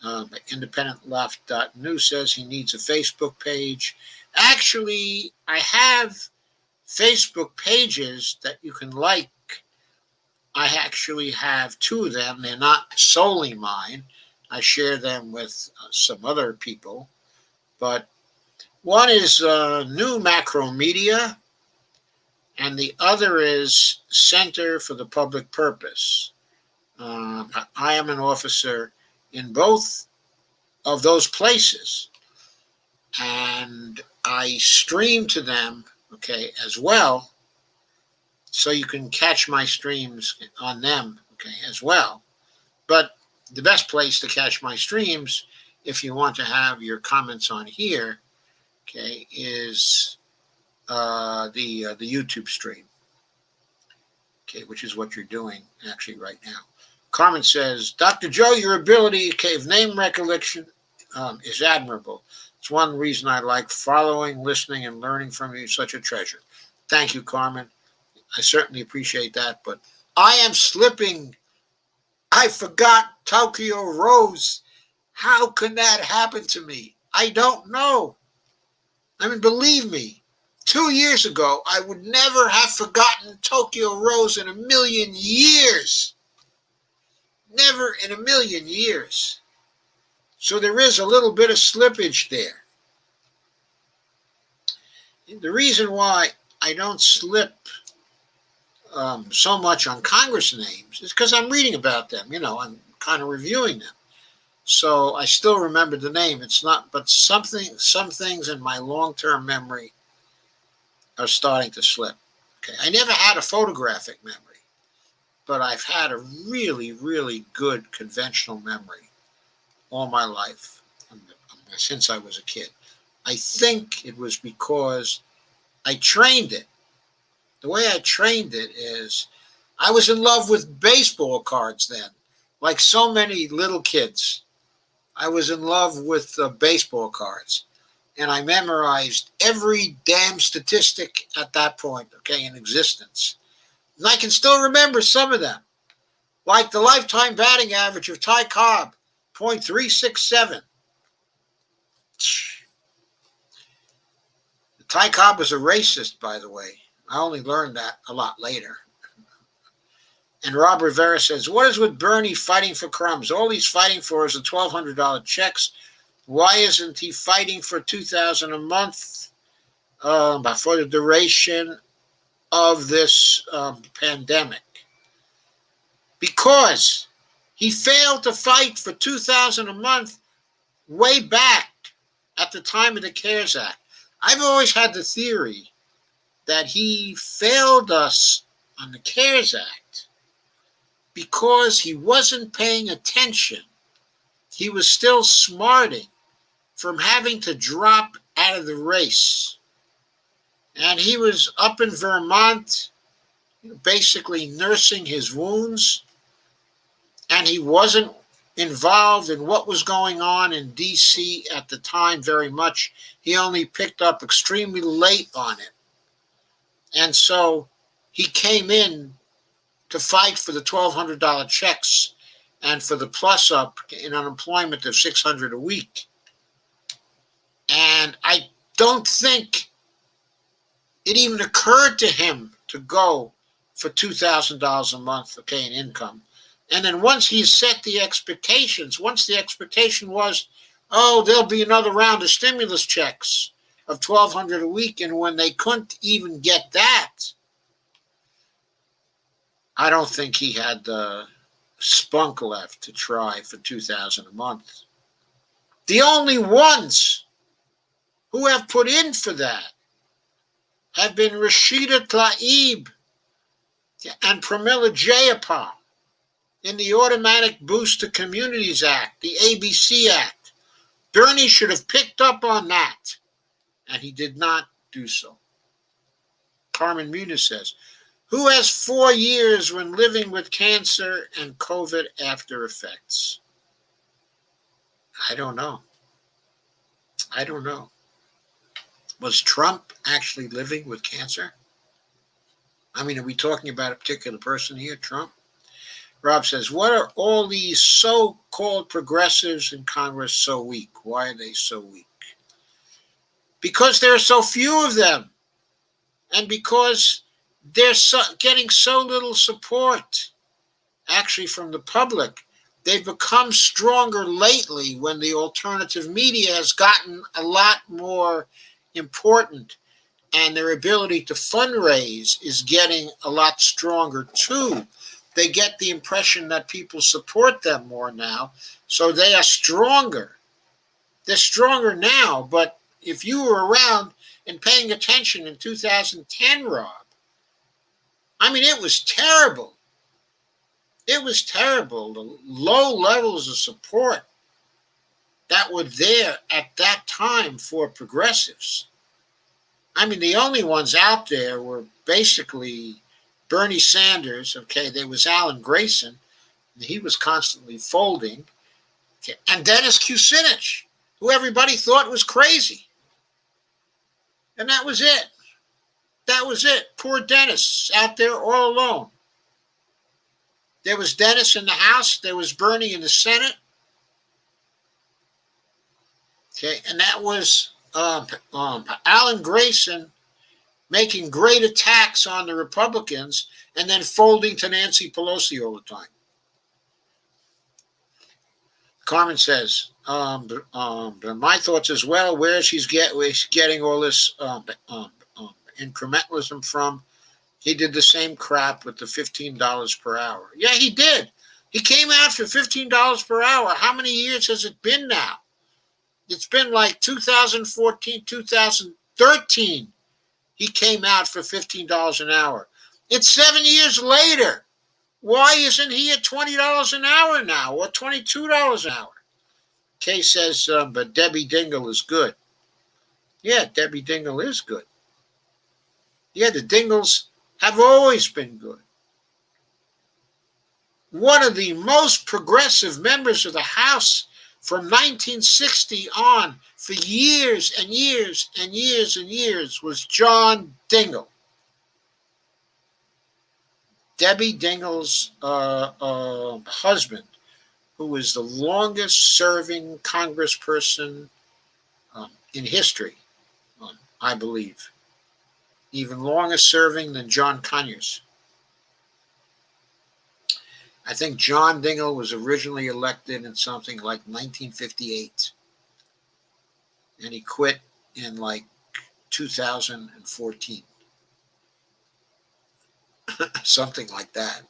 But IndependentLeft.news says he needs a Facebook page. Actually, I have Facebook pages that you can like. I actually have 2 of them. They're not solely mine. I share them with some other people. But one is New Macro Media, and the other is Center for the Public Purpose. I am an officer in both of those places, and I stream to them, okay, as well, so you can catch my streams on them, okay, as well. But the best place to catch my streams, if you want to have your comments on here, okay, is the YouTube stream, okay, which is what you're doing actually right now. Carmen says, Dr. Joe, your ability, okay, of name recollection is admirable. It's one reason I like following, listening, and learning from you. Such a treasure. Thank you, Carmen. I certainly appreciate that, but I am slipping. I forgot Tokyo Rose. How can that happen to me? I don't know. I mean, believe me, 2 years ago, I would never have forgotten Tokyo Rose in a million years. Never in a million years. So there is a little bit of slippage there. The reason why I don't slip so much on Congress names is because I'm reading about them. I'm kind of reviewing them. So I still remember the name. It's not, but some things in my long-term memory are starting to slip. Okay, I never had a photographic memory, but I've had a really, really good conventional memory all my life, since I was a kid. I think it was because I trained it. The way I trained it is I was in love with baseball cards then, like so many little kids. I was in love with baseball cards, and I memorized every damn statistic at that point, okay, in existence. And I can still remember some of them, like the lifetime batting average of Ty Cobb, .367. Ty Cobb was a racist, by the way. I only learned that a lot later. And Rob Rivera says, what is with Bernie fighting for crumbs? All he's fighting for is the $1,200 checks. Why isn't he fighting for $2,000 a month for the duration of this pandemic? Because He failed to fight for $2,000 a month way back at the time of the CARES Act. I've always had the theory that he failed us on the CARES Act because he wasn't paying attention. He was still smarting from having to drop out of the race. And he was up in Vermont, basically nursing his wounds, and he wasn't involved in what was going on in D.C. at the time very much. He only picked up extremely late on it. And so he came in to fight for the $1,200 checks and for the plus up in unemployment of $600 a week. And I don't think it even occurred to him to go for $2,000 a month, okay, in income. And then once he set the expectations, once the expectation was, oh, there'll be another round of stimulus checks of $1,200 a week, and when they couldn't even get that, I don't think he had the spunk left to try for $2,000 a month. The only ones who have put in for that have been Rashida Tlaib and Pramila Jayapal in the Automatic Boost to Communities Act, the ABC Act. Bernie should have picked up on that, and he did not do so. Carmen Muniz says, who has 4 years when living with cancer and COVID after effects? I don't know. Was Trump actually living with cancer? I mean, are we talking about a particular person here, Trump? Rob says, what are all these so-called progressives in Congress so weak? Why are they so weak? Because there are so few of them, and because they're getting so little support, actually, from the public. They've become stronger lately when the alternative media has gotten a lot more important, and their ability to fundraise is getting a lot stronger too. They get the impression that people support them more now, so they are stronger. They're stronger now, but if you were around and paying attention in 2010, Rob, I mean, it was terrible. It was terrible. The low levels of support that were there at that time for progressives. I mean, the only ones out there were basically Bernie Sanders. Okay, there was Alan Grayson. He was constantly folding. Okay, and Dennis Kucinich, who everybody thought was crazy. And that was it. That was it. Poor Dennis out there all alone. There was Dennis in the House. There was Bernie in the Senate. Okay, and that was Alan Grayson making great attacks on the Republicans and then folding to Nancy Pelosi all the time. Carmen says, my thoughts as well, where she's getting all this incrementalism from. He did the same crap with the $15 per hour. Yeah, he did. He came out for $15 per hour. How many years has it been now? It's been like 2014, 2013. He came out for $15 an hour. It's 7 years later. Why isn't he at $20 an hour now or $22 an hour? Kay says, but Debbie Dingell is good. Yeah, Debbie Dingell is good. Yeah, the Dingells have always been good. One of the most progressive members of the House from 1960 on for years and years and years and years was John Dingell. Debbie Dingell's husband, who was the longest serving congressperson in history, I believe. Even longer serving than John Conyers. I think John Dingell was originally elected in something like 1958. And he quit in like 2014. Something like that.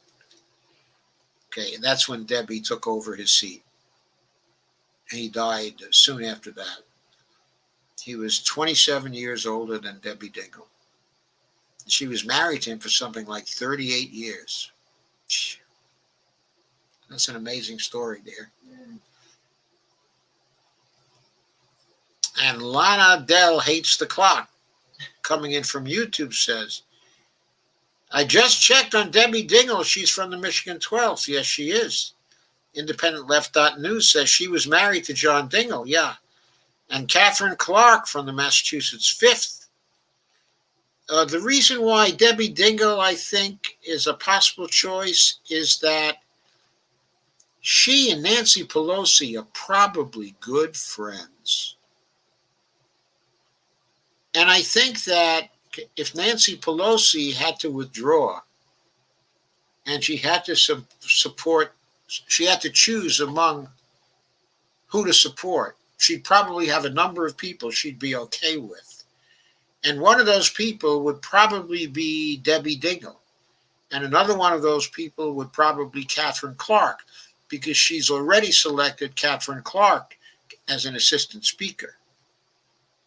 Okay, and that's when Debbie took over his seat. And he died soon after that. He was 27 years older than Debbie Dingell. She was married to him for something like 38 years. That's an amazing story there. And Lana Dell hates the clock, coming in from YouTube, says, I just checked on Debbie Dingell. She's from the Michigan 12th. Yes, she is. Independent Left.News says she was married to John Dingell. Yeah. And Catherine Clark from the Massachusetts 5th. The reason why Debbie Dingell, I think, is a possible choice is that she and Nancy Pelosi are probably good friends. And I think that if Nancy Pelosi had to withdraw and she had to support, she had to choose among who to support, she'd probably have a number of people she'd be okay with. And one of those people would probably be Debbie Dingell. And another one of those people would probably be Catherine Clark, because she's already selected Catherine Clark as an assistant speaker.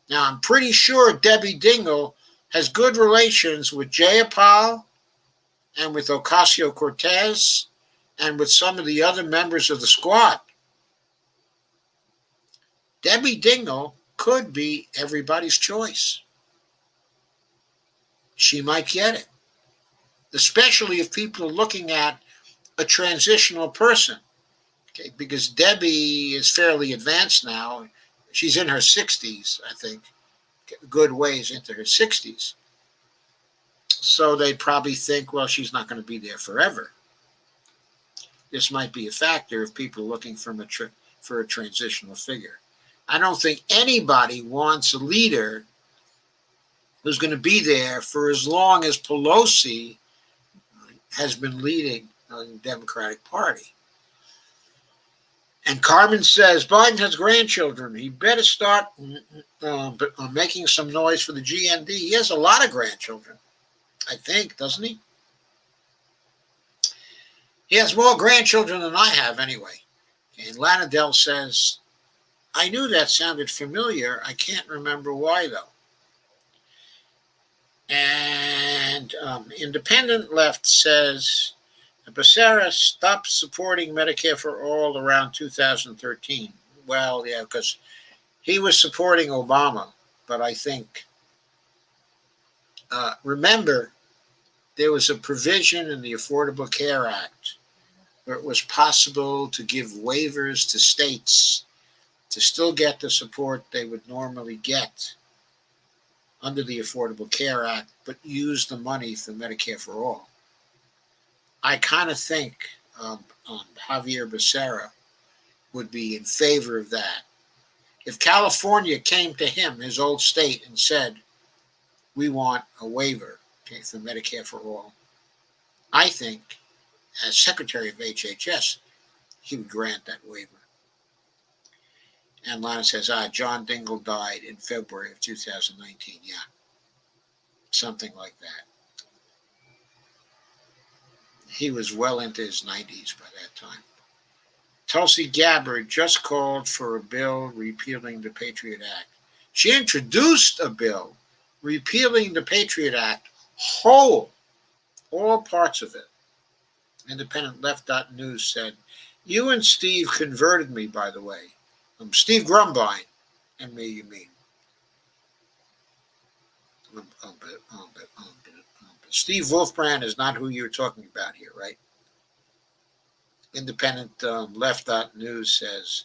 Now, I'm pretty sure Debbie Dingell has good relations with Jayapal and with Ocasio-Cortez and with some of the other members of the squad. Debbie Dingell could be everybody's choice. She might get it, especially if people are looking at a transitional person. Okay, because Debbie is fairly advanced now. She's in her 60s, I think, good ways into her 60s. So they'd probably think, well, she's not going to be there forever. This might be a factor if people are looking for a transitional figure. I don't think anybody wants a leader who's going to be there for as long as Pelosi has been leading the Democratic Party. And Carmen says, Biden has grandchildren. He better start making some noise for the GND. He has a lot of grandchildren, I think, doesn't he? He has more grandchildren than I have anyway. And Lana Dell says, I knew that sounded familiar. I can't remember why, though. And Independent Left says, Becerra stopped supporting Medicare for All around 2013. Well, yeah, because he was supporting Obama. But I think, remember, there was a provision in the Affordable Care Act where it was possible to give waivers to states to still get the support they would normally get under the Affordable Care Act, but use the money for Medicare for All. I kind of think Javier Becerra would be in favor of that. If California came to him, his old state, and said, we want a waiver for Medicare for All, I think, as Secretary of HHS, he would grant that waiver. And Lana says, John Dingell died in February of 2019. Yeah, something like that. He was well into his 90s by that time. Tulsi Gabbard just called for a bill repealing the Patriot Act. She introduced a bill repealing the Patriot Act whole, all parts of it. Independent Left.News said, you and Steve converted me, by the way. Steve Grumbine and me, you mean. Steve Wolfbrand is not who you're talking about here, right? Independent Left.News says,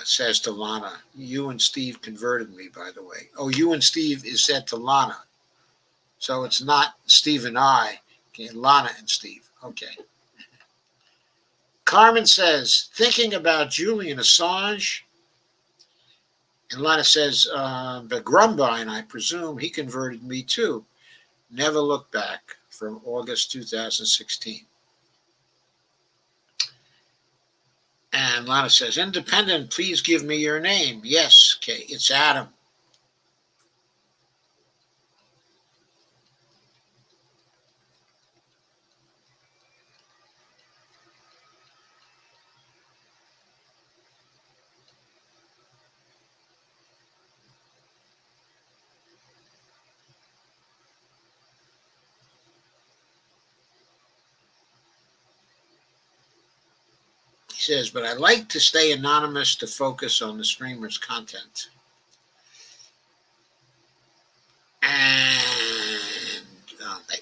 says to Lana, you and Steve converted me, by the way. Oh, you and Steve is said to Lana. So it's not Steve and I, okay, Lana and Steve. Okay. Carmen says, thinking about Julian Assange. And Lana says, the Grumbine, I presume, he converted me too. Never looked back, from August 2016. And Lana says, Independent, please give me your name. Yes, okay, it's Adam. says, but I like to stay anonymous to focus on the streamer's content. And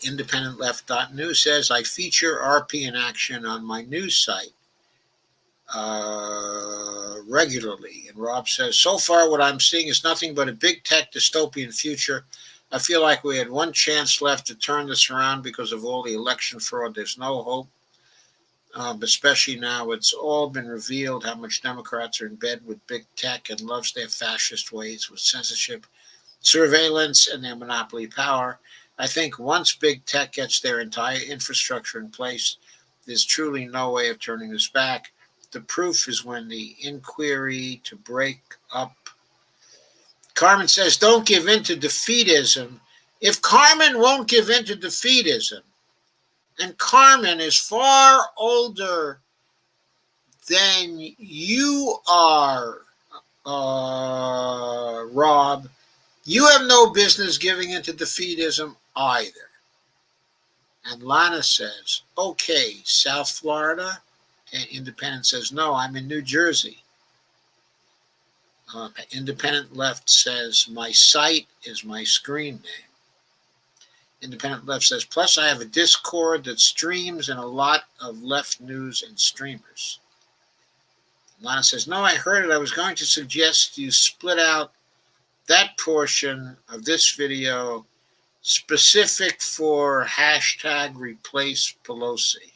IndependentLeft.news says, I feature RP in action on my news site regularly. And Rob says, so far what I'm seeing is nothing but a big tech dystopian future. I feel like we had one chance left to turn this around because of all the election fraud. There's no hope, especially now it's all been revealed how much Democrats are in bed with big tech and loves their fascist ways with censorship, surveillance, and their monopoly power. I think once big tech gets their entire infrastructure in place, there's truly no way of turning this back. The proof is when the inquiry to break up. Carmen says, don't give in to defeatism. If Carmen won't give in to defeatism, and Carmen is far older than you are, Rob, you have no business giving into defeatism either. And Lana says, okay, South Florida. And Independent says, no, I'm in New Jersey. Independent Left says, my site is my screen name. Independent Left says, plus I have a Discord that streams and a lot of left news and streamers. Lana says, no, I heard it. I was going to suggest you split out that portion of this video specific for hashtag replace Pelosi.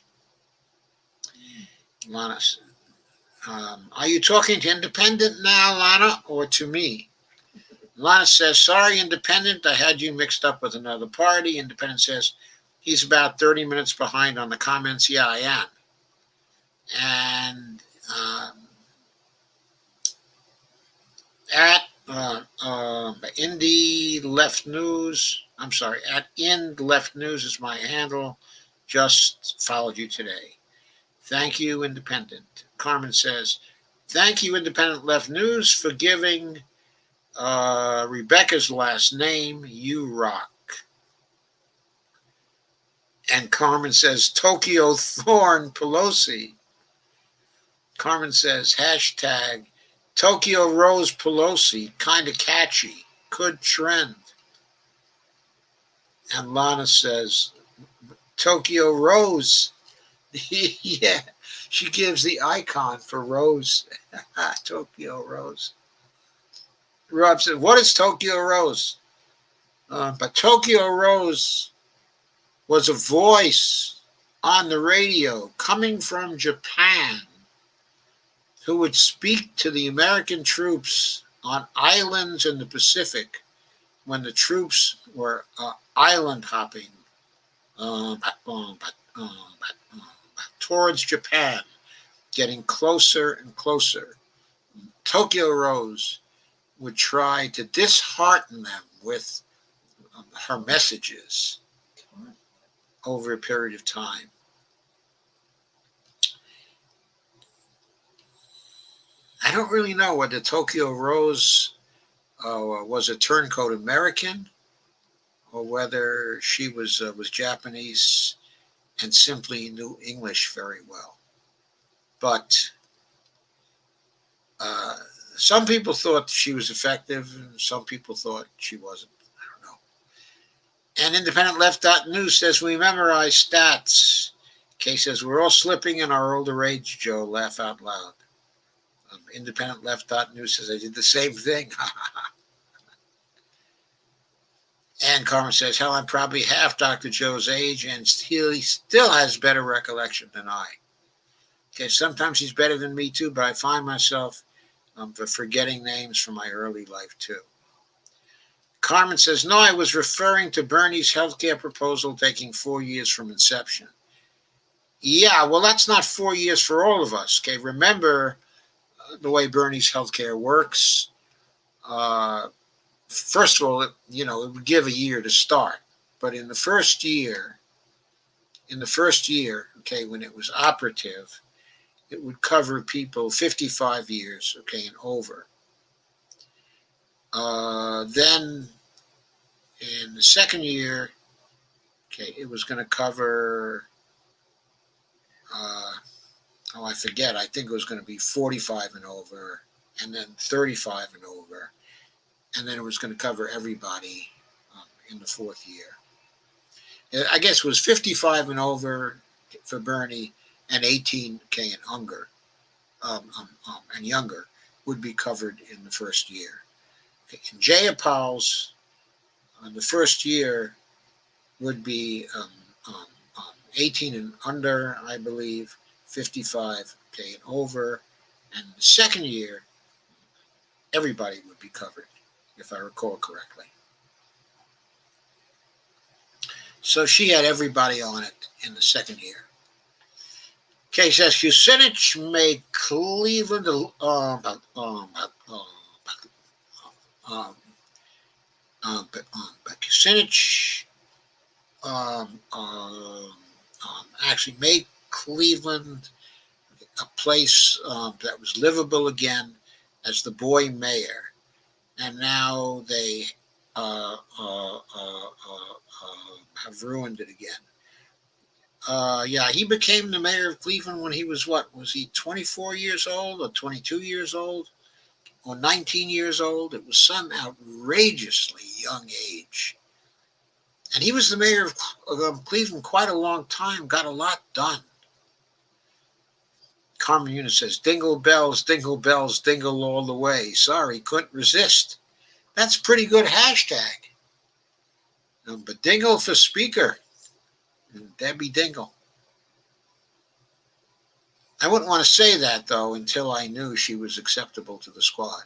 Lana, are you talking to Independent now, Lana, or to me? Lana says, sorry, Independent, I had you mixed up with another party. Independent says, he's about 30 minutes behind on the comments. Yeah, I am. And at Indie Left News, at Ind Left News is my handle. Just followed you today. Thank you, Independent. Carmen says, thank you, Independent Left News, for giving Rebecca's last name. You rock. And Carmen says, Tokyo Thorn Pelosi. Carmen says, hashtag Tokyo Rose Pelosi, kind of catchy, could trend. And Lana says, Tokyo Rose. Yeah, she gives the icon for Rose. Tokyo Rose. Rob said, what is Tokyo Rose? But Tokyo Rose was a voice on the radio coming from Japan who would speak to the American troops on islands in the Pacific when the troops were island hopping towards Japan, getting closer and closer. Tokyo Rose would try to dishearten them with her messages over a period of time. I don't really know whether Tokyo Rose was a turncoat American or whether she was Japanese and simply knew English very well. But some people thought she was effective and some people thought she wasn't. I don't know. And IndependentLeft.news says, we memorize stats. Kay says, we're all slipping in our older age, Joe. Laugh out loud. IndependentLeft.news says, I did the same thing. And Carmen says, hell, I'm probably half Dr. Joe's age and he still has better recollection than I. Okay, sometimes he's better than me too, but I find myself forgetting names from my early life too. Carmen says, no, I was referring to Bernie's healthcare proposal taking 4 years from inception. Yeah, well, that's not 4 years for all of us. Okay, remember the way Bernie's healthcare works. First of all, it would give a year to start. But in the first year, okay, when it was operative, it would cover people 55 years, okay, and over. Then in the second year, okay, it was going to cover oh, I forget, I think it was going to be 45 and over, and then 35 and over, and then it was going to cover everybody in the fourth year. I guess it was 55 and over for Bernie, and 18K and and younger would be covered in the first year. Okay. And Jayapal's the first year would be 18 and under, I believe, 55K and over, and the second year, everybody would be covered, if I recall correctly. So she had everybody on it in the second year. Okay, says Kucinich made Cleveland but Kucinich actually made Cleveland a place that was livable again as the boy mayor, and now they have ruined it again. Yeah, he became the mayor of Cleveland when he was what? Was he 24 years old or 22 years old or 19 years old? It was some outrageously young age. And he was the mayor of Cleveland quite a long time, got a lot done. Carmen Yunus says, Dingle bells, dingle all the way. Sorry, couldn't resist. That's a pretty good hashtag. But Dingell for speaker. Debbie Dingell. I wouldn't want to say that, though, until I knew she was acceptable to the squad.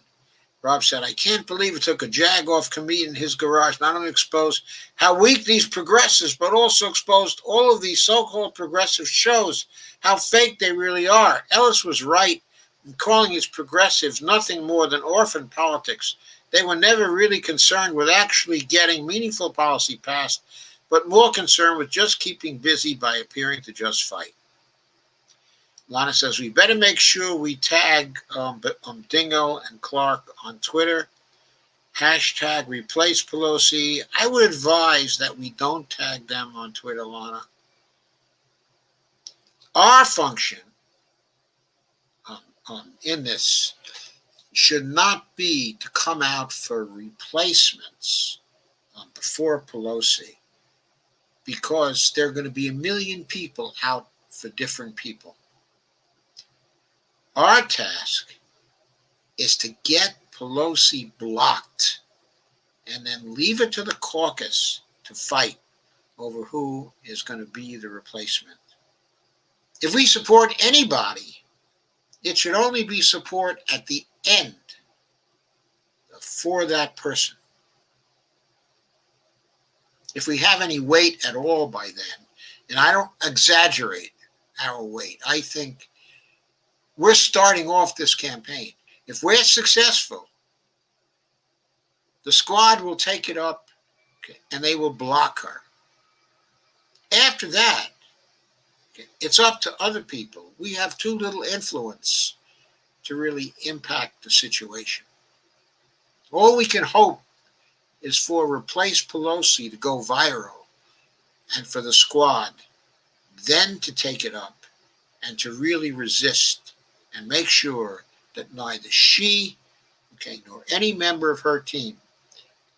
Rob said, I can't believe it took a jag-off comedian in his garage not only exposed how weak these progressives, but also exposed all of these so-called progressive shows, how fake they really are. Ellis was right in calling his progressives nothing more than orphan politics. They were never really concerned with actually getting meaningful policy passed, but more concerned with just keeping busy by appearing to just fight. Lana says, we better make sure we tag Dingell and Clark on Twitter. Hashtag replace Pelosi. I would advise that we don't tag them on Twitter, Lana. Our function in this should not be to come out for replacements before Pelosi, because there are going to be a million people out for different people. Our task is to get Pelosi blocked and then leave it to the caucus to fight over who is going to be the replacement. If we support anybody, it should only be support at the end for that person. If we have any weight at all by then, and I don't exaggerate our weight, I think we're starting off this campaign. If we're successful, the squad will take it up, and they will block her. After that, it's up to other people. We have too little influence to really impact the situation. All we can hope is for Replace Pelosi to go viral and for the squad then to take it up and to really resist and make sure that neither she, nor any member of her team,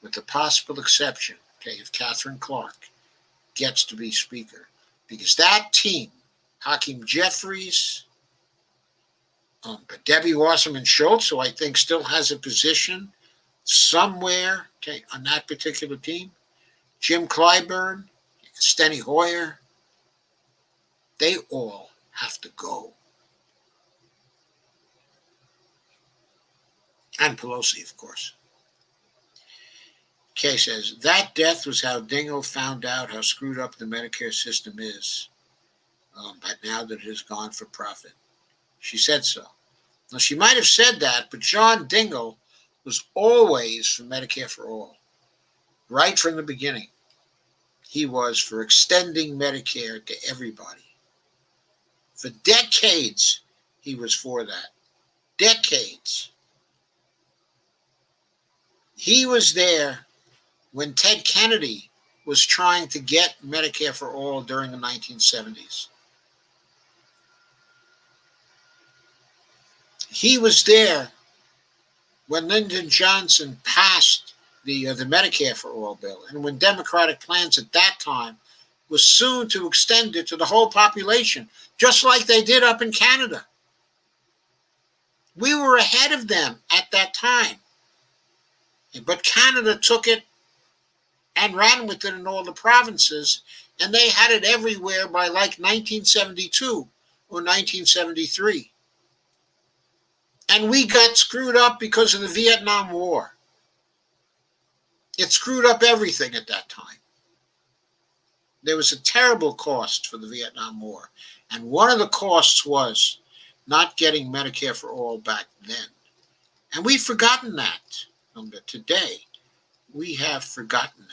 with the possible exception, of Catherine Clark, gets to be speaker. Because that team, Hakeem Jeffries, but Debbie Wasserman Schultz, who I think still has a position somewhere, on that particular team, Jim Clyburn, Steny Hoyer, they all have to go. And Pelosi, of course. Kay says, that death was how Dingell found out how screwed up the Medicare system is, but now that it has gone for profit. She said so. Now, she might have said that, but John Dingell was always for Medicare for all. Right from the beginning, he was for extending Medicare to everybody. For decades, he was for that. Decades. He was there when Ted Kennedy was trying to get Medicare for all during the 1970s. He was there when Lyndon Johnson passed the Medicare for All bill, and when Democratic plans at that time was soon to extend it to the whole population, just like they did up in Canada. We were ahead of them at that time. But Canada took it and ran with it in all the provinces, and they had it everywhere by like 1972 or 1973. And we got screwed up because of the Vietnam War. It screwed up everything at that time. There was a terrible cost for the Vietnam War. And one of the costs was not getting Medicare for All back then. And we've forgotten that. Today, we have forgotten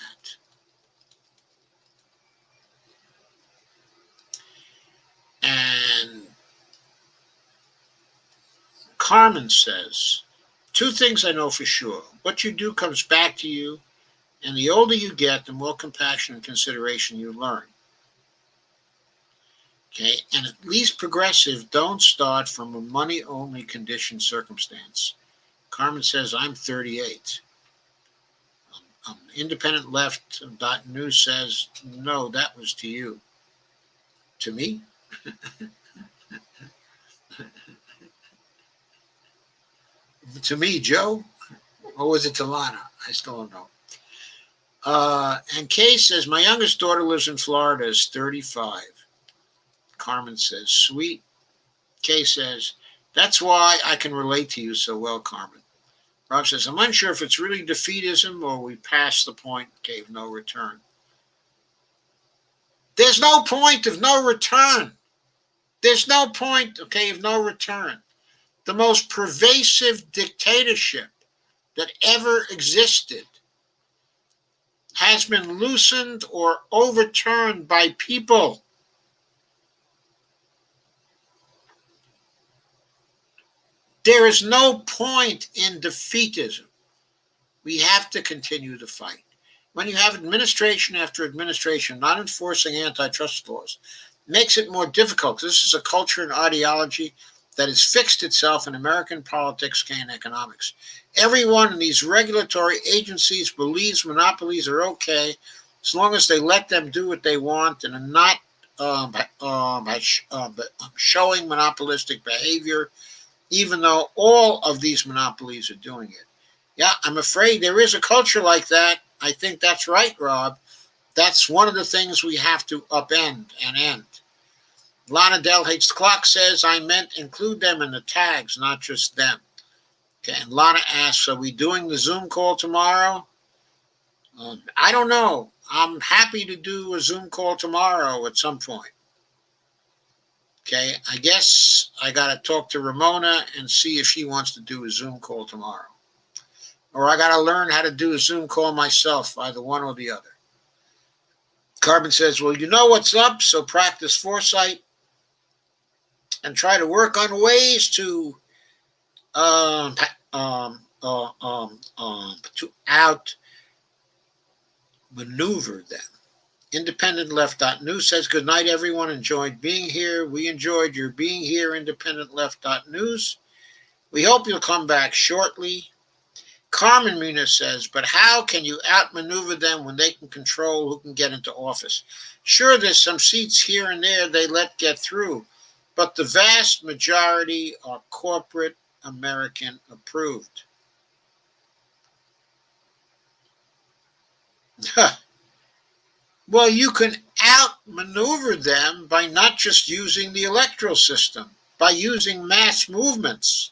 that. And Carmen says, 2 things I know for sure. What you do comes back to you, and the older you get, the more compassion and consideration you learn. Okay, and at least progressive don't start from a money-only conditioned circumstance. Carmen says, I'm 38. Independent Left.News says, no, that was to you. To me? To me, Joe? Or was it to Lana? I still don't know. And Kay says, my youngest daughter lives in Florida, is 35. Carmen says, sweet. Kay says, that's why I can relate to you so well, Carmen. Rob says, I'm unsure if it's really defeatism or we passed the point, gave no return. There's no point of no return. There's no point, okay, of no return. The most pervasive dictatorship that ever existed has been loosened or overturned by people. There is no point in defeatism. We have to continue to fight. When you have administration after administration not enforcing antitrust laws, it makes it more difficult. This is a culture and ideology that has fixed itself in American politics and economics. Everyone in these regulatory agencies believes monopolies are okay as long as they let them do what they want and are not showing monopolistic behavior, even though all of these monopolies are doing it. Yeah, I'm afraid there is a culture like that. I think that's right, Rob. That's one of the things we have to upend and end. Lana Del Hates the Clock says, I meant include them in the tags, not just them. Okay, and Lana asks, are we doing the Zoom call tomorrow? I don't know. I'm happy to do a Zoom call tomorrow at some point. Okay, I guess I got to talk to Ramona and see if she wants to do a Zoom call tomorrow. Or I got to learn how to do a Zoom call myself, either one or the other. Carmen says, well, you know what's up, so practice foresight and try to work on ways to outmaneuver them. Independent Left.News says, good night, everyone. Enjoyed being here. We enjoyed your being here, Independent Left.News. We hope you'll come back shortly. Carmen Mina says, but how can you outmaneuver them when they can control who can get into office? Sure, there's some seats here and there they let get through, but the vast majority are corporate American approved. Well, you can outmaneuver them by not just using the electoral system, by using mass movements.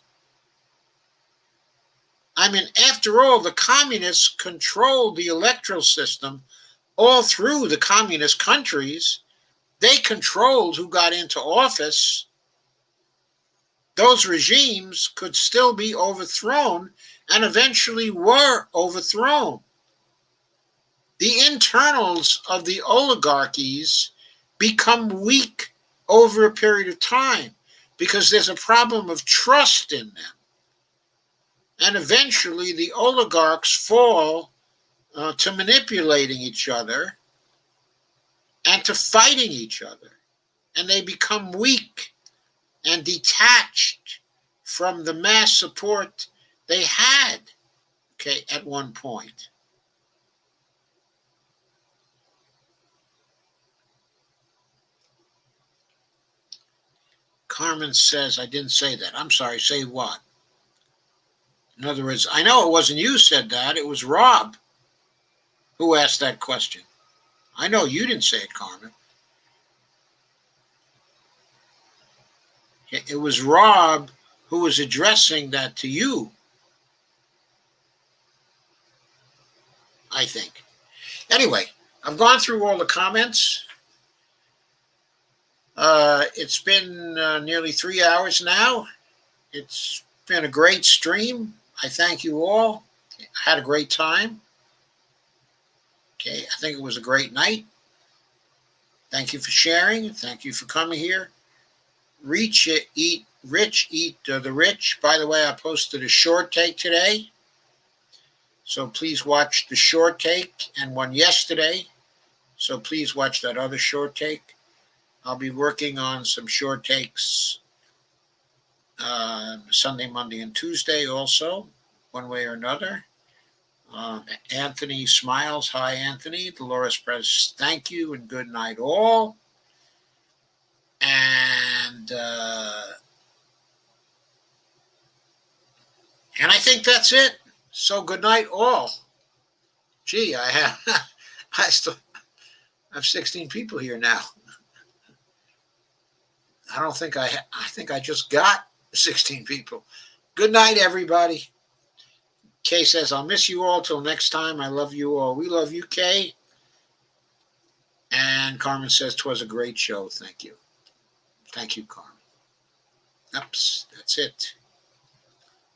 I mean, after all, the communists controlled the electoral system all through the communist countries. They controlled who got into office. Those regimes could still be overthrown and eventually were overthrown. The internals of the oligarchies become weak over a period of time because there's a problem of trust in them. And eventually the oligarchs fall to manipulating each other and to fighting each other. And they become weak and detached from the mass support they had, okay, at one point. Carmen says, I didn't say that. I'm sorry, say what? In other words, I know it wasn't you said that. It was Rob who asked that question. I know you didn't say it, Carmen. It was Rob who was addressing that to you, I think. Anyway, I've gone through all the comments. It's been nearly 3 hours now. It's been a great stream. I thank you all. I had a great time. Okay, I think it was a great night. Thank you for sharing. Thank you for coming here. Rich eat the rich. By the way, I posted a short take today. So please watch the short take and one yesterday. So please watch that other short take. I'll be working on some short takes Sunday, Monday, and Tuesday also, one way or another. Anthony smiles. Hi, Anthony. Dolores Press, thank you and good night all. And I think that's it. So good night all. Gee, I have 16 people here now. I think I just got 16 people. Good night, everybody. Kay says, I'll miss you all till next time. I love you all. We love you, Kay. And Carmen says, 'twas a great show. Thank you. Thank you, Carmen. Oops, that's it.